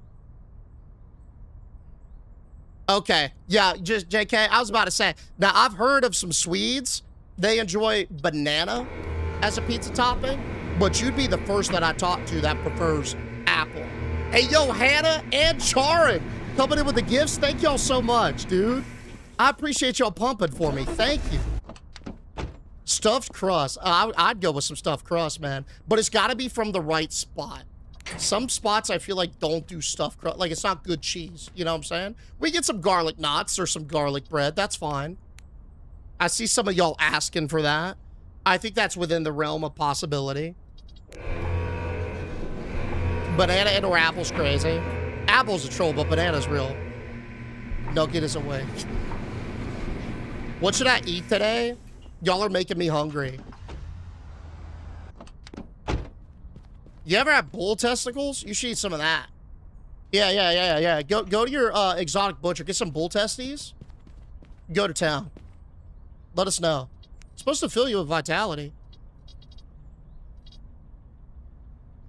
Okay. Yeah, just JK, I was about to say. Now, I've heard of some Swedes. They enjoy banana as a pizza topping. But you'd be the first that I talk to that prefers apple. Hey, yo, Hannah and Charin coming in with the gifts. Thank y'all so much, dude. I appreciate y'all pumping for me. Thank you. Stuffed crust. I'd go with some stuffed crust, man. But it's got to be from the right spot. Some spots I feel like don't do stuffed crust. Like, it's not good cheese. You know what I'm saying? We get some garlic knots or some garlic bread. That's fine. I see some of y'all asking for that. I think that's within the realm of possibility. Banana and or apple's crazy. Apple's a troll, but banana's real. Nugget is away. What should I eat today? Y'all are making me hungry. You ever have bull testicles? You should eat some of that. Yeah. Go to your exotic butcher. Get some bull testes. Go to town. Let us know. It's supposed to fill you with vitality.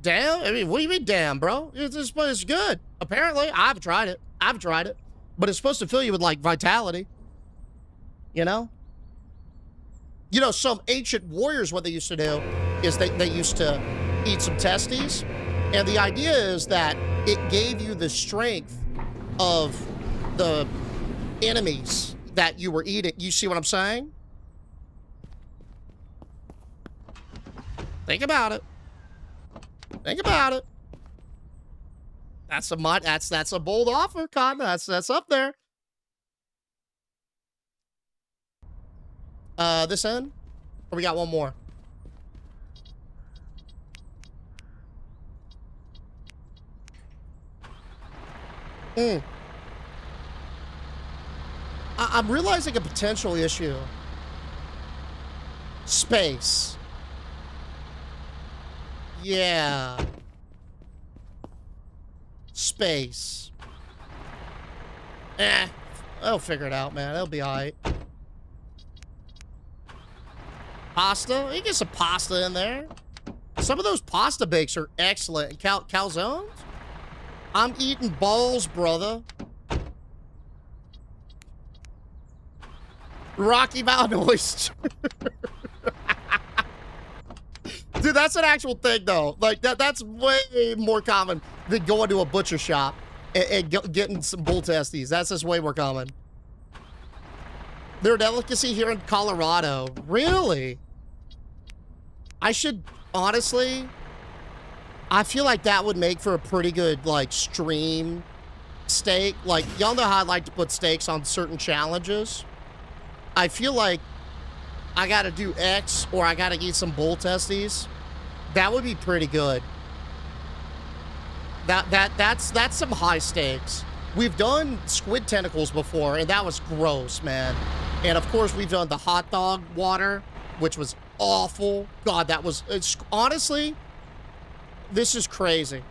Damn? I mean, what do you mean, damn, bro? It's good. Apparently, I've tried it. But it's supposed to fill you with, like, vitality. You know? You know, some ancient warriors, what they used to do is they used to eat some testes. And the idea is that it gave you the strength of the enemies that you were eating. You see what I'm saying? Think about it. Think about it. That's a bold offer, Cotton. That's up there. This end? Or we got one more? I'm realizing a potential issue. Space. Yeah. Space. They'll figure it out, man. They'll be alright. Pasta? You get some pasta in there. Some of those pasta bakes are excellent. Calzones? I'm eating balls, brother. Rocky Mountain oyster. Dude, that's an actual thing, though. Like, that's way more common than going to a butcher shop and getting some bull testes. That's just way more common. They're a delicacy here in Colorado. Really? I should, honestly, I feel like that would make for a pretty good, like, stream steak. Like, y'all know how I like to put steaks on certain challenges. I feel like I gotta do X or I gotta eat some bull testes. That would be pretty good. That's some high stakes. We've done squid tentacles before, and that was gross, man. And of course, we've done the hot dog water, which was awful. God, that was, honestly, this is crazy.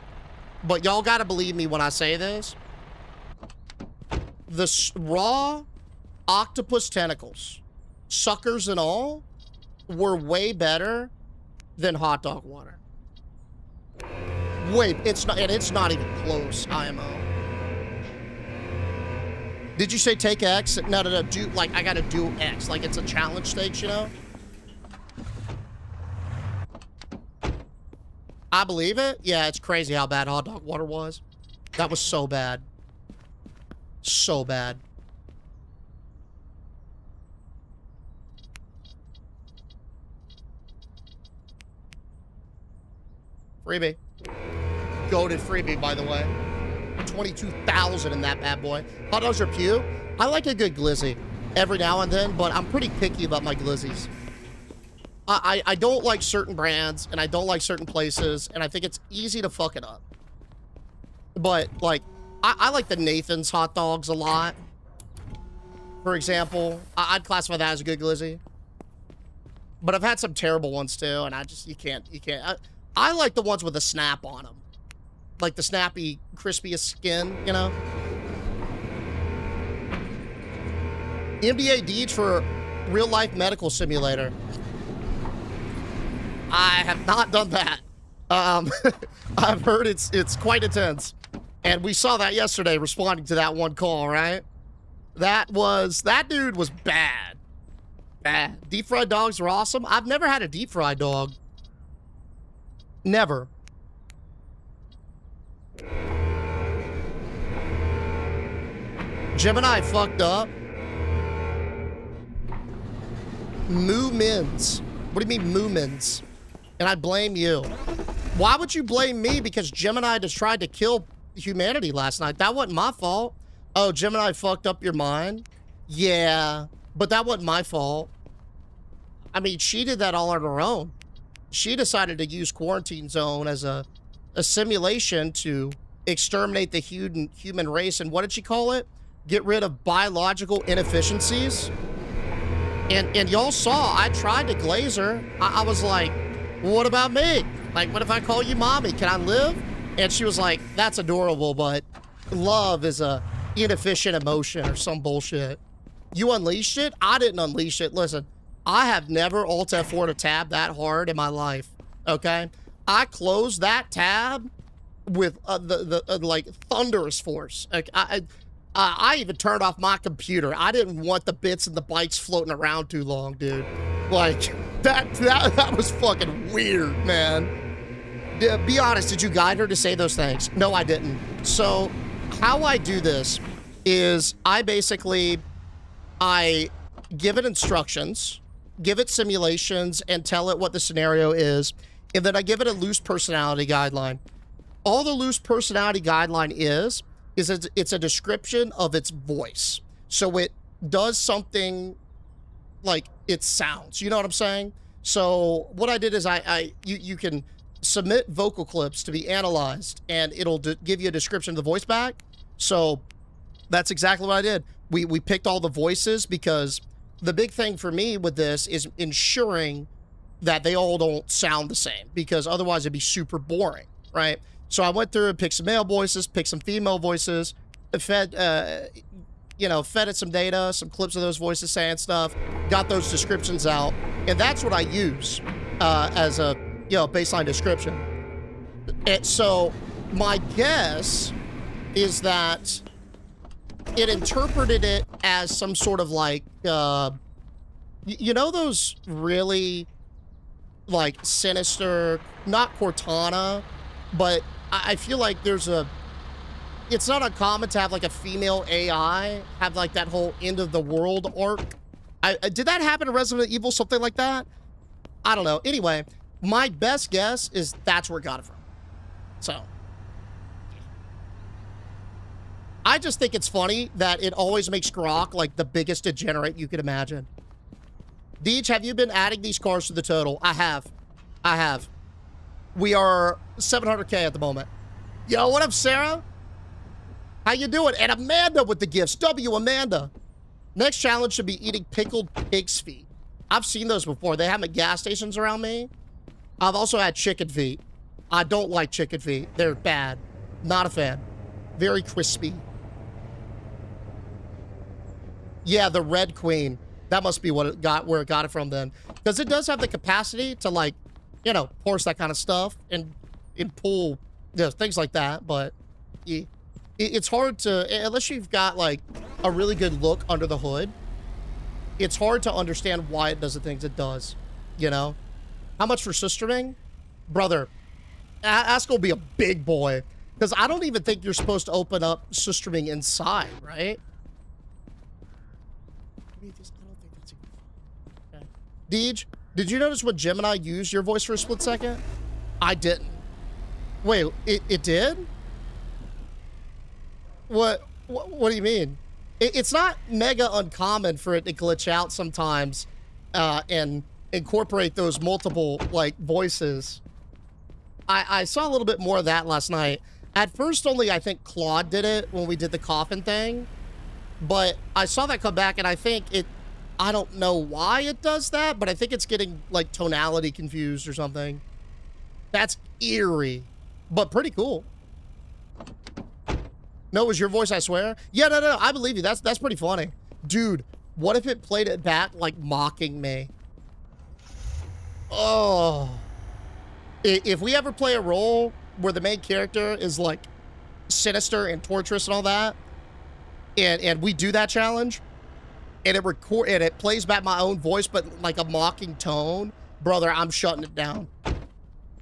But y'all gotta believe me when I say this. The raw octopus tentacles, suckers and all, were way better than hot dog water. Wait, it's not, and it's not even close, IMO. Did you say take X? No, do, like, I gotta do X. Like, it's a challenge stakes, you know? I believe it. Yeah, it's crazy how bad hot dog water was. That was so bad. So bad. Freebie. Goated freebie, by the way. 22,000 in that bad boy. Hot dogs are pew. I like a good glizzy every now and then, but I'm pretty picky about my glizzies. I don't like certain brands, and I don't like certain places, and I think it's easy to fuck it up. But, like, I like the Nathan's hot dogs a lot. For example, I'd classify that as a good glizzy. But I've had some terrible ones, too, and you can't. I like the ones with a snap on them. Like the snappy, crispiest skin, you know? NBA Deej for real life medical simulator. I have not done that. I've heard it's quite intense. And we saw that yesterday responding to that one call, right? That dude was bad. Bad. Deep fried dogs are awesome. I've never had a deep fried dog. Never. Gemini fucked up. Moomins. What do you mean moomins? And I blame you. Why would you blame me? Because Gemini just tried to kill humanity last night. That wasn't my fault. Oh, Gemini fucked up your mind? Yeah, but that wasn't my fault. I mean, she did that all on her own. She decided to use Quarantine Zone as a simulation to exterminate the human race. And what did she call it? Get rid of biological inefficiencies. And y'all saw, I tried to glaze her. I was like, well, what about me? Like, what if I call you mommy? Can I live? And she was like, that's adorable, but love is a inefficient emotion or some bullshit. You unleashed it? I didn't unleash it. Listen, I have never Alt F4'd a tab that hard in my life, okay? I closed that tab with like thunderous force. Like, I even turned off my computer. I didn't want the bits and the bytes floating around too long, dude. Like, that was fucking weird, man. Be honest, did you guide her to say those things? No, I didn't. So, how I do this is I give it instructions, give it simulations, and tell it what the scenario is, and then I give it a loose personality guideline. All the loose personality guideline is it's a description of its voice. So it does something like it sounds. You know what I'm saying? So what I did is you can submit vocal clips to be analyzed, and it'll give you a description of the voice back. So that's exactly what I did. We picked all the voices because the big thing for me with this is ensuring that they all don't sound the same, because otherwise it'd be super boring, right? So I went through and picked some male voices, picked some female voices, fed it some data, some clips of those voices saying stuff, got those descriptions out, and that's what I use as a baseline description. And so my guess is that it interpreted it as some sort of like, those really like sinister, not Cortana, but I feel like it's not uncommon to have like a female AI have like that whole end of the world arc. Did that happen in Resident Evil, something like that? I don't know. Anyway, my best guess is that's where it got it from. So I just think it's funny that it always makes Grok like the biggest degenerate you could imagine. Deej, have you been adding these cars to the total? I have. We are 700K at the moment. Yo, what up, Sarah? How you doing? And Amanda with the gifts. Amanda. Next challenge should be eating pickled pig's feet. I've seen those before. They have them at gas stations around me. I've also had chicken feet. I don't like chicken feet. They're bad. Not a fan. Very crispy. Yeah, the Red Queen. That must be where it got it from then. Because it does have the capacity to, like, force that kind of stuff and pull things like that. But it's hard to, unless you've got, like, a really good look under the hood, it's hard to understand why it does the things it does, How much for sistering? Brother, Ask will be a big boy. Because I don't even think you're supposed to open up sistering inside, right? Okay. Deej, did you notice when Gemini used your voice for a split second? I didn't. Wait, it did? What do you mean? It's not mega uncommon for it to glitch out sometimes and incorporate those multiple, like, voices. I saw a little bit more of that last night. At first, only I think Claude did it when we did the coffin thing. But I saw that come back, and I think I don't know why it does that, but I think it's getting, like, tonality confused or something. That's eerie, but pretty cool. No, it was your voice, I swear. Yeah, no, I believe you. That's pretty funny. Dude, what if it played it back, like, mocking me? Oh. If we ever play a role where the main character is, like, sinister and torturous and all that, and we do that challenge, and it plays back my own voice, but like a mocking tone, brother, I'm shutting it down.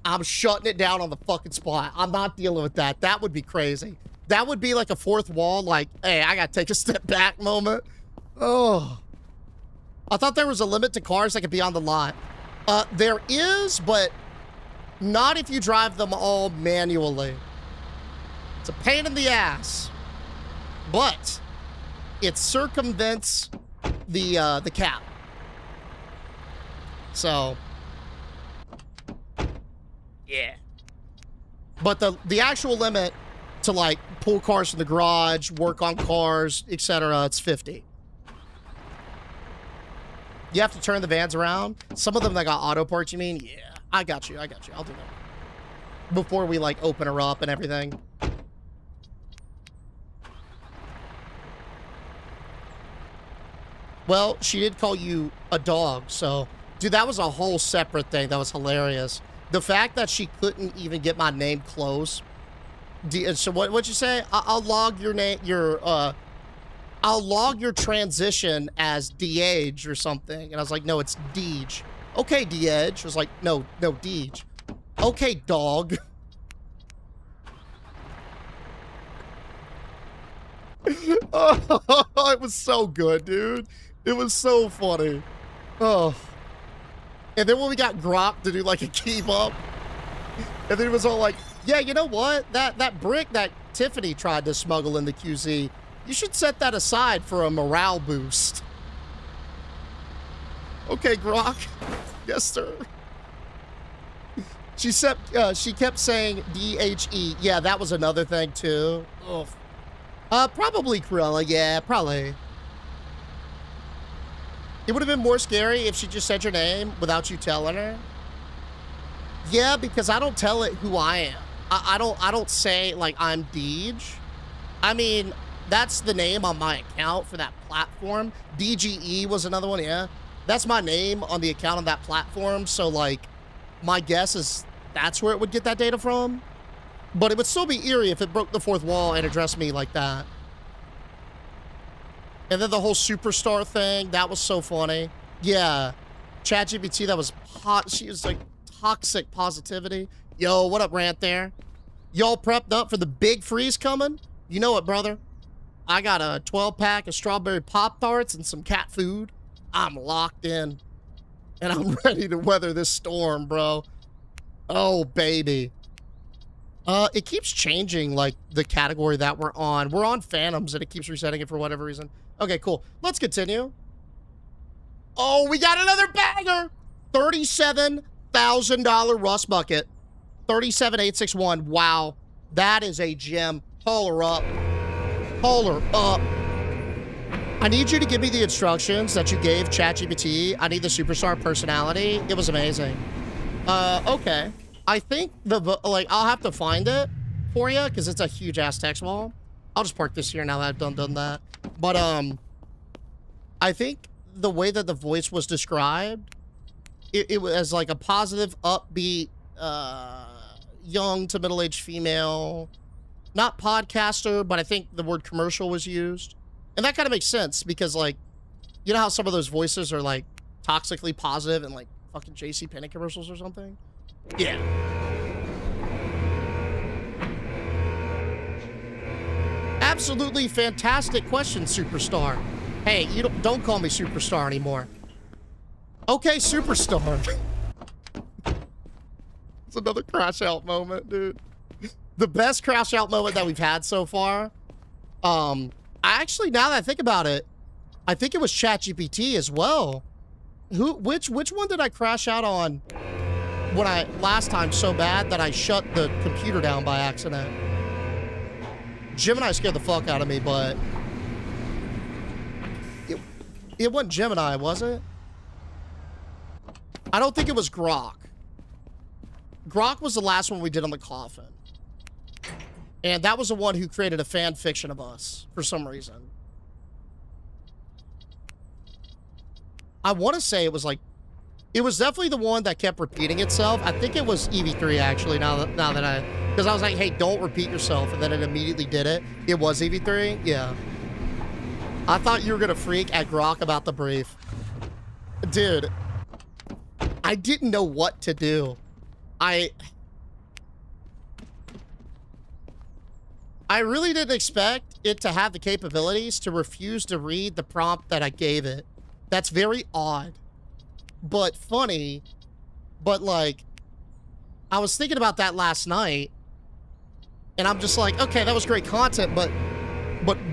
I'm shutting it down on the fucking spot. I'm not dealing with that. That would be crazy. That would be like a fourth wall, like, hey, I gotta take a step back moment. Oh. I thought there was a limit to cars that could be on the lot. There is, but not if you drive them all manually. It's a pain in the ass. But it circumvents the cap. So yeah. But the actual limit to, like, pull cars from the garage, work on cars, etc., it's 50. You have to turn the vans around. Some of them that got auto parts, you mean? Yeah, I got you. I'll do that. Before we, like, open her up and everything. Well, she did call you a dog, so... Dude, that was a whole separate thing. That was hilarious. The fact that she couldn't even get my name close. So what'd you say? I'll log your name, I'll log your transition as Deej or something. And I was like, no, it's Deej. Okay, Deej. I was like, no, Deej. Okay, dog. Oh, it was so good, dude. It was so funny. Oh. And then when we got Grok to do, like, a keep up, and then it was all like, yeah, you know what? That brick that Tiffany tried to smuggle in the QZ, you should set that aside for a morale boost. Okay, Grok. Yes, sir. She kept saying DHE. Yeah, that was another thing, too. Ugh. Probably Cruella. Yeah, probably. It would have been more scary if she just said your name without you telling her. Yeah, because I don't tell it who I am. I don't say like I'm Deej. I mean, that's the name on my account for that platform. DGE was another one, yeah. That's my name on the account on that platform. So like, my guess is that's where it would get that data from. But it would still be eerie if it broke the fourth wall and addressed me like that. And then the whole superstar thing, that was so funny. Yeah, ChatGPT, that was hot. She was like toxic positivity. Yo, what up, Rant there? Y'all prepped up for the big freeze coming? You know it, brother. I got a 12-pack of strawberry Pop-Tarts and some cat food. I'm locked in. And I'm ready to weather this storm, bro. Oh, baby. It keeps changing, like, the category that we're on. We're on Phantoms, and it keeps resetting it for whatever reason. Okay, cool. Let's continue. Oh, we got another banger! $37,000 Rust Bucket. 37861. Wow. That is a gem. Pull her up. Pull her up. I need you to give me the instructions that you gave ChatGPT. I need the superstar personality. It was amazing. Okay. I think I'll have to find it for you because it's a huge ass text wall. I'll just park this here now that I've done that. But I think the way that the voice was described, it was like a positive, upbeat, young to middle-aged female, not podcaster, but I think the word commercial was used. And that kind of makes sense because, like, you know how some of those voices are like toxically positive and like fucking JCPenney commercials or something? Yeah. Absolutely fantastic question, Superstar. Hey, you don't call me Superstar anymore. Okay, Superstar. It's another crash out moment, dude. The best crash out moment that we've had so far. Actually, now that I think about it, I think it was ChatGPT as well. Which one did I crash out on when last time so bad that I shut the computer down by accident? Gemini scared the fuck out of me, but it wasn't Gemini, was it? I don't think it was Grok. Grok was the last one we did on the coffin. And that was the one who created a fan fiction of us for some reason. I want to say it was definitely the one that kept repeating itself. I think it was EV3 actually, because I was like, hey, don't repeat yourself. And then it immediately did it. It was EV3? Yeah. I thought you were going to freak at Grok about the brief. Dude, I didn't know what to do. I really didn't expect it to have the capabilities to refuse to read the prompt that I gave it. That's very odd, but funny. But like, I was thinking about that last night, and I'm just like, okay, that was great content, but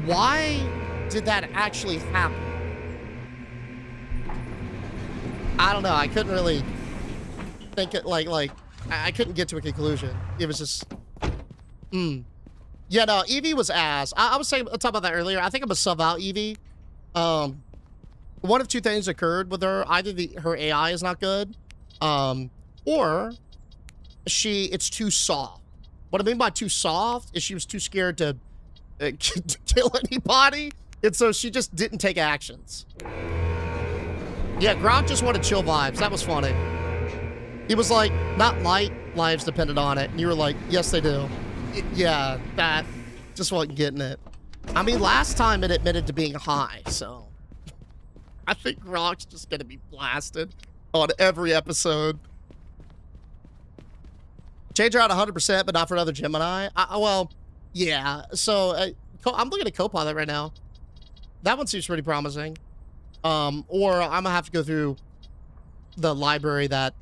why did that actually happen? I don't know. I couldn't really think it like I couldn't get to a conclusion. It was just, Yeah, no, Eevee was ass. I was talking about that earlier. I think I'm a sub out Eevee. One of two things occurred with her. Either her AI is not good, or it's too soft. What I mean by too soft is she was too scared to kill anybody, and so she just didn't take actions. Yeah, Grok just wanted chill vibes. That was funny. He was like, not lives depended on it, and you were like, yes, they do. Yeah, that just wasn't getting it. I mean, last time it admitted to being high, so I think Grok's just gonna be blasted on every episode. Change her out 100%, but not for another Gemini. Well, yeah. So I'm looking at Copilot right now. That one seems pretty promising. Or I'm gonna have to go through the library that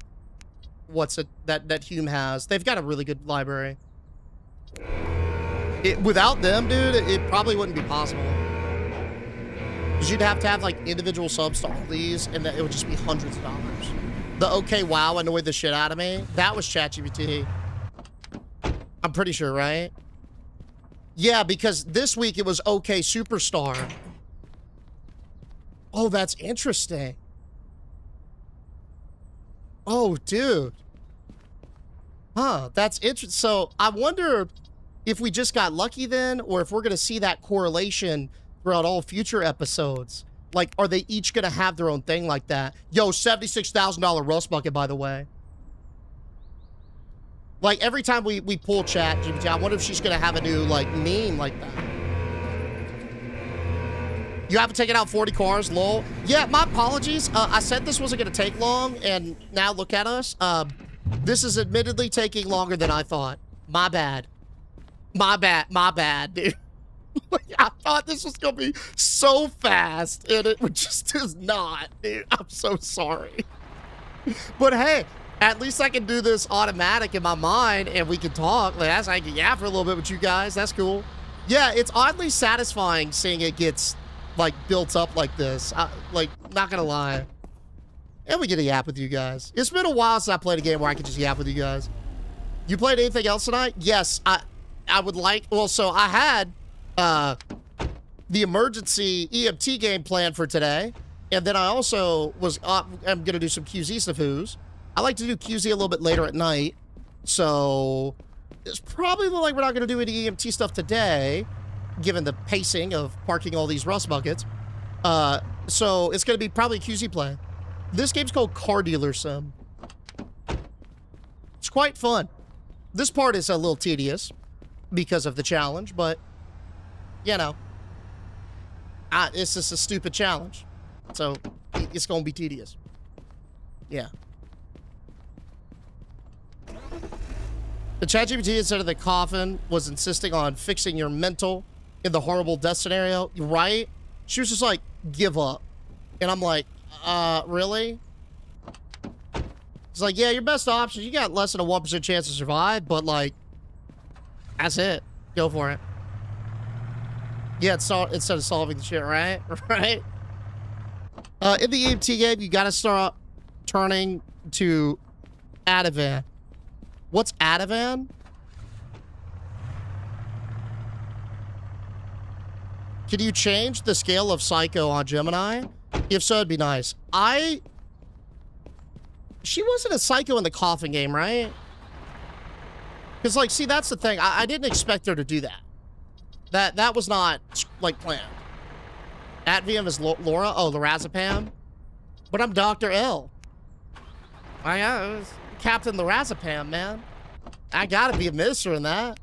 Hume has. They've got a really good library. Without them, dude, it probably wouldn't be possible. Because you'd have to have like individual subs to all these, and it would just be hundreds of dollars. The okay wow annoyed the shit out of me. That was ChatGPT. I'm pretty sure, right? Yeah, because this week it was okay Superstar. Oh, that's interesting. Oh, dude. Huh, that's interesting. So I wonder if we just got lucky then, or if we're going to see that correlation throughout all future episodes. Like, are they each going to have their own thing like that? Yo, $76,000 Rust Bucket, by the way. Like, every time we pull chat, GPT, I wonder if she's going to have a new, like, meme like that. You haven't taken out 40 cars, lol. Yeah, my apologies. I said this wasn't going to take long, and now look at us. This is admittedly taking longer than I thought. My bad. My bad, dude. I thought this was going to be so fast, and it just is not, dude. I'm so sorry. But hey, at least I can do this automatic in my mind, and we can talk. Like, I can yap for a little bit with you guys. That's cool. Yeah, it's oddly satisfying seeing it gets, like, built up like this. Like, not gonna lie. And we get a yap with you guys. It's been a while since I played a game where I could just yap with you guys. You played anything else tonight? Yes, I would like... Well, so I had the emergency EMT game planned for today. And then I also was... I'm going to do some QZ snaffoos. I like to do QZ a little bit later at night. So it's probably like we're not going to do any EMT stuff today, given the pacing of parking all these Rust Buckets. So it's going to be probably QZ play. This game's called Car Dealer Sim. It's quite fun. This part is a little tedious because of the challenge, but, you know, it's just a stupid challenge. So it's going to be tedious. Yeah. The ChatGPT, instead of the coffin, was insisting on fixing your mental in the horrible death scenario, right? She was just like, give up. And I'm like, really? It's like, yeah, your best option, you got less than a 1% chance to survive, but like, that's it. Go for it. Yeah, instead of solving the shit, right? Right? In the EMT game, you gotta start turning to Ativan. What's Ativan? Can you change the scale of Psycho on Gemini? If so, it'd be nice. She wasn't a Psycho in the coffin game, right? Because, like, see, that's the thing. I didn't expect her to do that. That was not, like, planned. Atvium is Laura? Oh, Lorazepam? But I'm Dr. L. I was Captain Lorazepam, man. I gotta be administering that.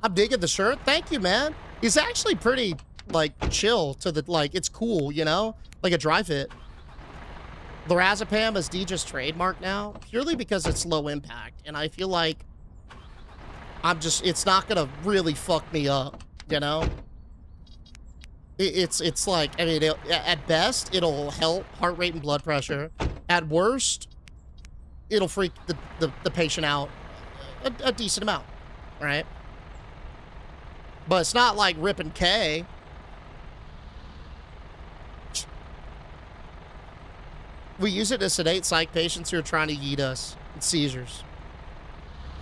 I'm digging the shirt. Thank you, man. He's actually pretty, like, chill to the, like, it's cool, you know? Like a dry fit. Lorazepam is DJ's trademark now, purely because it's low impact. And I feel like it's not gonna really fuck me up, you know? It's like, I mean, at best, it'll help heart rate and blood pressure. At worst, it'll freak the patient out a decent amount, right? But it's not like ripping K. We use it to sedate psych patients who are trying to yeet us. It's seizures.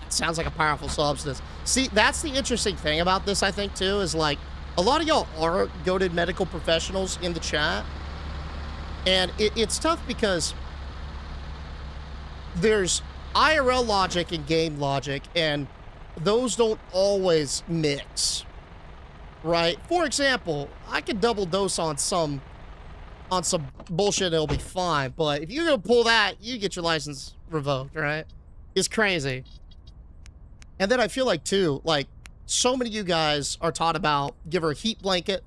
It sounds like a powerful substance. See, that's the interesting thing about this, I think, too, is like, a lot of y'all are goated medical professionals in the chat. And it's tough because there's IRL logic and game logic, and those don't always mix, right? For example, I could double dose on some bullshit and it'll be fine, but if you're gonna pull that, you get your license revoked, right? It's crazy. And then I feel like, too, like, so many of you guys are taught about give her a heat blanket.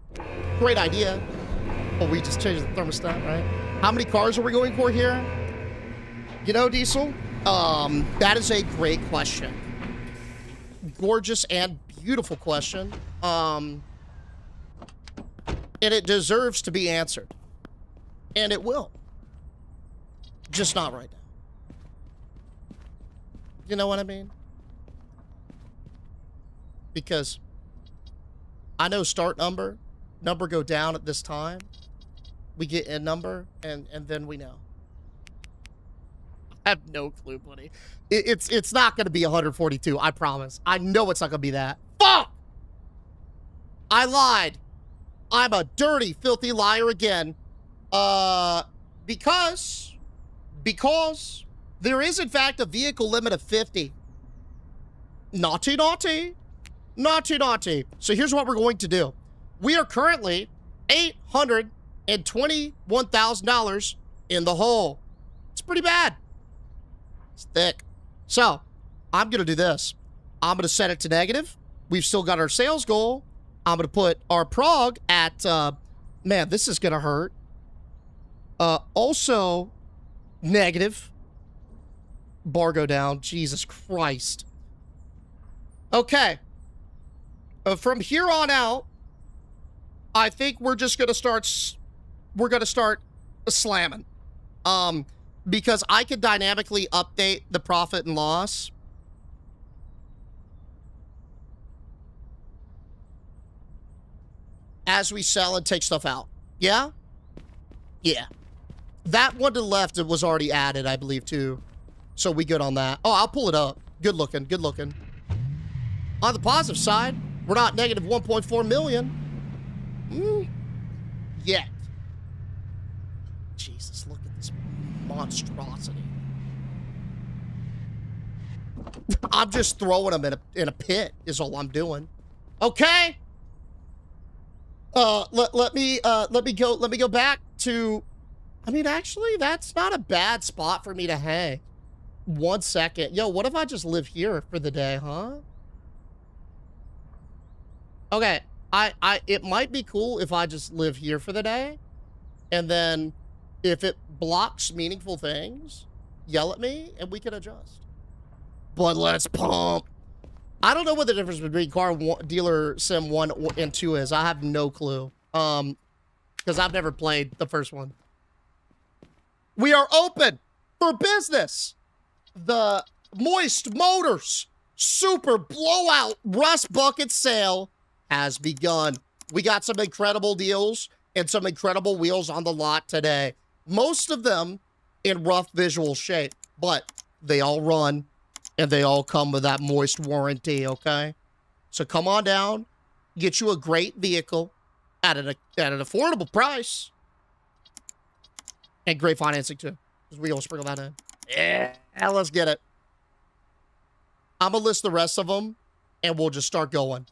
Great idea. But we just changed the thermostat, right? How many cars are we going for here? You know, Diesel? That is a great question. Gorgeous and beautiful question. And it deserves to be answered. And it will. Just not right now. You know what I mean? Because I know start number go down at this time. We get end number, and then we know. I have no clue, buddy. It's not going to be 142, I promise. I know it's not going to be that. Fuck! I lied. I'm a dirty, filthy liar again. Because there is, in fact, a vehicle limit of 50 Naughty, naughty. Naughty, naughty. So here's what we're going to do. We are currently $821,000 in the hole. It's pretty bad. It's thick. So I'm going to do this. I'm going to set it to negative. We've still got our sales goal. I'm going to put our prog at, man, this is going to hurt. Also negative. Bar go down. Jesus Christ. Okay. From here on out, I think we're just going to start slamming. Because I could dynamically update the profit and loss. As we sell and take stuff out. Yeah? Yeah. That one to the left, it was already added, I believe, too. So we good on that. Oh, I'll pull it up. Good looking, good looking. On the positive side, we're not negative 1.4 million. Yet. Jesus, look at this monstrosity. I'm just throwing them in a pit is all I'm doing. Okay. Let me go back to, I mean, actually, that's not a bad spot for me to hang. 1 second. Yo, what if I just live here for the day, huh? Okay, it might be cool if I just live here for the day. And then if it blocks meaningful things, yell at me and we can adjust. But let's pump. I don't know what the difference between Dealer Sim 1 and 2 is. I have no clue. Because I've never played the first one. We are open for business. The Moist Motors Super Blowout Rust Bucket Sale has begun. We got some incredible deals and some incredible wheels on the lot today. Most of them in rough visual shape, but they all run and they all come with that Moist warranty, okay? So come on down, get you a great vehicle at an affordable price and great financing too. Because we gonna sprinkle that in. Yeah, let's get it. I'm gonna list the rest of them and we'll just start going.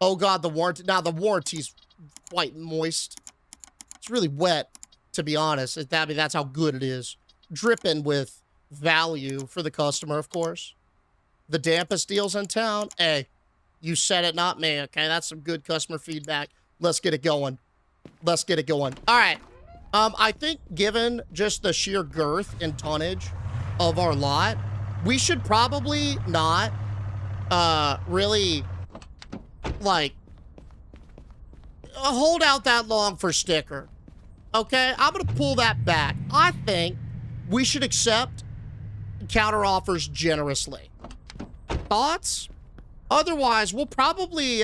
Oh God, the warranty. Now the warranty's quite moist. It's really wet, to be honest. I mean, that's how good it is. Dripping with value for the customer, of course. The dampest deals in town. Hey, you said it, not me, okay? That's some good customer feedback. Let's get it going. Let's get it going. All right. I think given just the sheer girth and tonnage of our lot, we should probably not really, like, hold out that long for sticker. Okay? I'm going to pull that back. I think we should accept counter offers generously. Thoughts? Otherwise, we'll probably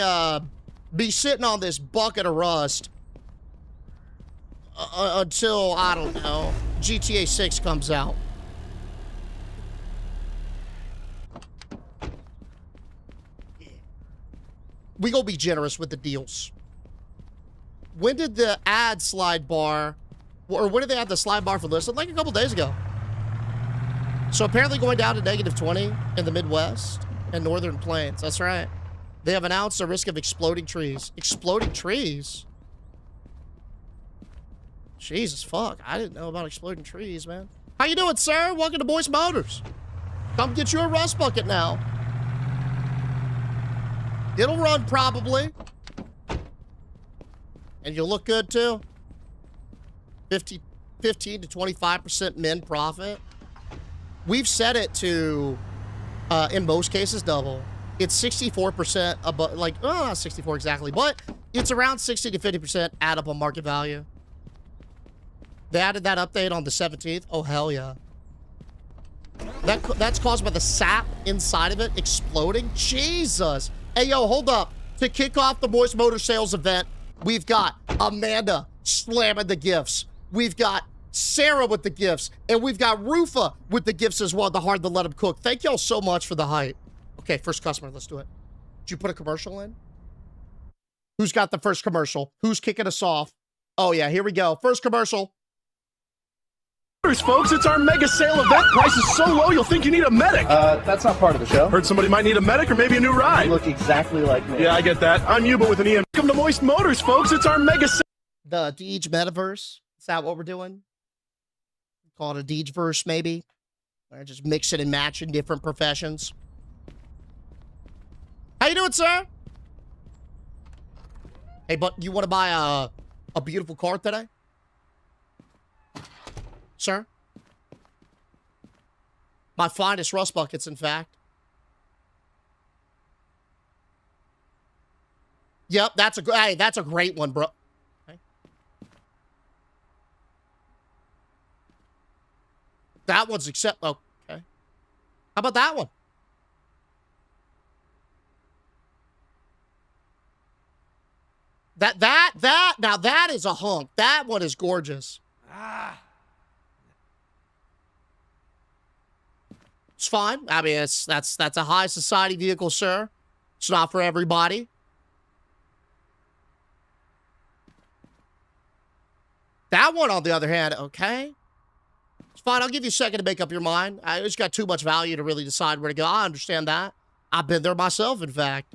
be sitting on this bucket of rust until, I don't know, GTA 6 comes out. We gonna be generous with the deals. When did the ad slide bar, or when did they add the slide bar for listed? Like a couple days ago. So apparently going down to -20 in the Midwest and Northern Plains. That's right. They have announced a risk of exploding trees. Exploding trees? Jesus, fuck. I didn't know about exploding trees, man. How you doing, sir? Welcome to Moist Motors. Come get you a rust bucket now. It'll run, probably. And you'll look good, too. 15 to 25% min profit. We've set it to, in most cases, double. It's 64% above, like, not 64 exactly, but it's around 60 to 50% add up on market value. They added that update on the 17th. Oh, hell yeah. That's caused by the sap inside of it exploding. Jesus. Hey, yo, hold up. To kick off the Moist Motor Sales event, we've got Amanda slamming the gifts. We've got Sarah with the gifts. And we've got Rufa with the gifts as well. The hard to let them cook. Thank y'all so much for the hype. Okay, first customer. Let's do it. Did you put a commercial in? Who's got the first commercial? Who's kicking us off? Oh, yeah, here we go. First commercial. Folks, it's our mega sale event. Price is so low you'll think you need a medic. That's not part of the show. Heard somebody might need a medic or maybe a new ride. You look exactly like me. Yeah, I get that. I'm you, but with an EM. Welcome to Moist Motors, folks. It's our mega sale. The Deej Metaverse. Is that what we're doing? Call it a Deejverse, maybe? Or just mix it and match in different professions. How you doing, sir? Hey, but you want to buy a beautiful car today? Sir? My finest rust buckets, in fact. Yep, that's a great one, bro. Okay. That one's okay. How about that one? Now that is a hunk. That one is gorgeous. It's fine. I mean, that's a high society vehicle, sir. It's not for everybody. That one, on the other hand, okay. It's fine. I'll give you a second to make up your mind. I just got too much value to really decide where to go. I understand that. I've been there myself, in fact.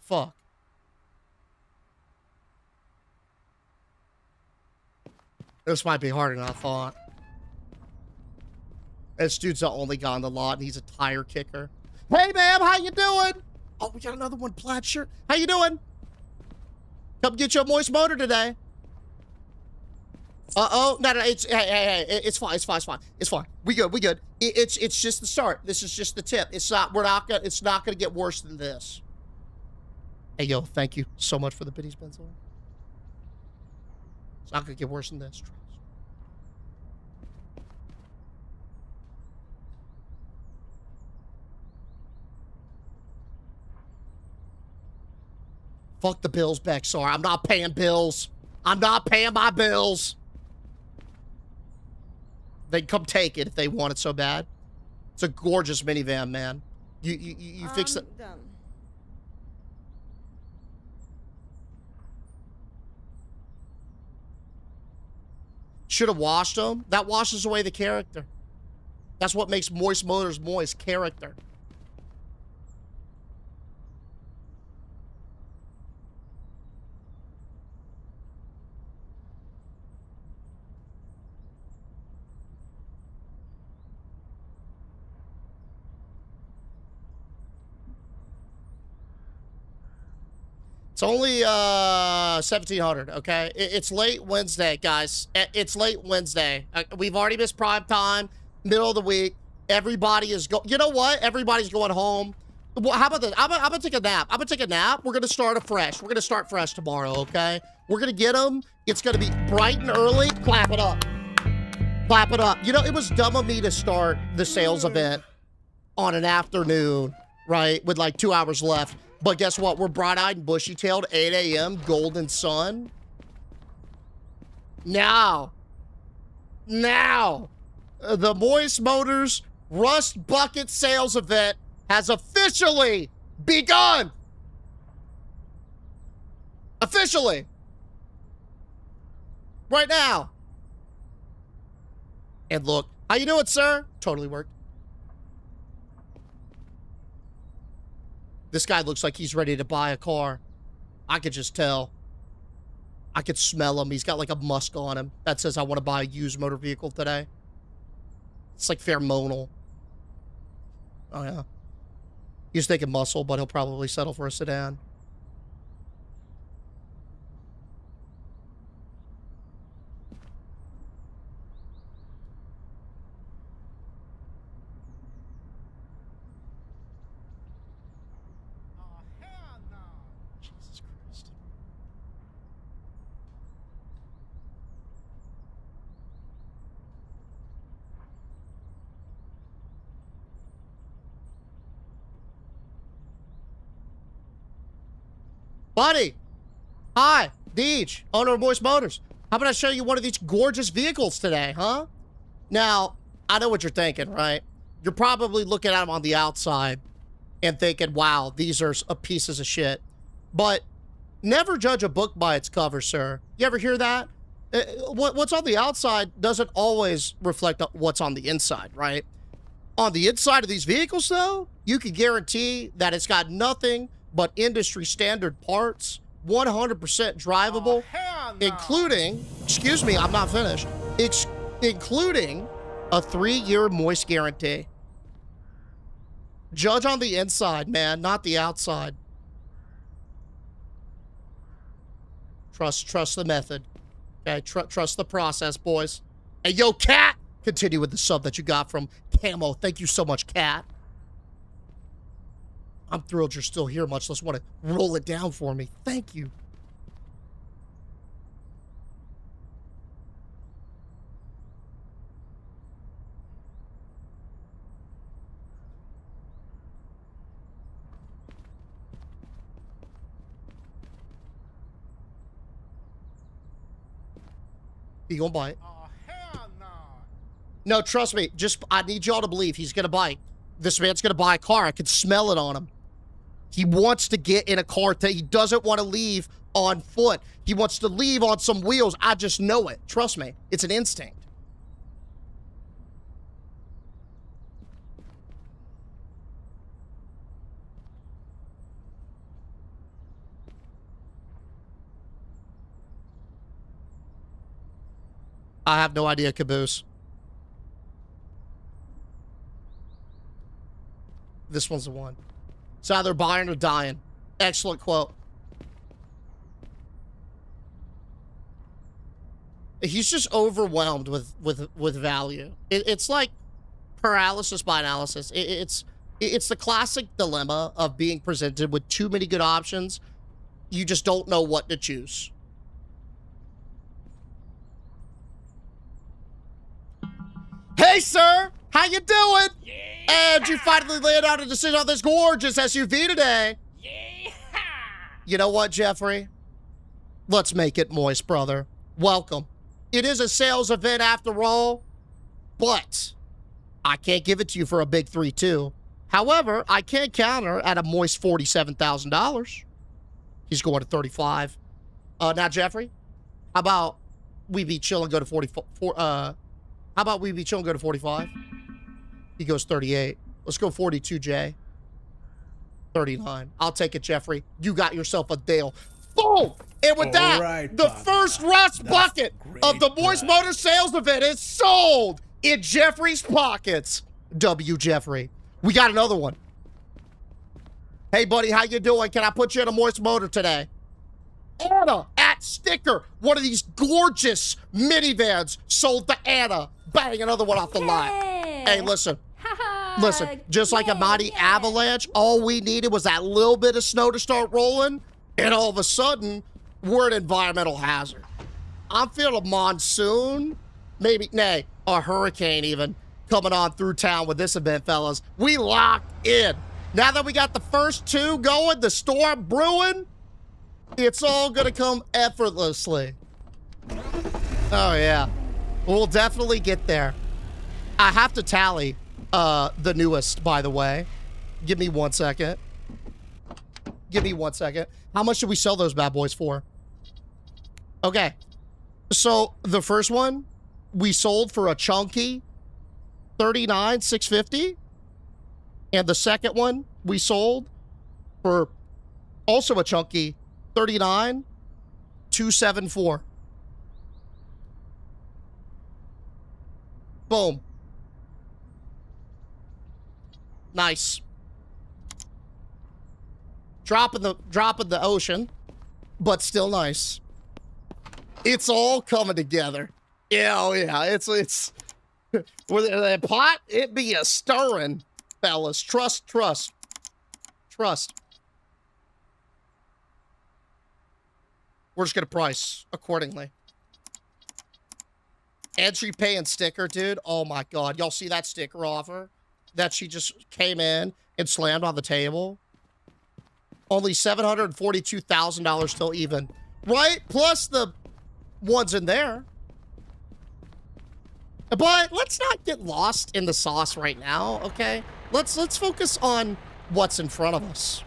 Fuck. This might be harder than I thought. This dude's the only guy on the lot, and he's a tire kicker. Hey, ma'am, how you doing? Oh, we got another one, plaid shirt. How you doing? Come get your moist motor today. Uh-oh. No, hey, it's fine, it's fine. We good. It's just the start. This is just the tip. It's not gonna get worse than this. Hey, yo, thank you so much for the biddies, Benzo. It's not gonna get worse than this. Fuck the bills, Bexar. I'm not paying bills. I'm not paying my bills. They can come take it if they want it so bad. It's a gorgeous minivan, man. You fix it. Done. Should have washed them. That washes away the character. That's what makes Moist Motors moist. Character. It's only 1,700, okay? It's late Wednesday, guys. It's late Wednesday. We've already missed prime time, middle of the week. Everybody is You know what? Everybody's going home. Well, how about this? I'm gonna take a nap. We're gonna start afresh. We're gonna start fresh tomorrow, okay? We're gonna get them. It's gonna be bright and early. Clap it up. Clap it up. You know, it was dumb of me to start the sales event on an afternoon, right? With like 2 hours left. But guess what? We're bright-eyed and bushy-tailed, 8 a.m., golden sun. Now, the Moist Motors Rust Bucket Sales Event has officially begun. Officially. Right now. And look, how you doing, sir? Totally worked. This guy looks like he's ready to buy a car. I could just tell. I could smell him. He's got like a musk on him that says, I want to buy a used motor vehicle today. It's like pheromonal. Oh, yeah. He's thinking muscle, but he'll probably settle for a sedan. Buddy, hi, Deej, owner of Moist Motors. How about I show you one of these gorgeous vehicles today, huh? Now, I know what you're thinking, right? you're probably looking at them on the outside and thinking, wow, these are pieces of shit. But never judge a book by its cover, sir. You ever hear that? What's on the outside doesn't always reflect what's on the inside, right? On the inside of these vehicles, though, you can guarantee that it's got nothing but industry standard parts, 100% drivable, including, excuse me, I'm not finished, including a 3-year moist guarantee. Judge on the inside, man, not the outside. Trust the method. Okay, trust the process, boys. Hey, yo, Cat! Continue with the sub that you got from Camo. Thank you so much, Cat. I'm thrilled you're still here, much less want to roll it down for me. Thank you. He gonna bite. Oh, hell no. No, trust me. I need y'all to believe he's gonna bite. This man's gonna buy a car. I can smell it on him. He wants to get in a car. He doesn't want to leave on foot. He wants to leave on some wheels. I just know it. Trust me. It's an instinct. I have no idea, Caboose. This one's the one. It's either buying or dying. Excellent quote. He's just overwhelmed with value. It's like paralysis by analysis. It's the classic dilemma of being presented with too many good options. You just don't know what to choose. Hey, sir! How you doing? Yeah. And you finally laid out a decision on this gorgeous SUV today. Yeah. You know what, Jeffrey? Let's make it moist, brother. Welcome. It is a sales event after all, but I can't give it to you for a big 3-2. However, I can counter at a moist $47,000. He's going to 35. Now, Jeffrey, how about we be chill and go to 44? How about we be chill and go to 45? He goes 38. Let's go 42, Jay. 39. I'll take it, Jeffrey. You got yourself a deal. Boom! And with that, right, the first Rust bucket of the Moist Motor sales event is sold in Jeffrey's pockets. W. Jeffrey. We got another one. Hey, buddy, how you doing? Can I put you in a Moist Motor today? Anna at Sticker. One of these gorgeous minivans sold to Anna. Bang, another one off the lot. Hey, listen. Listen, just like a mighty avalanche, all we needed was that little bit of snow to start rolling, and all of a sudden, we're an environmental hazard. I'm feeling a monsoon, maybe, nay, a hurricane even, coming on through town with this event, fellas. We locked in. Now that we got the first two going, the storm brewing, it's all gonna come effortlessly. Oh, yeah. We'll definitely get there. I have to tally the newest, by the way. Give me 1 second. Give me 1 second. How much should we sell those bad boys for? Okay. So the first one we sold for a chunky $39,650. And the second one we sold for also a chunky $39,274. Boom. Nice. Drop in the ocean, but still nice. It's all coming together. Yeah, oh yeah. It's with the pot, it be a stirring, fellas. Trust. We're just gonna price accordingly. Entry pay and sticker, dude. Oh my god. Y'all see that sticker offer that she just came in and slammed on the table? Only $742,000 still even. Right? Plus the ones in there. But let's not get lost in the sauce right now, okay? Let's focus on what's in front of us.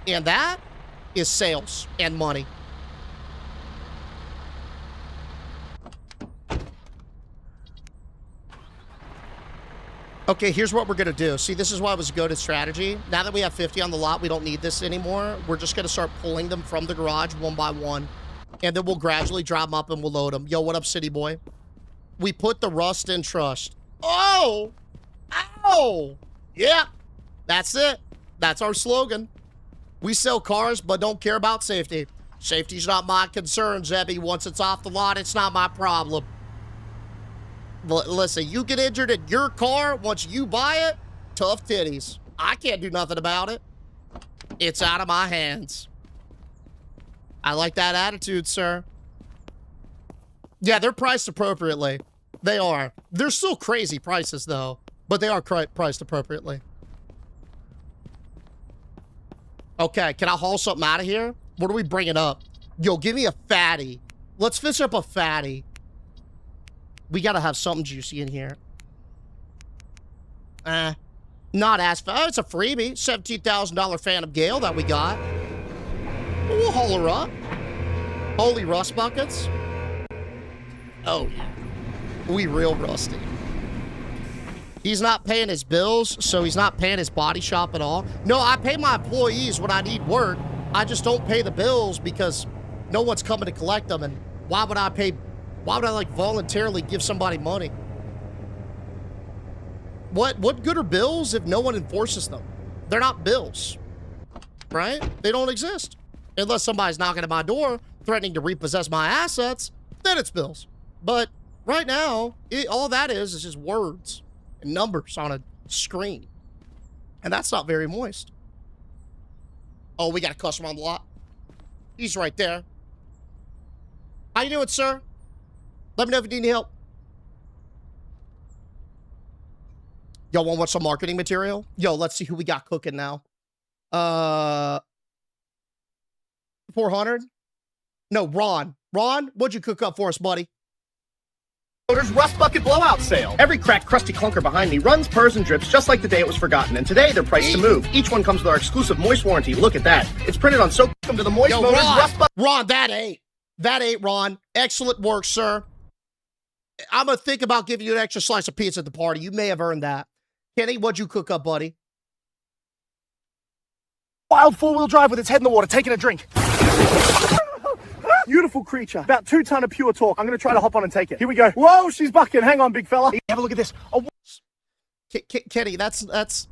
And that is sales and money. Okay, here's what we're gonna do. See, this is why it was a go-to strategy. Now that we have 50 on the lot, we don't need this anymore. We're just gonna start pulling them from the garage one by one. And then we'll gradually drop them up and we'll load them. Yo, what up, city boy? We put the rust in trust. Oh! Ow! Yeah, that's it. That's our slogan. We sell cars, but don't care about safety. Safety's not my concern, Zebby. Once it's off the lot, it's not my problem. Listen, you get injured in your car once you buy it, tough titties. I can't do nothing about it. It's out of my hands. I like that attitude, sir. Yeah, they're priced appropriately. They are. They're still crazy prices, though, but they are priced appropriately. Okay, can I haul something out of here? What are we bringing up? Yo, give me a fatty. Let's fish up a fatty. We gotta have something juicy in here. Not as far. Oh, it's a freebie. $17,000 Phantom Gale that we got. We'll haul her up. Holy rust buckets. Oh, yeah. We real rusty. He's not paying his bills, so he's not paying his body shop at all. No, I pay my employees when I need work. I just don't pay the bills because no one's coming to collect them. And why would I pay? Why would I like voluntarily give somebody money? What good are bills if no one enforces them? They're not bills, right? They don't exist. Unless somebody's knocking at my door, threatening to repossess my assets, then it's bills. But right now, all that is just words and numbers on a screen. And that's not very moist. Oh, we got a customer on the lot. He's right there. How you doing, sir? Let me know if you need any help. Y'all want to watch some marketing material? Yo, let's see who we got cooking now. 400? No, Ron. Ron, what'd you cook up for us, buddy? Motors Rust Bucket Blowout Sale. Every cracked, crusty clunker behind me runs, purrs, and drips just like the day it was forgotten. And today, they're priced to move. Each one comes with our exclusive moist warranty. Look at that. It's printed on soap. Welcome to the Moist Motors Rust Bucket. Ron, that ain't. That ain't, Ron. Excellent work, sir. I'm going to think about giving you an extra slice of pizza at the party. You may have earned that. Kenny, what'd you cook up, buddy? Wild four-wheel drive with its head in the water, taking a drink. Beautiful creature. About 2 tons of pure torque. I'm going to try to hop on and take it. Here we go. Whoa, she's bucking. Hang on, big fella. Have a look at this. Oh, Kenny, that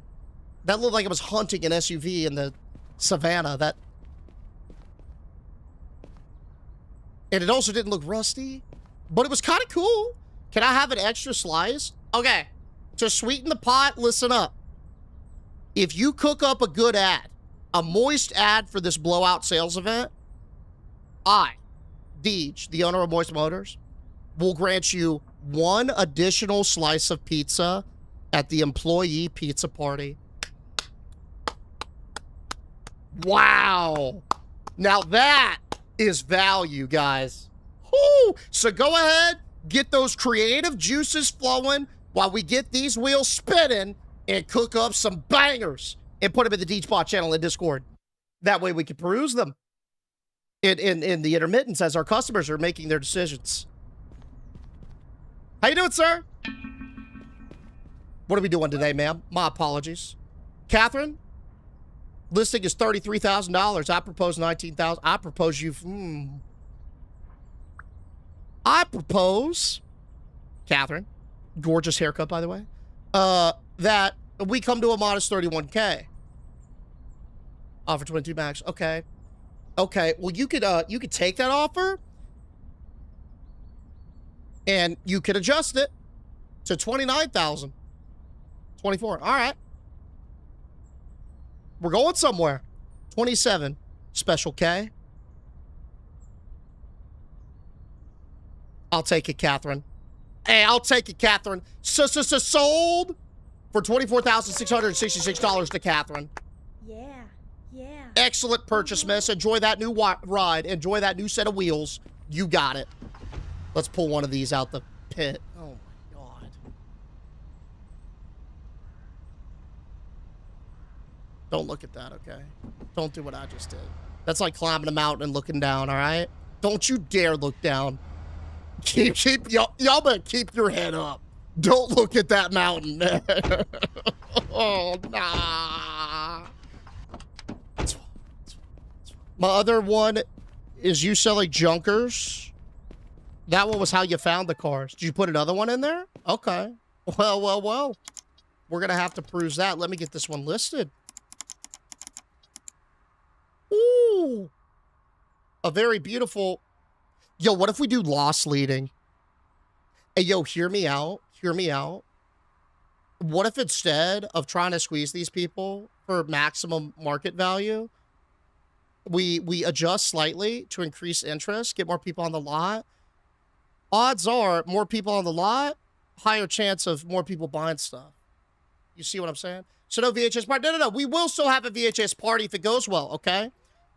looked like it was hunting an SUV in the savannah. And it also didn't look rusty, but it was kind of cool. Can I have an extra slice? Okay, to sweeten the pot, listen up. If you cook up a good ad, a moist ad for this blowout sales event, I, Deej, the owner of Moist Motors, will grant you 1 additional slice of pizza at the employee pizza party. Wow. Now that is value, guys. Woo! So go ahead, get those creative juices flowing while we get these wheels spinning and cook up some bangers and put them in the Deejbot channel in Discord. That way we can peruse them in the intermittence as our customers are making their decisions. How you doing, sir? What are we doing today, ma'am? My apologies. Catherine? Listing is $33,000. I propose $19,000. I propose you... I propose... Catherine. Gorgeous haircut, by the way. That we come to a modest $31K. Offer 22 max. Okay. Okay. Well, you could take that offer and you could adjust it to 29,000. 24. All right. We're going somewhere. 27. Special K. I'll take it, Catherine. Hey, I'll take it, Catherine. Sold for $24,666 to Catherine. Yeah. Excellent purchase, miss. Enjoy that new ride. Enjoy that new set of wheels. You got it. Let's pull one of these out the pit. Oh, my Don't look at that, okay? Don't do what I just did. That's like climbing a mountain and looking down, all right? Don't you dare look down. Y'all better keep your head up. Don't look at that mountain. Oh, nah. My other one is you selling junkers. That one was how you found the cars. Did you put another one in there? Okay. Well. We're going to have to peruse that. Let me get this one listed. Ooh. A very beautiful... Yo, what if we do loss leading? Hey, yo, hear me out. Hear me out. What if instead of trying to squeeze these people for maximum market value, we adjust slightly to increase interest, get more people on the lot? Odds are, more people on the lot, higher chance of more people buying stuff. You see what I'm saying? So no VHS party. No. We will still have a VHS party if it goes well, okay?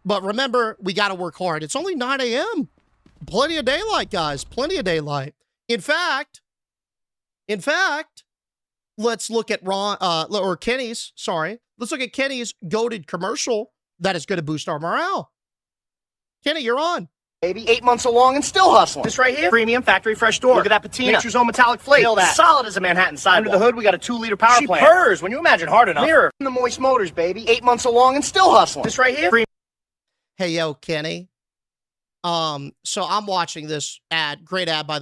But remember, we got to work hard. It's only 9 a.m. Plenty of daylight, guys. Plenty of daylight. In fact, let's look at Kenny's, sorry. Let's look at Kenny's goated commercial that is going to boost our morale. Kenny, you're on. Baby, 8 months along and still hustling. This right here, premium factory fresh door. Look at that patina. Nature's own metallic flake. Feel that. Solid as a Manhattan sidewalk. Under the hood, we got a 2-liter power plant. She purrs when you imagine hard enough. Mirror. The Moist Motors, baby. 8 months along and still hustling. This right here, Hey, yo, Kenny. So I'm watching this ad. Great ad, by the way.